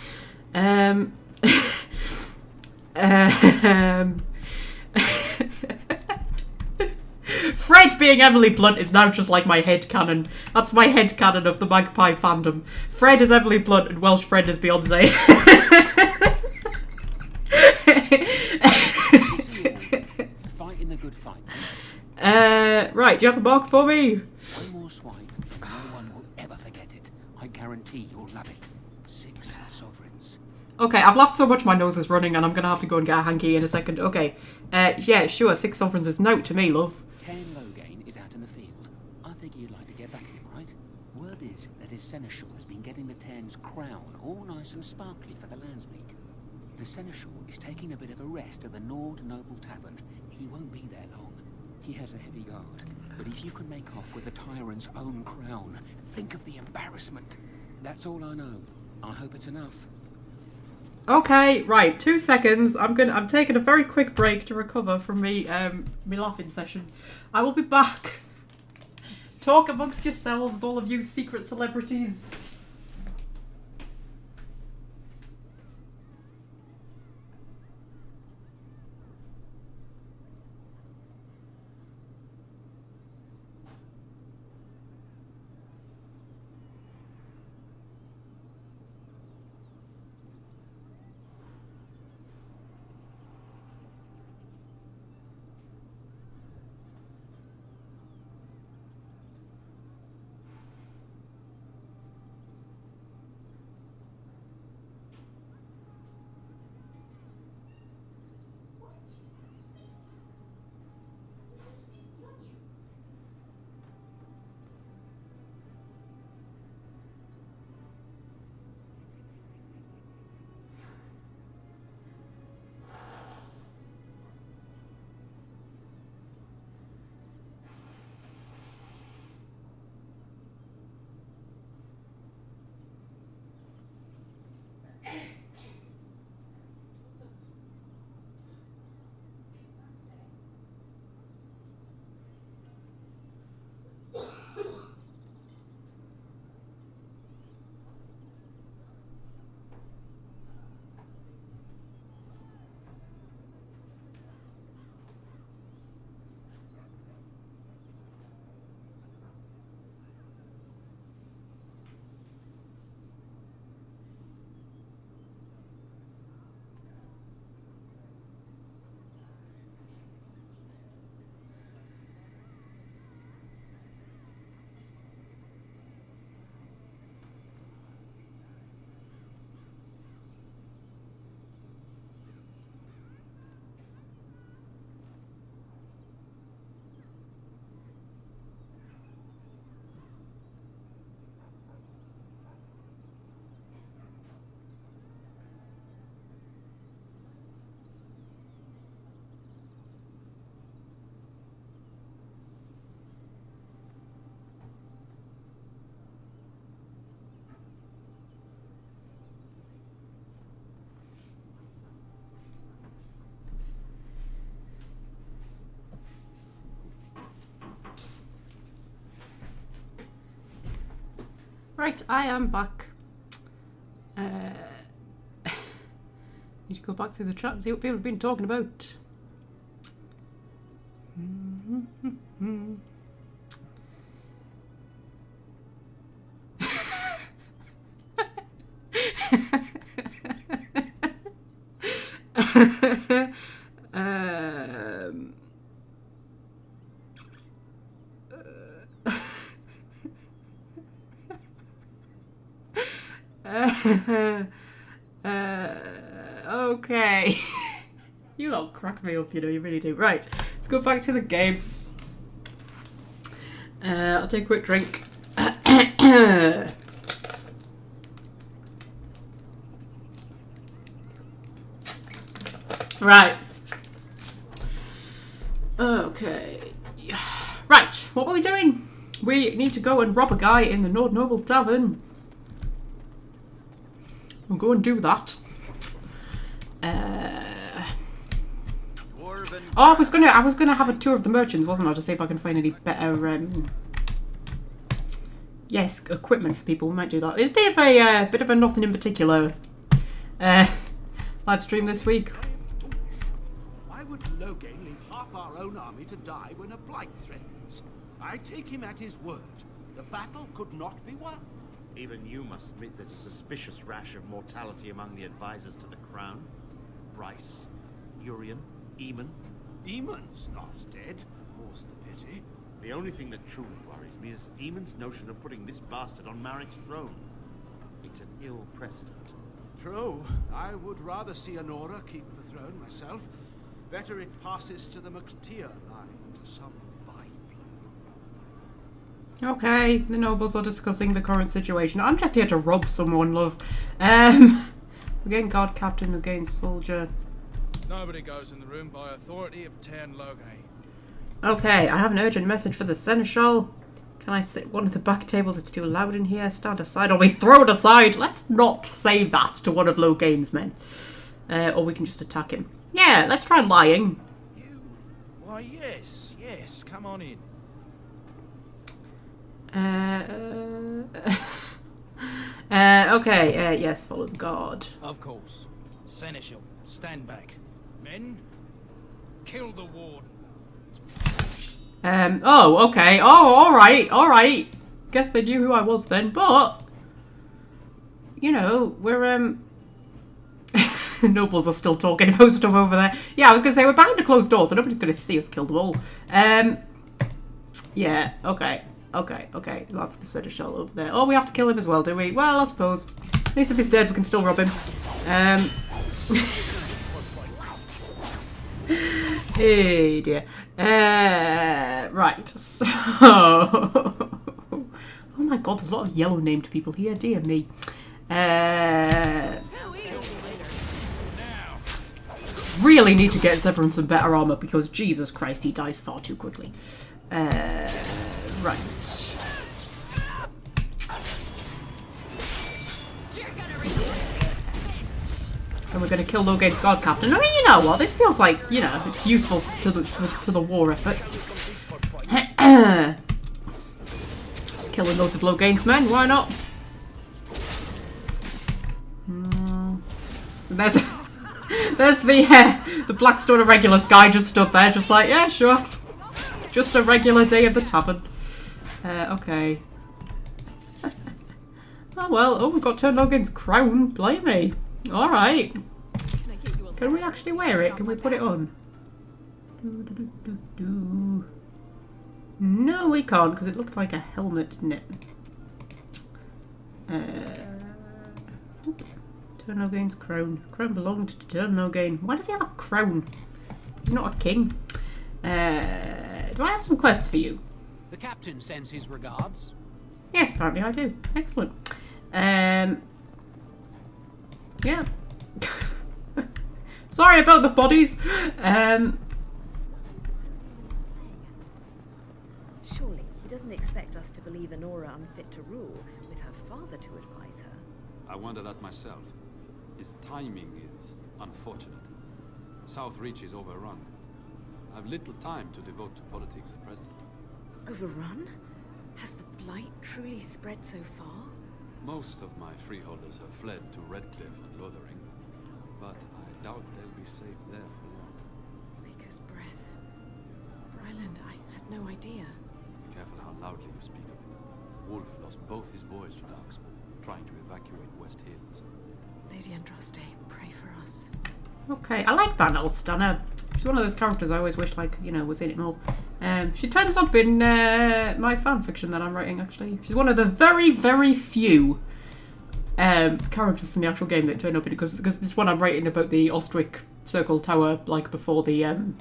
Fred being Emily Blunt is now just like my headcanon. That's my headcanon of the Magpie fandom. Fred is Emily Blunt and Welsh Fred is Beyonce. Fighting the good fight. Right, do you have a mark for me? One more swipe, no one will ever forget it. I guarantee you'll love it. 6 sovereigns. Okay, I've laughed so much my nose is running and I'm gonna have to go and get a hanky in a second. Okay, yeah, sure, 6 sovereigns is note to me, love. Ken Logain is out in the field. I think you'd like to get back at him, right? Word is that his seneschal has been getting the Tern's crown all nice and sparkly for the Landsmeet. The seneschal is taking a bit of a rest at the Nord Noble Tavern. He won't be there long. He has a heavy guard, but if you can make off with the tyrant's own crown, think of the embarrassment. That's all I know. I hope it's enough. Okay, right, 2 seconds. I'm taking a very quick break to recover from me laughing session. I will be back. Talk amongst yourselves, all of you secret celebrities. Right, I am back. Need to go back through the chat and see what people have been talking about. Okay. You all crack me up, you know, you really do. Right, let's go back to the game. I'll take a quick drink. Right. Okay. Right, what are we doing? We need to go and rob a guy in the Nord Noble Tavern. We'll go and do that. Oh, I was gonna have a tour of the merchants, wasn't I, to see if I can find any better yes, equipment for people. We might do that. It's a bit of a nothing in particular live stream this week. Why would Loghain leave half our own army to die when a blight threatens? I take him at his word. The battle could not be won. Even you must admit there's a suspicious rash of mortality among the advisors to the crown. Bryce, Urien, Eamon. Eamon's not dead, more's the pity. The only thing that truly worries me is Eamon's notion of putting this bastard on Marik's throne. It's an ill precedent. True. I would rather see Honora keep the throne myself. Better it passes to the McTeer line, to some byplay. Okay, the nobles are discussing the current situation. I'm just here to rob someone, love. Again, guard captain, again, soldier. Nobody goes in the room by authority of Tern Loghain. Okay, I have an urgent message for the seneschal. Can I sit at one of the back tables? It's too loud in here. Stand aside or be thrown aside. Let's not say that to one of Loghain's men. Or we can just attack him. Yeah, let's try lying. Why, yes, come on in. Okay, yes, follow the guard. Of course. Seneschal, stand back. Men, kill the warden. Oh, okay. Oh, alright. Guess they knew who I was then, but you know, we're nobles are still talking about stuff over there. Yeah, I was gonna say we're behind a closed door, so nobody's gonna see us kill them all. Yeah, okay. That's the seneschal over there. Oh, we have to kill him as well, do we? Well, I suppose. At least if he's dead, we can still rob him. Hey dear. Right, so... oh my god, there's a lot of yellow named people here, dear me. Really need to get Zevran some better armor because Jesus Christ, he dies far too quickly. Right. And we're going to kill Loghain's guard captain. I mean, you know what? This feels like, you know, it's useful to the war effort. Just killing loads of Loghain's men. Why not? There's the Blackstone of Regulus guy just stood there, just like, yeah, sure. Just a regular day of the tavern. Okay. Oh well. Oh, we've got Tern Loghain's crown. Blimey. Alright. Can we actually wear it? Can we put it on? No, we can't, because it looked like a helmet, didn't it? Tern Loghain's crown. Crown belonged to Tern Loghain. Why does he have a crown? He's not a king. Do I have some quests for you? The captain sends his regards. Yes, apparently I do. Excellent. Yeah. Sorry about the bodies. Surely he doesn't expect us to believe Honora unfit to rule with her father to advise her. I wonder that myself. His timing is unfortunate. South Reach is overrun. I have little time to devote to politics at present. Overrun? Has the blight truly spread so far? Most of my freeholders have fled to Redcliffe and Lothering, but I doubt they'll be safe there for long. Maker's breath. Bryland, I had no idea. Be careful how loudly you speak of it. Wolf lost both his boys to Darkspawn, trying to evacuate West Hills. Lady Andraste, pray for us. Okay, I like Van Elst. She's one of those characters I always wish, like, you know, was in it more. She turns up in my fan fiction that I'm writing, actually. She's one of the very, very few characters from the actual game that turn up in it, because this one I'm writing about the Ostwick Circle Tower, like, before the, in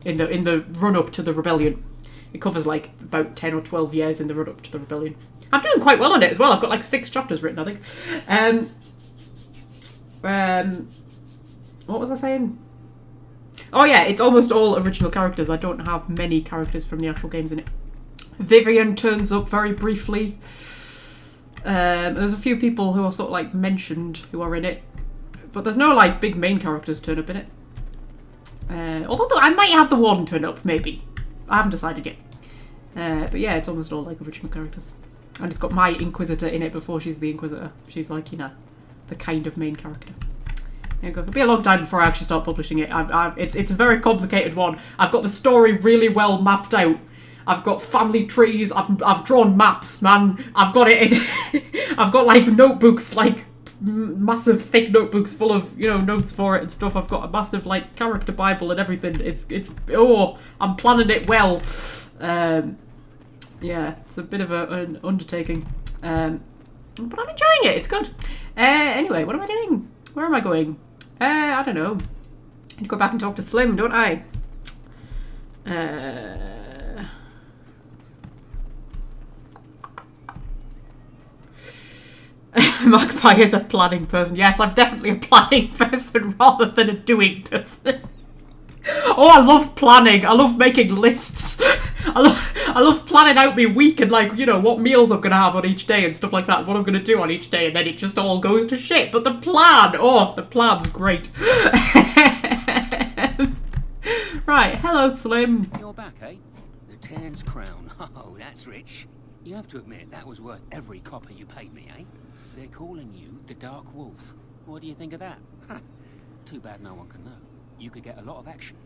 the run-up to the rebellion. It covers, like, about 10 or 12 years in the run-up to the rebellion. I'm doing quite well on it as well. I've got, like, 6 chapters written, I think. What was I saying? Oh yeah, it's almost all original characters. I don't have many characters from the actual games in it. Vivian turns up very briefly. There's a few people who are sort of like mentioned who are in it. But there's no like big main characters turn up in it. Although I might have the one turn up, maybe. I haven't decided yet. But yeah, it's almost all like original characters. And it's got my Inquisitor in it before she's the Inquisitor. She's like, you know, the kind of main character. There you go. It'll be a long time before I actually start publishing it. It's a very complicated one. I've got the story really well mapped out. I've got family trees. I've drawn maps, man. I've got it. I've got like notebooks, like massive thick notebooks full of, you know, notes for it and stuff. I've got a massive like character bible and everything. It's I'm planning it well. Yeah, it's a bit of an undertaking. But I'm enjoying it. It's good. Anyway, what am I doing? Where am I going? I don't know. I need to go back and talk to Slim, don't I? Magpie is a planning person. Yes, I'm definitely a planning person rather than a doing person. Oh, I love planning. I love making lists. I love planning out my week and, like, you know, what meals I'm going to have on each day and stuff like that, what I'm going to do on each day, and then it just all goes to shit. But the plan's great. Right, hello, Slim. You're back, eh? The Turn's crown. Oh, that's rich. You have to admit, that was worth every copper you paid me, eh? They're calling you the Dark Wolf. What do you think of that? Too bad no one can know. You could get a lot of action.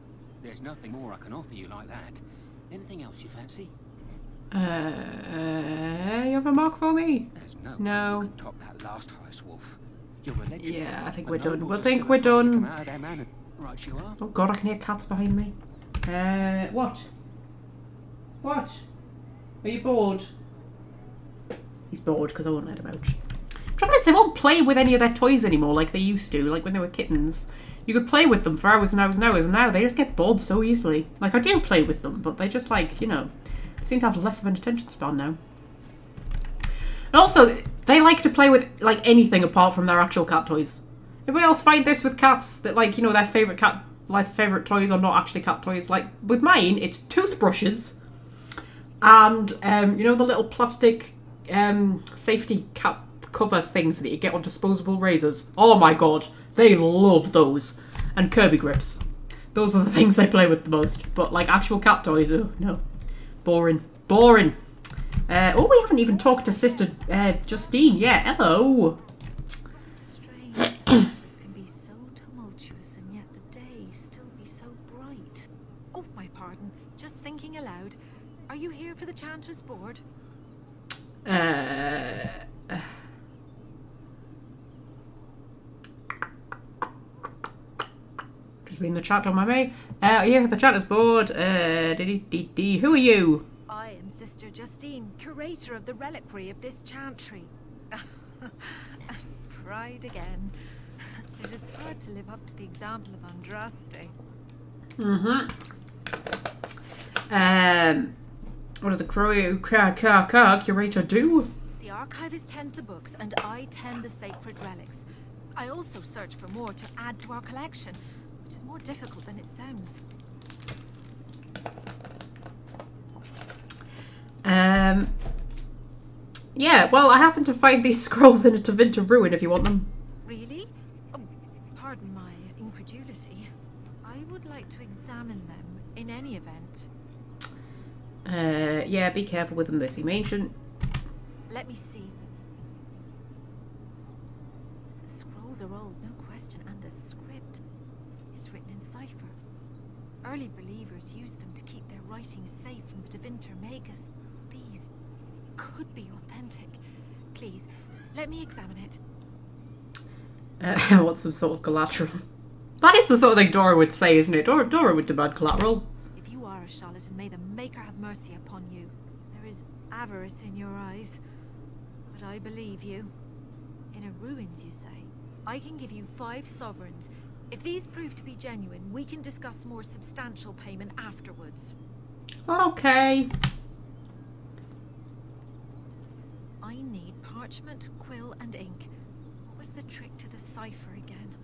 There's nothing more I can offer you like that. Anything else you fancy? You have a mark for me? There's No. You can top that last heist, Wolf. You're a legend. Yeah, I think But we're no done. wolves We'll are think still we're afraid to done. come out of their manor. Right you are. Oh god, I can hear cats behind me. What? What? Are you bored? He's bored because I won't let him out. Trouble is, they won't play with any of their toys anymore like they used to, like when they were kittens. You could play with them for hours and hours and hours, and now they just get bored so easily. Like, I do play with them, but they just, like, you know, seem to have less of an attention span now. And also, they like to play with, like, anything apart from their actual cat toys. Anybody else find this with cats? That, like, you know, their favourite toys are not actually cat toys? Like, with mine, it's toothbrushes and, you know, the little plastic safety cap cover things that you get on disposable razors. Oh my god, they love those. And Kirby grips. Those are the things they play with the most. But like actual cat toys, oh no. Boring. Boring. Oh, we haven't even talked to Sister Justine yet. Hello. Strange. Matters can be so tumultuous and yet the day still be so bright. Oh, my pardon. Just thinking aloud. Are you here for the Chanter's Board? Just reading the chat on my mail. Yeah, the Chanter's Board. Who are you? I am Sister Justine, curator of the reliquary of this chantry. And pride again. It is hard to live up to the example of Andraste. What does a curator do? The archivist tends the books, and I tend the sacred relics. I also search for more to add to our collection, which is more difficult than it sounds. Yeah, well, I happen to find these scrolls in a Tevinter ruin if you want them. Really? Oh, pardon my incredulity. I would like to examine them in any event. Yeah, be careful with them. They seem ancient. Let me see. scrolls are old, no question, and the script. It's written in cipher. Early believers used them to keep their writings safe from the Divinter Magus. These could be authentic. Please, let me examine it. I want some sort of collateral. That is the sort of thing Dora would say, isn't it? Dora would demand collateral. If you are a charlatan, may the Maker have mercy upon you. There is avarice in your eyes, but I believe you. Inner ruins, you say? I can give you 5 sovereigns. If these prove to be genuine, we can discuss more substantial payment afterwards. Okay. I need parchment, quill, and ink. What was the trick to the cipher again?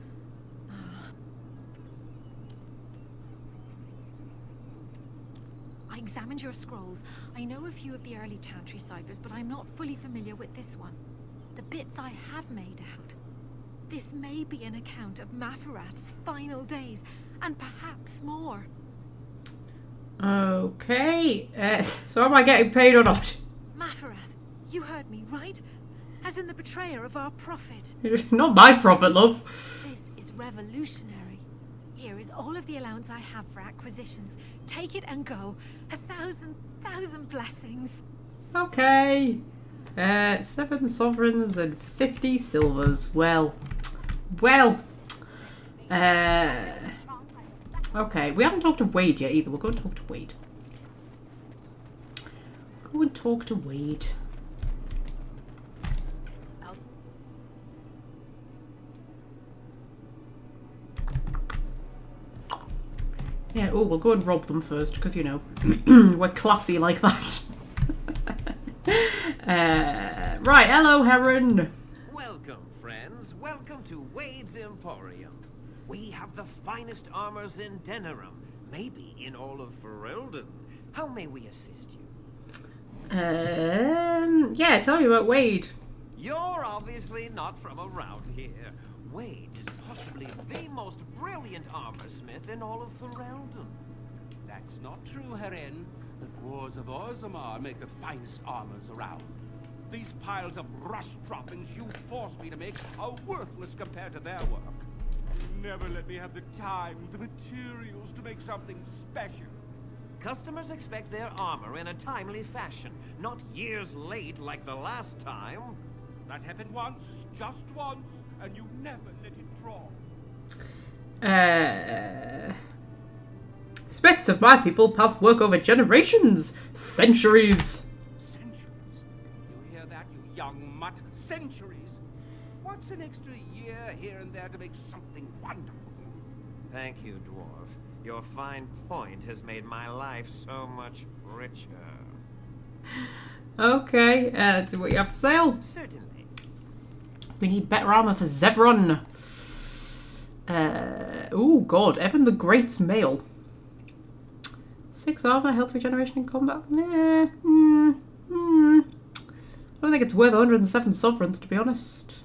I examined your scrolls. I know a few of the early Chantry ciphers, but I'm not fully familiar with this one. The bits I have made out. This may be an account of Maferath's final days, and perhaps more. Okay. So am I getting paid or not? Maferath, you heard me, right? As in the betrayer of our prophet. Not my prophet, love. This is revolutionary. Here is all of the allowance I have for acquisitions. Take it and go. 1,000 blessings. Okay. 7 sovereigns and 50 silvers. Well. Okay, we haven't talked to Wade yet either. We'll go and talk to Wade. Go and talk to Wade. Yeah, oh, we'll go and rob them first, because, you know, we're classy like that. Right, hello, Heron. Welcome, friends. Welcome to Wade's Emporium. We have the finest armors in Denerim, maybe in all of Ferelden. How may we assist you? Yeah, tell me about Wade. You're obviously not from around here. Wade is possibly the most brilliant armorsmith in all of Ferelden. That's not true, Heron. The dwarves of Orzammar make the finest armors around. These piles of rust droppings you forced me to make are worthless compared to their work. Never let me have the time, the materials to make something special. Customers expect their armor in a timely fashion, not years late like the last time. That happened once, just once, and you never let it drop. Smiths of my people pass work over generations, centuries. Centuries? You hear that, you young mutt? Centuries? What's an extra year here and there to make something wonderful? Thank you, Dwarf. Your fine point has made my life so much richer. Okay, let's see what you have for sale. Certainly. We need better armor for Zevron. Oh god, Evan the Great's mail. 6 armor, health regeneration in combat. I don't think it's worth 107 sovereigns, to be honest.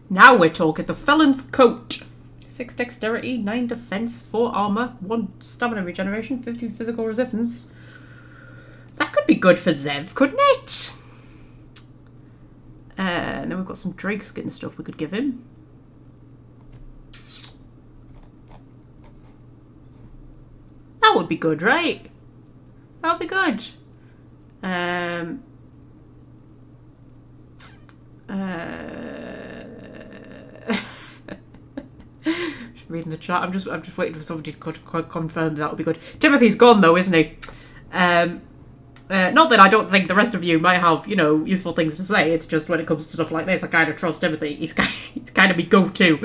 Now we're talking. The Felon's Coat. 6 dexterity, 9 defense, 4 armor, 1 stamina regeneration, 50 physical resistance. That could be good for Zev, couldn't it? And then we've got some drakeskin stuff we could give him. That would be good, right? That would be good. Just reading the chat. I'm just waiting for somebody to confirm that would be good. Timothy's gone though, isn't he? Not that I don't think the rest of you might have, you know, useful things to say. It's just when it comes to stuff like this, I kind of trust Timothy. He's kind of my go-to.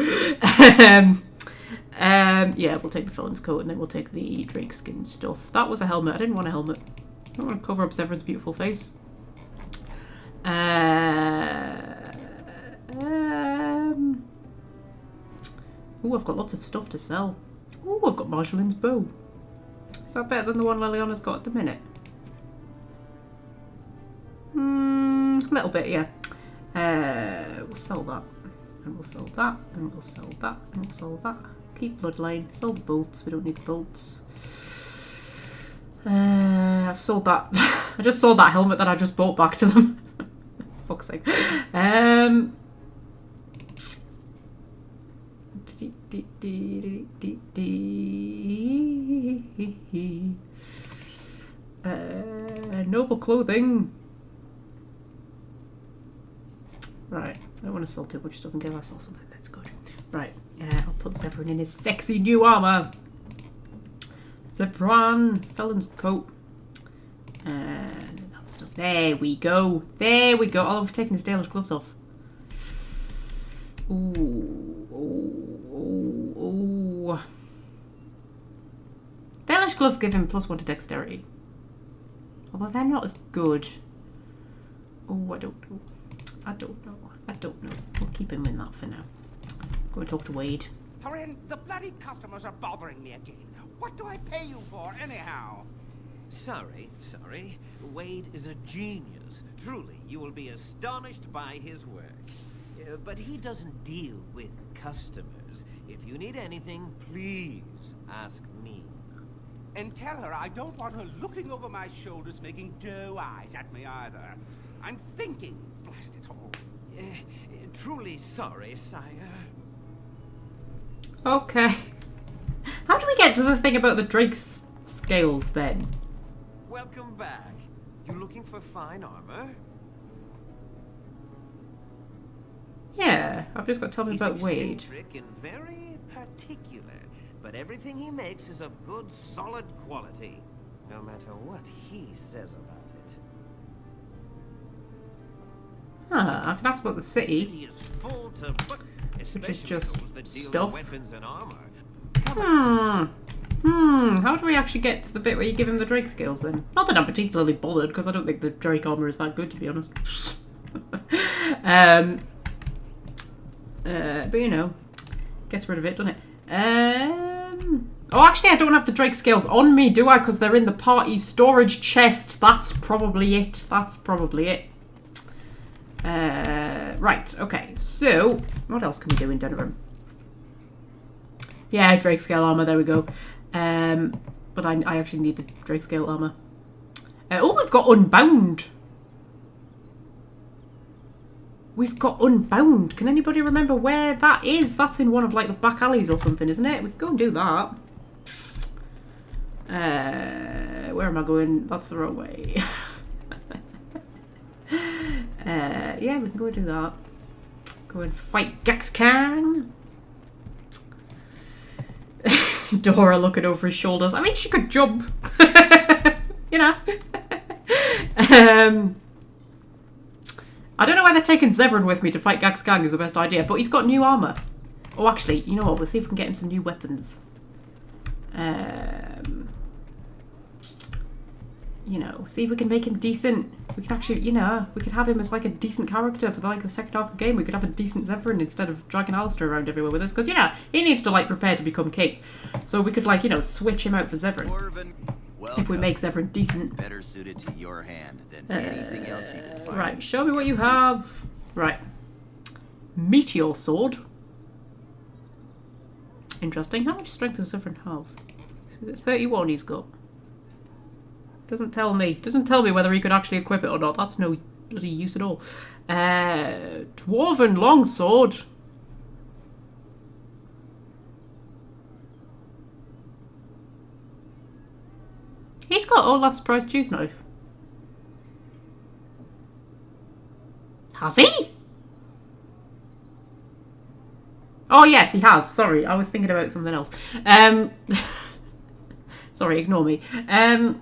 Yeah, we'll take the Felon's Coat and then we'll take the drakeskin stuff. That was a helmet. I didn't want a helmet. I don't want to cover up Severin's beautiful face. Ooh, I've got lots of stuff to sell. Ooh, I've got Marjolaine's bow. Is that better than the one Liliana's got at the minute? A little bit, yeah. We'll sell that. And we'll sell that. And we'll sell that. And we'll sell that. Keep Bloodline. Sell the bolts. We don't need the bolts. I've sold that I just saw that helmet that I just bought back to them. Fuck's sake. Noble clothing. Right, I don't want to sell too much stuff until I sell something that's good. Right, I'll put Zevran in his sexy new armor. Zevran, felon's coat. And that stuff. There we go. There we go. Oh, I've taken his Dalish gloves off. Ooh. Ooh. Ooh. Dalish gloves give him +1 to dexterity. Although they're not as good. Oh, I don't know. I don't know. I don't know. We'll keep him in that for now. Go and talk to Wade. Harin, the bloody customers are bothering me again. What do I pay you for, anyhow? Sorry. Wade is a genius. Truly, you will be astonished by his work. But he doesn't deal with customers. If you need anything, please ask me. And tell her I don't want her looking over my shoulders making doe eyes at me either. I'm thinking, blast it all. Truly sorry, sire. Okay. How do we get to the thing about the Drake's scales then? Welcome back. You looking for fine armor? Yeah, I've just got to tell me about Wade. He's eccentric and very particular, but everything he makes is of good, solid quality, no matter what he says about it. I can ask about the city. The city is full to which is just stuff. Weapons and armor. How do we actually get to the bit where you give him the Drake skills then? Not that I'm particularly bothered, because I don't think the Drake armor is that good, to be honest. But you know, gets rid of it, doesn't it? Oh, actually, I don't have the Drake scales on me, do I? Because they're in the party storage chest. That's probably it. Right, okay. So, what else can we do in Denerim? Yeah, Drake scale armor, there we go. But I actually need the Drake scale armor. Oh, we've got Unbound. We've got Unbound. Can anybody remember where that is? That's in one of like the back alleys or something, isn't it? We could go and do that. Where am I going? That's the wrong way. Yeah, we can go and do that. Go and fight Gaxkang. Dora looking over his shoulders. I mean, she could jump. You know. I don't know whether taking Zevran with me to fight Gaxkang is the best idea, but he's got new armour. Oh, actually, you know what? We'll see if we can get him some new weapons. You know, see if we can make him decent. We can actually, you know, we could have him as like a decent character for the second half of the game. We could have a decent Zevran instead of dragging Alistair around everywhere with us. Because, you know, he needs to like prepare to become king. So we could like, you know, switch him out for Zevran. If we make Zevran decent. Better suited to your hand than anything else you can find. Right, show me what you have. Right. Meteor sword. Interesting. How much strength does Zevran have? So it's 31 he's got. Doesn't tell me. Doesn't tell me whether he could actually equip it or not. That's no bloody use at all. Dwarven longsword. He's got Olaf's prize choose knife. Has he? Oh yes, he has. Sorry, I was thinking about something else. Sorry, ignore me. Hang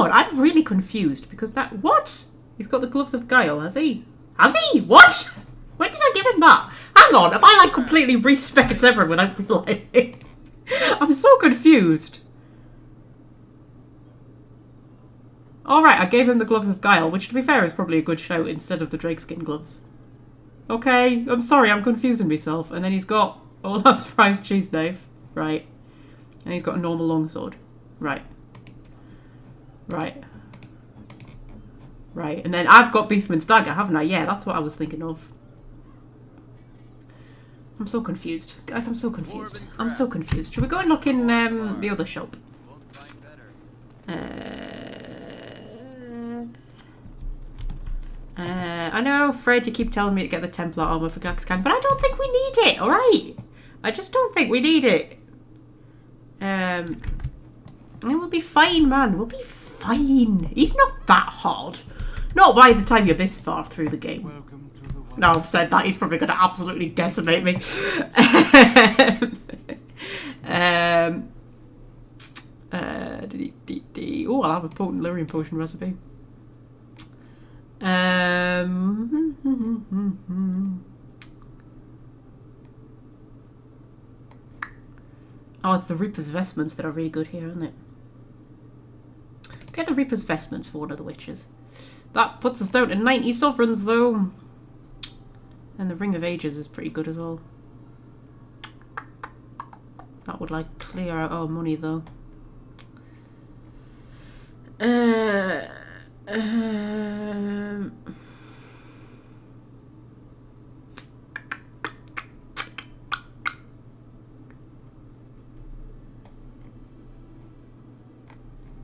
on, I'm really confused because that... What? He's got the gloves of Guile, has he? Has he? What? When did I give him that? Hang on, have I like completely respected everyone without realising? I'm so confused. Alright, I gave him the gloves of Guile, which to be fair is probably a good shout instead of the drakeskin gloves. Okay, I'm sorry, I'm confusing myself. And then he's got Olaf's prized cheese knife. Right. And he's got a normal longsword. Right. Right. Right. And then I've got Beastman's dagger, haven't I? Yeah, that's what I was thinking of. I'm so confused. Guys, I'm so confused. I'm so confused. Should we go and look in the other shop? I know, Fred, you keep telling me to get the Templar armor for Gaxkang, but I don't think we need it, alright? I just don't think we need it. We'll be fine, man. We'll be fine. He's not that hard. Not by the time you're this far through the game. Now I've said that, he's probably going to absolutely decimate me. Oh, I'll have a potent lyrium potion recipe. Oh, it's the Reaper's Vestments that are really good here, isn't it? Get the Reaper's Vestments for one of the witches. That puts us down to 90 sovereigns, though. And the Ring of Ages is pretty good as well. That would, like, clear out our money, though.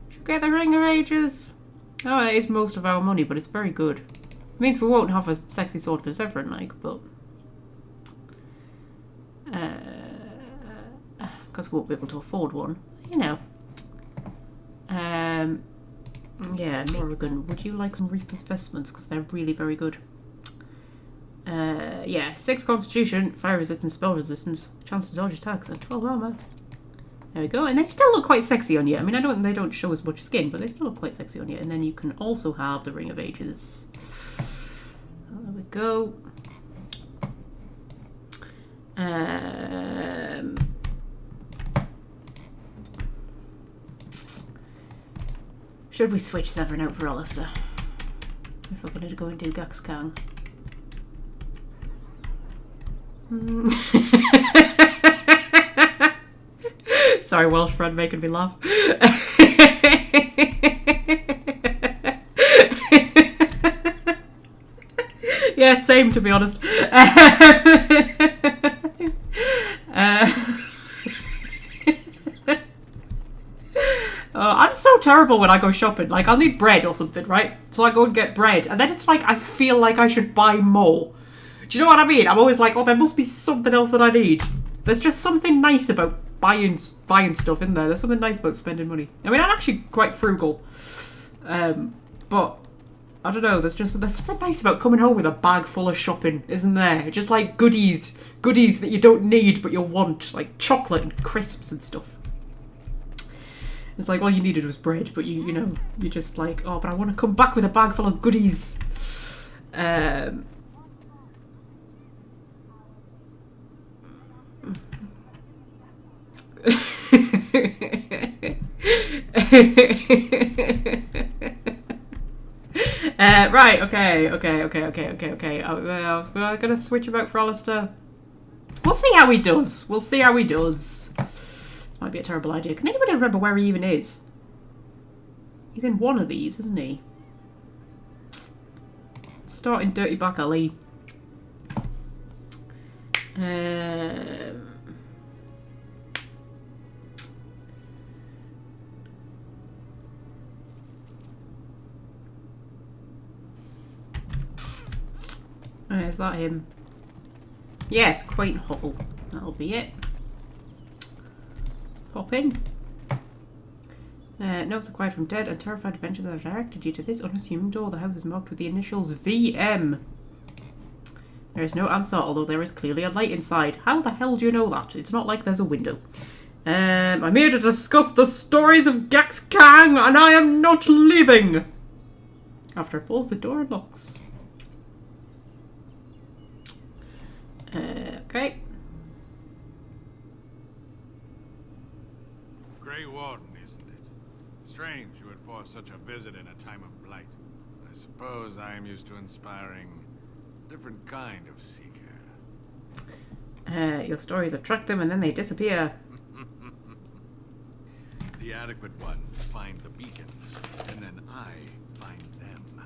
Should we get the Ring of Ages? Oh, it is most of our money, but it's very good. It means we won't have a sexy sword for Severin, like, but... because we won't be able to afford one, you know. Yeah, Morrigan, would you like some Reaper's Vestments? Because they're really very good. Yeah, 6 constitution, fire resistance, spell resistance, chance to dodge attacks, and 12 armor. There we go, and they still look quite sexy on you. I mean, they don't show as much skin, but they still look quite sexy on you. And then you can also have the Ring of Ages. There we go. Should we switch Severin out for Alistair? If we're going to go and do Gaxkang. Sorry, Welsh friend making me laugh. Yeah, same to be honest. I'm so terrible when I go shopping. Like, I'll need bread or something, right? So I go and get bread. And then it's like, I feel like I should buy more. Do you know what I mean? I'm always like, oh, there must be something else that I need. There's just something nice about buying stuff in there. There's something nice about spending money. I mean, I'm actually quite frugal. But, I don't know, there's something nice about coming home with a bag full of shopping, isn't there? Just like goodies that you don't need but you'll want. Like chocolate and crisps and stuff. It's like all you needed was bread, but you know, you're just like, oh, but I want to come back with a bag full of goodies. Right, okay. I was gonna switch him out for Alistair. We'll see how he does. We'll see how he does. This might be a terrible idea. Can anybody remember where he even is? He's in one of these, isn't he? Start in Dirty Back Alley. Is that him? Yes, Quaint Hovel. That'll be it. Pop in. Notes acquired from dead and terrified adventures that have directed you to this unassuming door. The house is marked with the initials VM. There is no answer, although there is clearly a light inside. How the hell do you know that? It's not like there's a window. I'm here to discuss the stories of Gaxkang, and I am not leaving. After I pause, the door unlocks. Okay. Grey Warden, isn't it? Strange you would force such a visit in a time of blight. I suppose I am used to inspiring a different kind of seeker. Your stories attract them and then they disappear. The adequate ones find the beacons, and then I find them.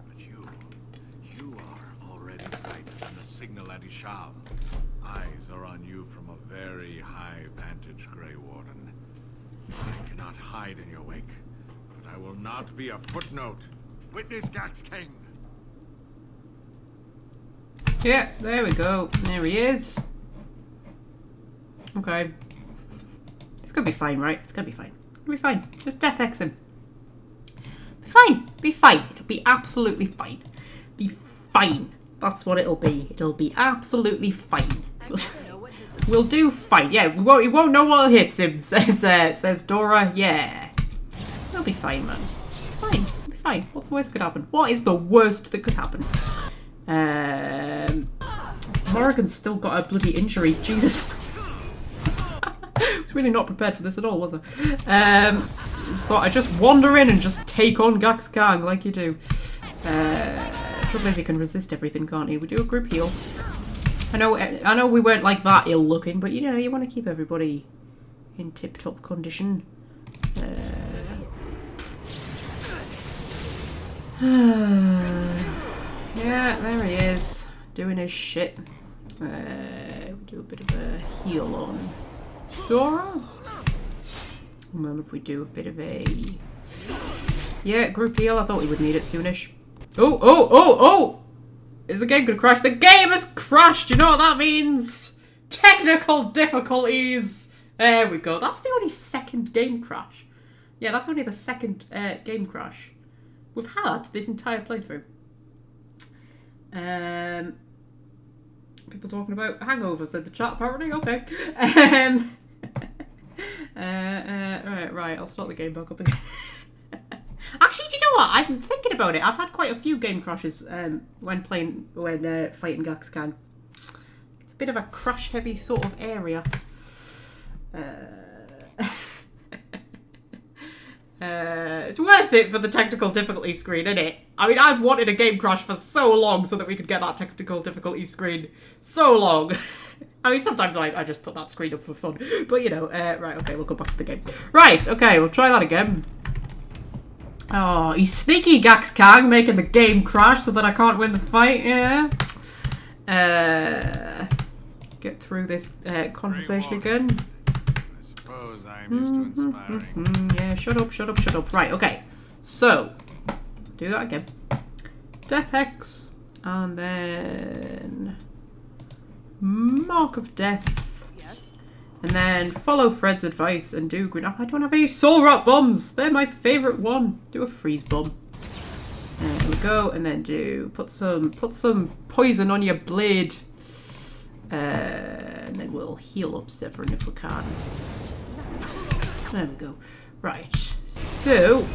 But you are already brighter than the signal at Ishal. Eyes are on you from a very high vantage, Grey Warden. I cannot hide in your wake, but I will not be a footnote. Witness Gax King. Yeah, there we go. There he is. Okay. It's gonna be fine, right? It's gonna be fine. It'll be fine. Just death X him. Be fine. Be fine. It'll be absolutely fine. Be fine. That's what it'll be. It'll be absolutely fine. We'll do fine. Yeah, he won't know what hits him, says Dora. Yeah. It'll be fine, man. Fine. It'll be fine. What's the worst that could happen? What is the worst that could happen? Morrigan's still got a bloody injury. Jesus. I was really not prepared for this at all, was I? Just thought I'd just wander in and just take on Gax Kang like you do. Trouble is he can resist everything, can't he? We do a group heal. I know we weren't like that ill looking, but you know, you want to keep everybody in tip-top condition. Yeah, there he is, doing his shit. We'll do a bit of a heal on Dora. And then if we do a bit of a... Yeah, group heal, I thought we would need it soonish. Oh! Is the game gonna crash? The game has crashed! You know what that means? Technical difficulties! There we go. That's the only second game crash. Yeah, that's only the second game crash we've had this entire playthrough. People talking about hangovers in the chat apparently. Okay. Right, I'll start the game back up again. Actually, do you know what? I'm thinking about it. I've had quite a few game crashes when fighting Gax Kang. It's a bit of a crash-heavy sort of area. It's worth it for the technical difficulty screen, isn't it? I mean, I've wanted a game crash for so long so that we could get that technical difficulty screen. So long. I mean, sometimes I just put that screen up for fun. But, you know, right, okay, we'll go back to the game. Right, okay, we'll try that again. Oh, he's sneaky, Gax Kang, making the game crash so that I can't win the fight, yeah. Get through this conversation again. Suppose I'm used to inspiring. Yeah, shut up. Right, okay. So, do that again. Death Hex. And then... Mark of Death. Yes. And then follow Fred's advice and do green... Oh, I don't have any soul rot bombs. They're my favourite one. Do a freeze bomb. There we go. And then put some poison on your blade. And then we'll heal up Severin if we can. There we go. Right. So...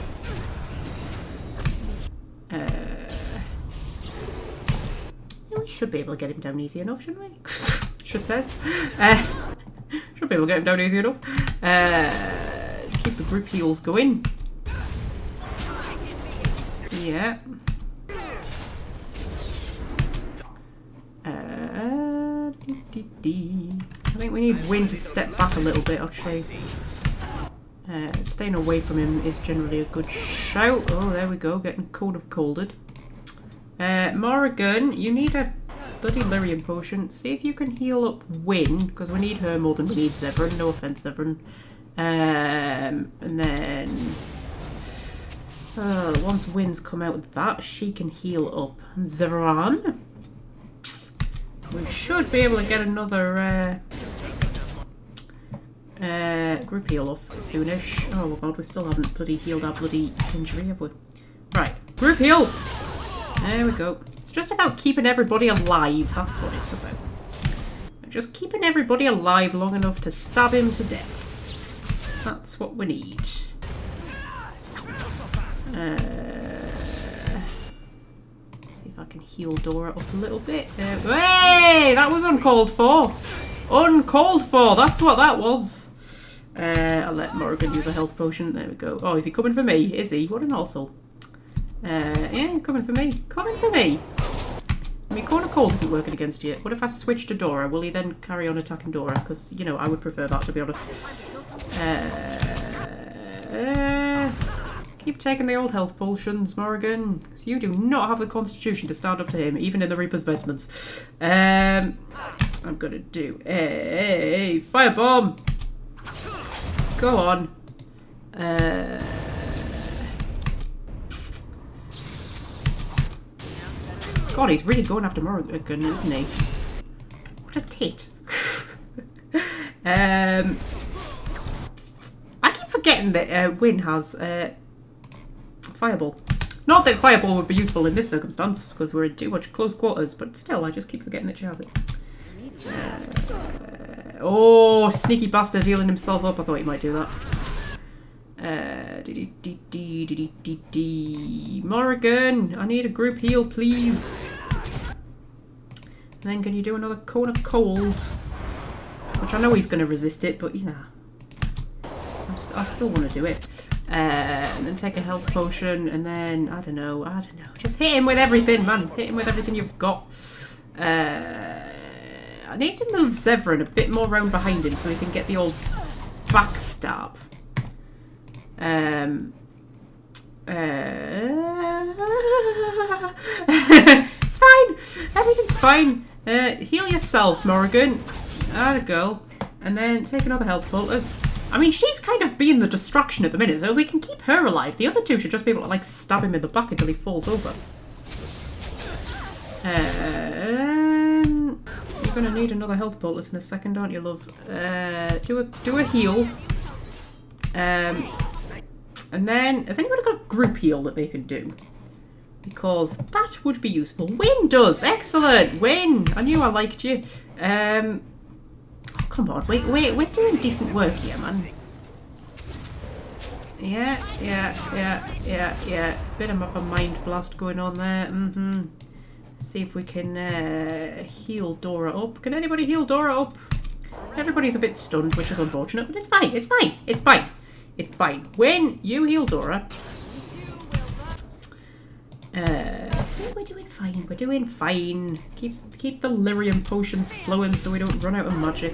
we should be able to get him down easy enough, shouldn't we? Just says. Should be able to get him down easy enough. Keep the group heals going. Yeah. I think we need Wynn to step back a little bit, actually. Staying away from him is generally a good shout. Oh, there we go, getting Code of Colded. Morrigan, you need a bloody lyrium potion. See if you can heal up Wynn, because we need her more than we need Severin. No offense, Severin. And then... once Wynn's come out of that, she can heal up Severin. We should be able to get another group heal off soonish. Oh god, we still haven't bloody healed our bloody injury, have we? Right, group heal! There we go. It's just about keeping everybody alive. That's what it's about. Just keeping everybody alive long enough to stab him to death. That's what we need. See if I can heal Dora up a little bit. Hey! That was uncalled for! Uncalled for! That's what that was! I'll let Morrigan use a health potion. There we go. Oh, is he coming for me? Is he? What an arsehole. Yeah, coming for me. Coming for me. mean, Corner Cold isn't working against you. What if I switch to Dora? Will he then carry on attacking Dora? Because, you know, I would prefer that, to be honest. Keep taking the old health potions, Morrigan. Because you do not have the constitution to stand up to him, even in the Reaper's vestments. I'm going to do a firebomb. Go on. God, he's really going after Morrigan, isn't he? What a tit. I keep forgetting that Wynne has Fireball. Not that Fireball would be useful in this circumstance, because we're in too much close quarters, but still, I just keep forgetting that she has it. Oh, sneaky bastard healing himself up. I thought he might do that. Morrigan, I need a group heal, please. And then can you do another Cone of Cold? Which I know he's going to resist it, but you know. I still want to do it. And then take a health potion, and then, I don't know. Just hit him with everything, man. Hit him with everything you've got. I need to move Severin a bit more round behind him so he can get the old backstab. It's fine. Everything's fine. Heal yourself, Morrigan. Atta girl. And then take another health poultice. I mean, she's kind of being the distraction at the minute, so we can keep her alive. The other two should just be able to, like, stab him in the back until he falls over. You're gonna need another health poultice in a second, aren't you, love? Do a heal. And then, has anybody got a group heal that they can do? Because that would be useful. Wynne does! Excellent! Wynne! I knew I liked you. Oh, come on, wait, we're doing decent work here, man. Yeah. Bit of a mind blast going on there. See if we can heal Dora up. Can anybody heal Dora up? Everybody's a bit stunned, which is unfortunate, but it's fine, it's fine, it's fine. It's fine. When you heal Dora. See, we're doing fine. We're doing fine. Keep the lyrium potions flowing so we don't run out of magic.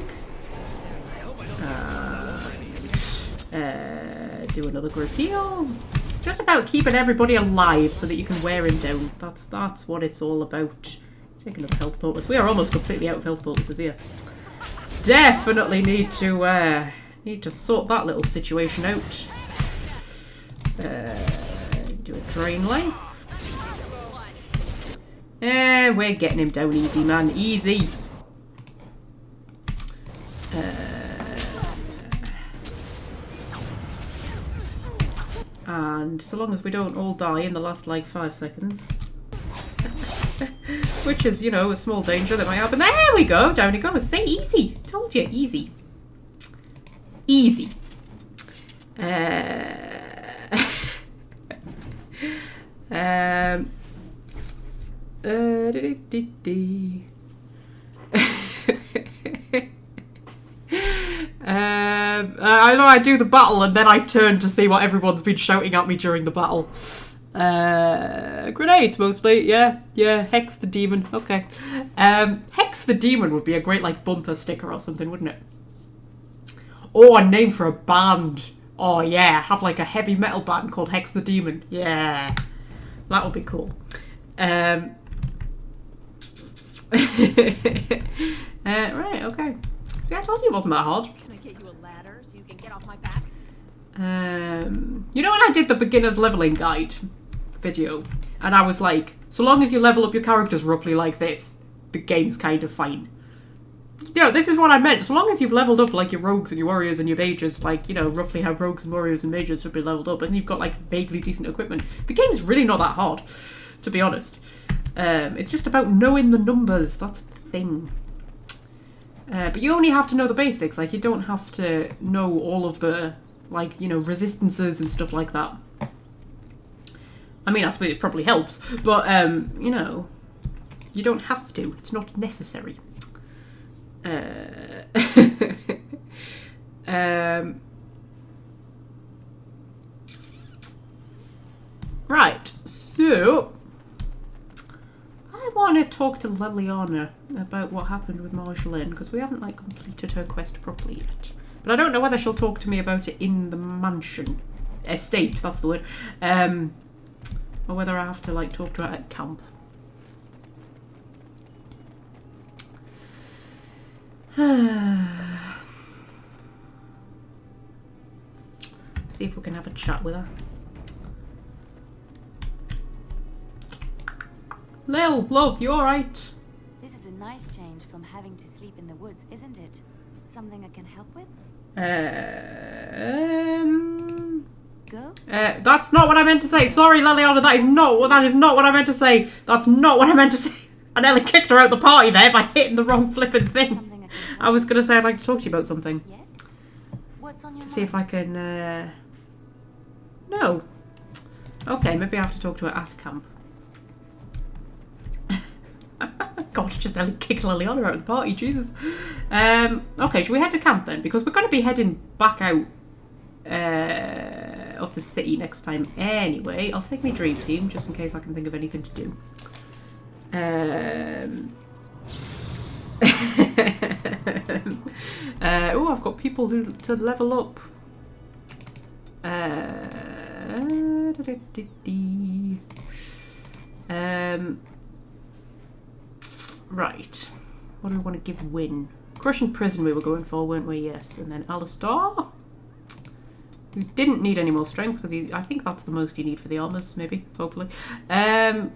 Do another group heal. Just about keeping everybody alive so that you can wear him down. That's what it's all about. Take another health poultice. We are almost completely out of health poultices here. Definitely need to sort that little situation out. Do a drain life. We're getting him down easy, man. Easy. And so long as we don't all die in the last, like, 5 seconds. Which is, you know, a small danger that might happen. There we go. Down he goes. Say easy. Told you. Easy. Easy. I know I do the battle and then I turn to see what everyone's been shouting at me during the battle. Grenades mostly, yeah. Hex the Demon, okay. Hex the Demon would be a great, like, bumper sticker or something, wouldn't it? Oh, a name for a band. Oh yeah, have like a heavy metal band called Hex the Demon. Yeah, that would be cool. Right, okay. See, I told you it wasn't that hard. Can I get you a ladder so you can get off my back? You know when I did the beginner's leveling guide video, and I was like, so long as you level up your characters roughly like this, the game's kind of fine. You know, this is what I meant. So long as you've leveled up, like, your rogues and your warriors and your mages, like, you know, roughly how rogues and warriors and mages should be leveled up, and you've got, like, vaguely decent equipment, the game's really not that hard, to be honest. It's just about knowing the numbers. That's the thing. But you only have to know the basics. Like, you don't have to know all of the, like, you know, resistances and stuff like that. I mean, I suppose it probably helps, but, you know, you don't have to. It's not necessary. Right, so I want to talk to Liliana about what happened with Marjolaine, because we haven't like completed her quest properly yet. But I don't know whether she'll talk to me about it in the mansion. Estate, that's the word. Or whether I have to like talk to her at camp. See if we can have a chat with her. Lil, love, you alright? This is a nice change from having to sleep in the woods, isn't it? Something I can help with? Go? That's not what I meant to say. Sorry, Liliana, that is not what I meant to say. That's not what I meant to say. I nearly kicked her out the party there by hitting the wrong flipping thing. I was going to say I'd like to talk to you about something. Yes? What's on your To see if I can, No. Okay, maybe I have to talk to her at camp. God, I just nearly kicked Liliana out of the party, Jesus. Okay, should we head to camp then? Because we're going to be heading back out of the city next time anyway. I'll take my dream team just in case I can think of anything to do. Oh, I've got people to level up. Right. What do we want to give Win? Crushing Prison we were going for, weren't we? Yes. And then Alistair. We didn't need any more strength because I think that's the most you need for the armors, maybe, hopefully. You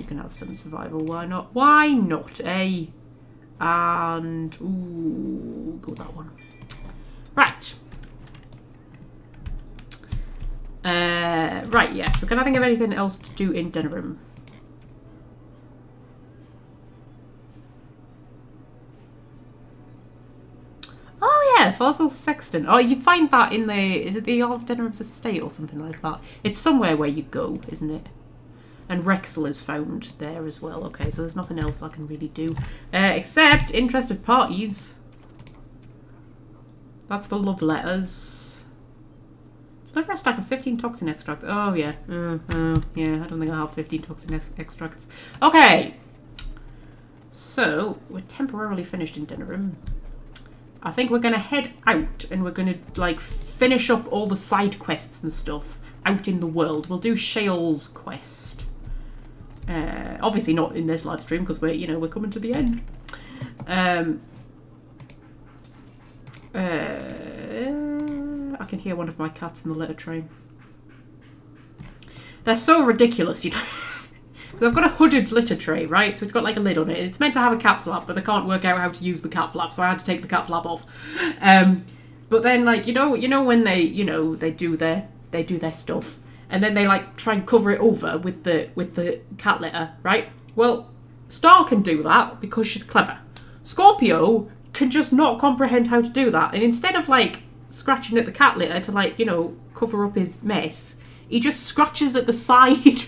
can have some survival, why not? Why not, eh? And ooh, go with that one. Right. Right, yes. So can I think of anything else to do in Denerim? Oh yeah, Fossil Sexton. Oh, you find that in the... Is it the Earl of Denerim's estate or something like that? It's somewhere where you go, isn't it? And Rexel is found there as well. Okay, so there's nothing else I can really do. Except interested parties. That's the love letters. Deliver a stack of 15 toxin extracts. Oh, yeah. Yeah, I don't think I'll have 15 toxin extracts. Okay. So, we're temporarily finished in Denerim. I think we're going to head out and we're going to, like, finish up all the side quests and stuff out in the world. We'll do Shale's quest. Obviously not in this live stream because we're, you know, we're coming to the end. I can hear one of my cats in the litter train. They're so ridiculous, you know. I've got a hooded litter tray, right? So it's got like a lid on it. And it's meant to have a cat flap, but they can't work out how to use the cat flap, so I had to take the cat flap off. But then, like, you know when they, you know, they do their stuff, and then they like try and cover it over with the cat litter, right? Well, Star can do that because she's clever. Scorpio can just not comprehend how to do that, and instead of like scratching at the cat litter to like, you know, cover up his mess, he just scratches at the side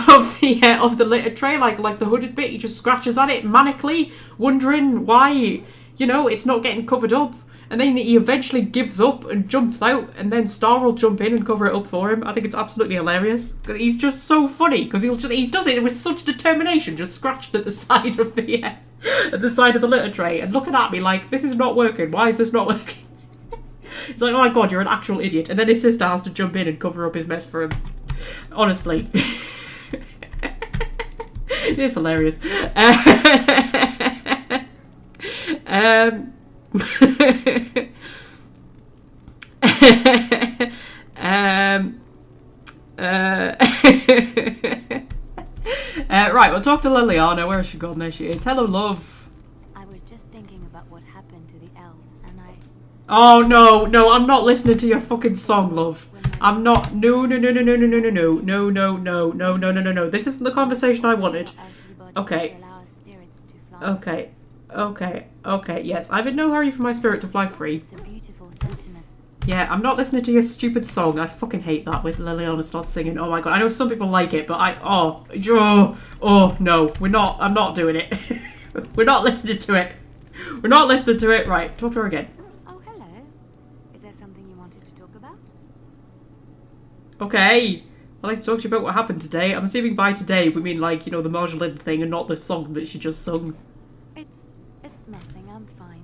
of the litter tray, like the hooded bit. He just scratches at it manically, wondering why, you know, it's not getting covered up. And then he eventually gives up and jumps out, and then Star will jump in and cover it up for him. I think it's absolutely hilarious. He's just so funny because he does it with such determination, just scratching at the side of the litter tray and looking at me like, this is not working. Why is this not working? He's like, oh my god, you're an actual idiot. And then his sister has to jump in and cover up his mess for him. Honestly. It's hilarious. Right, we'll talk to Liliana. Where has she gone? There she is. Hello, love. I was just thinking about what happened to the elves, and I... Oh, no, I'm not listening to your fucking song, love. I'm not... No. This isn't the conversation I wanted. Okay. Yes, I'm in no hurry for my spirit to fly free. It's a beautiful sentiment. Yeah, I'm not listening to your stupid song. I fucking hate that when Liliana starts singing. Oh my god, I know some people like it, but oh no, I'm not doing it. We're not listening to it. We're not listening to it. Right, talk to her again. Oh, hello. Is there something you wanted to talk about? Okay. I'd like to talk to you about what happened today. I'm assuming by today we mean, like, you know, the Marjolaine thing and not the song that she just sung. It's nothing. I'm fine.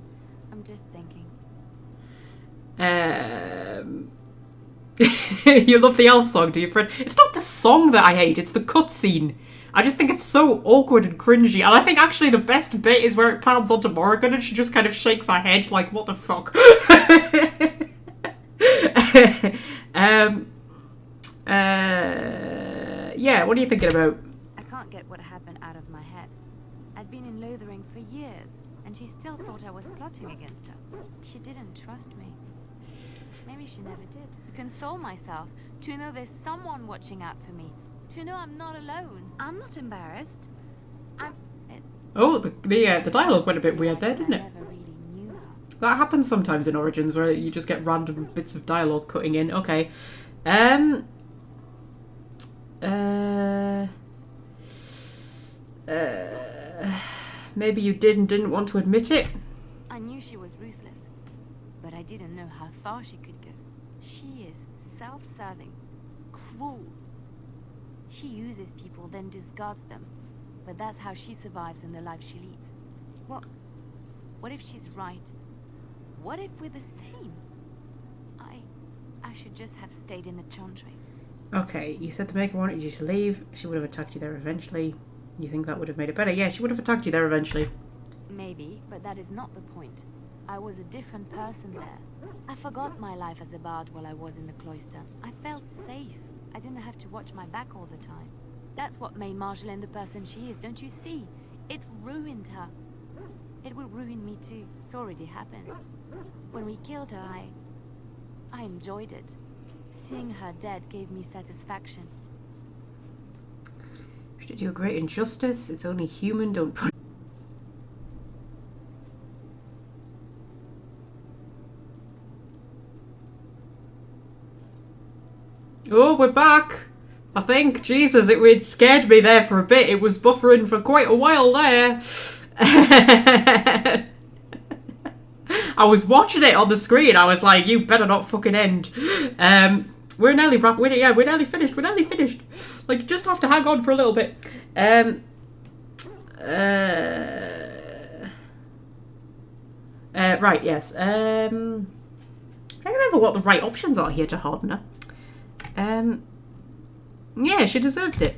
I'm just thinking. You love the elf song, do you, Fred? It's not the song that I hate, it's the cutscene. I just think it's so awkward and cringy. And I think actually the best bit is where it pans onto Morrigan and she just kind of shakes her head like, what the fuck? Yeah, what are you thinking about? I can't get what happened out of my head. I'd been in Lothering for years, and she still thought I was plotting against her. She didn't trust me. Maybe she never did. To console myself, to know there's someone watching out for me, to know I'm not alone. I'm not embarrassed. Oh, the dialogue went a bit weird there, didn't it? That happens sometimes in Origins, where you just get random bits of dialogue cutting in. Okay. Maybe you didn't want to admit it? I knew she was ruthless, but I didn't know how far she could go. She is self-serving, cruel. She uses people, then discards them. But that's how she survives in the life she leads. What if she's right? What if we're the same? I should just have stayed in the Chantry. Okay, you said the Maker wanted you to leave. She would have attacked you there eventually. You think that would have made it better? Yeah, she would have attacked you there eventually. Maybe, but that is not the point. I was a different person there. I forgot my life as a bard while I was in the cloister. I felt safe. I didn't have to watch my back all the time. That's what made Marjolaine the person she is, don't you see? It ruined her. It will ruin me too. It's already happened. When we killed her, I enjoyed it. Seeing her dead gave me satisfaction. She did you a great injustice. It's only human, don't put... Oh, we're back! I think. Jesus, it scared me there for a bit. It was buffering for quite a while there. I was watching it on the screen. I was like, you better not fucking end. We're nearly wrapped. Yeah, we're nearly finished. We're nearly finished. Like, you just have to hang on for a little bit. Right, yes. I'm trying to remember what the right options are here to harden her. Yeah, she deserved it.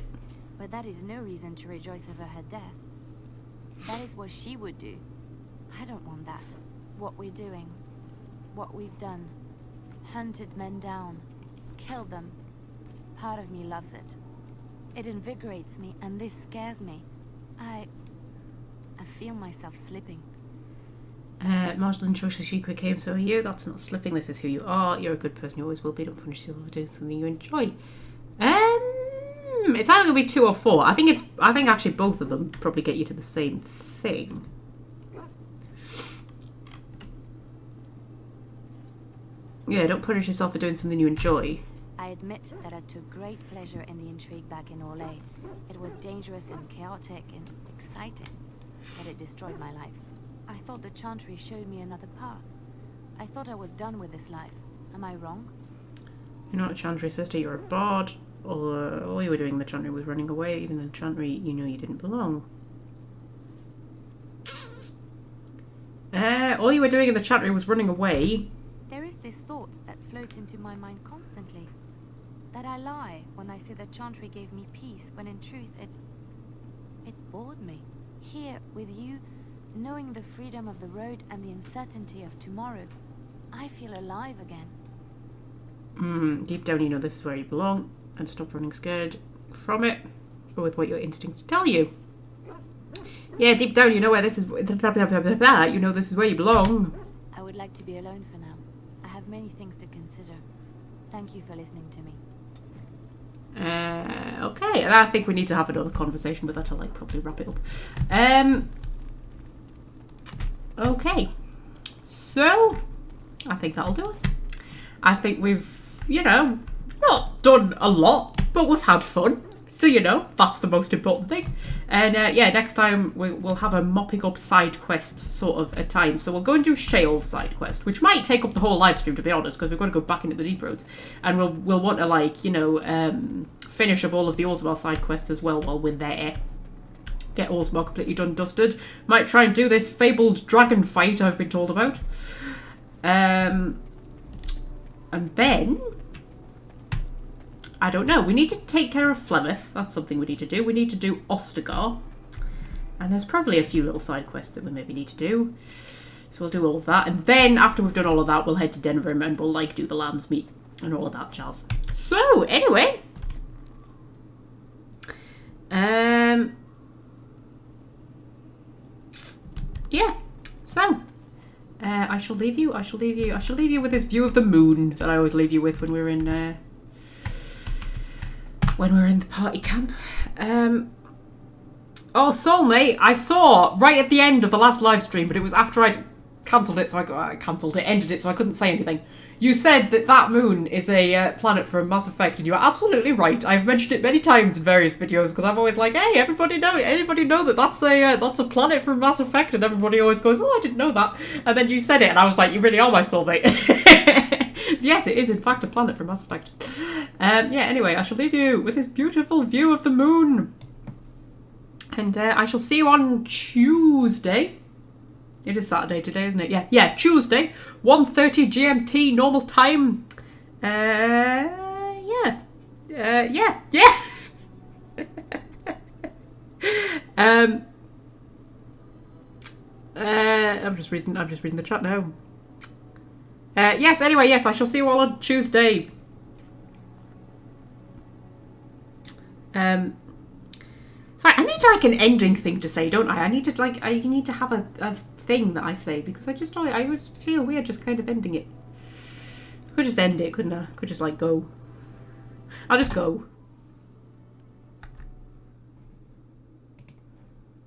But that is no reason to rejoice over her death. That is what she would do. I don't want that. What we're doing, what we've done, hunted men down, killed them. Part of me loves it. It invigorates me, and this scares me. I feel myself slipping. Marjolaine Chosha Shikwa came, so are you. That's not slipping, this is who you are. You're a good person, you always will be. Don't punish yourself for doing something you enjoy. It's either gonna be 2 or 4. I think actually both of them probably get you to the same thing. Yeah, don't punish yourself for doing something you enjoy. I admit that I took great pleasure in the intrigue back in Orlais. It was dangerous and chaotic and exciting, but it destroyed my life. I thought the Chantry showed me another path. I thought I was done with this life. Am I wrong? You're not a Chantry, sister, you're a bard. All you were doing in the Chantry was running away. Even in the Chantry, you knew you didn't belong. All you were doing in the Chantry was running away. There is this thought that floats into my mind constantly. That I lie when I say the Chantry gave me peace, when in truth it bored me. Here, with you, knowing the freedom of the road and the uncertainty of tomorrow, I feel alive again. Deep down you know this is where you belong, and stop running scared from it, or with what your instincts tell you. Yeah, deep down you know where this is, you know this is where you belong. I would like to be alone for now. I have many things to consider. Thank you for listening to me. Okay, and I think we need to have another conversation, but that'll like probably wrap it up. Okay, so I think that'll do us. I think we've, you know, not done a lot, but we've had fun. So, you know, that's the most important thing. And yeah, next time we'll have a mopping up side quest sort of a time. So we'll go and do Shale's side quest, which might take up the whole live stream, to be honest, because we've got to go back into the deep roads. And we'll want to, like, you know, finish up all of the Orzammar side quests as well while we're there. Get Orzammar completely done dusted. Might try and do this fabled dragon fight I've been told about. And then, I don't know, we need to take care of Flemeth. That's something we need to do. We need to do Ostagar. And there's probably a few little side quests that we maybe need to do. So we'll do all of that. And then, after we've done all of that, we'll head to Denrim and we'll, like, do the Lands Meet and all of that jazz. So, anyway. Yeah. So, I shall leave you. I shall leave you with this view of the moon that I always leave you with when we're in the party camp. Oh, soulmate, I saw right at the end of the last live stream, but it was after I'd cancelled it, so ended it, so I couldn't say anything. You said that moon is a planet from Mass Effect, and you are absolutely right. I've mentioned it many times in various videos, because I'm always like, hey, anybody know that that's a planet from Mass Effect? And everybody always goes, oh, I didn't know that. And then you said it, and I was like, you really are my soulmate. Yes, it is in fact a planet from Mass Effect. Yeah, anyway, I shall leave you with this beautiful view of the moon. And I shall see you on Tuesday. It is Saturday today, isn't it? Yeah, Tuesday, 1:30 GMT normal time. Yeah. I'm just reading the chat now. Yes, anyway, yes, I shall see you all on Tuesday. Sorry, I need like an ending thing to say, don't I? I need to have a thing that I say, because I always feel weird just kind of ending it. I could just end it, couldn't I? Could just like go. I'll just go.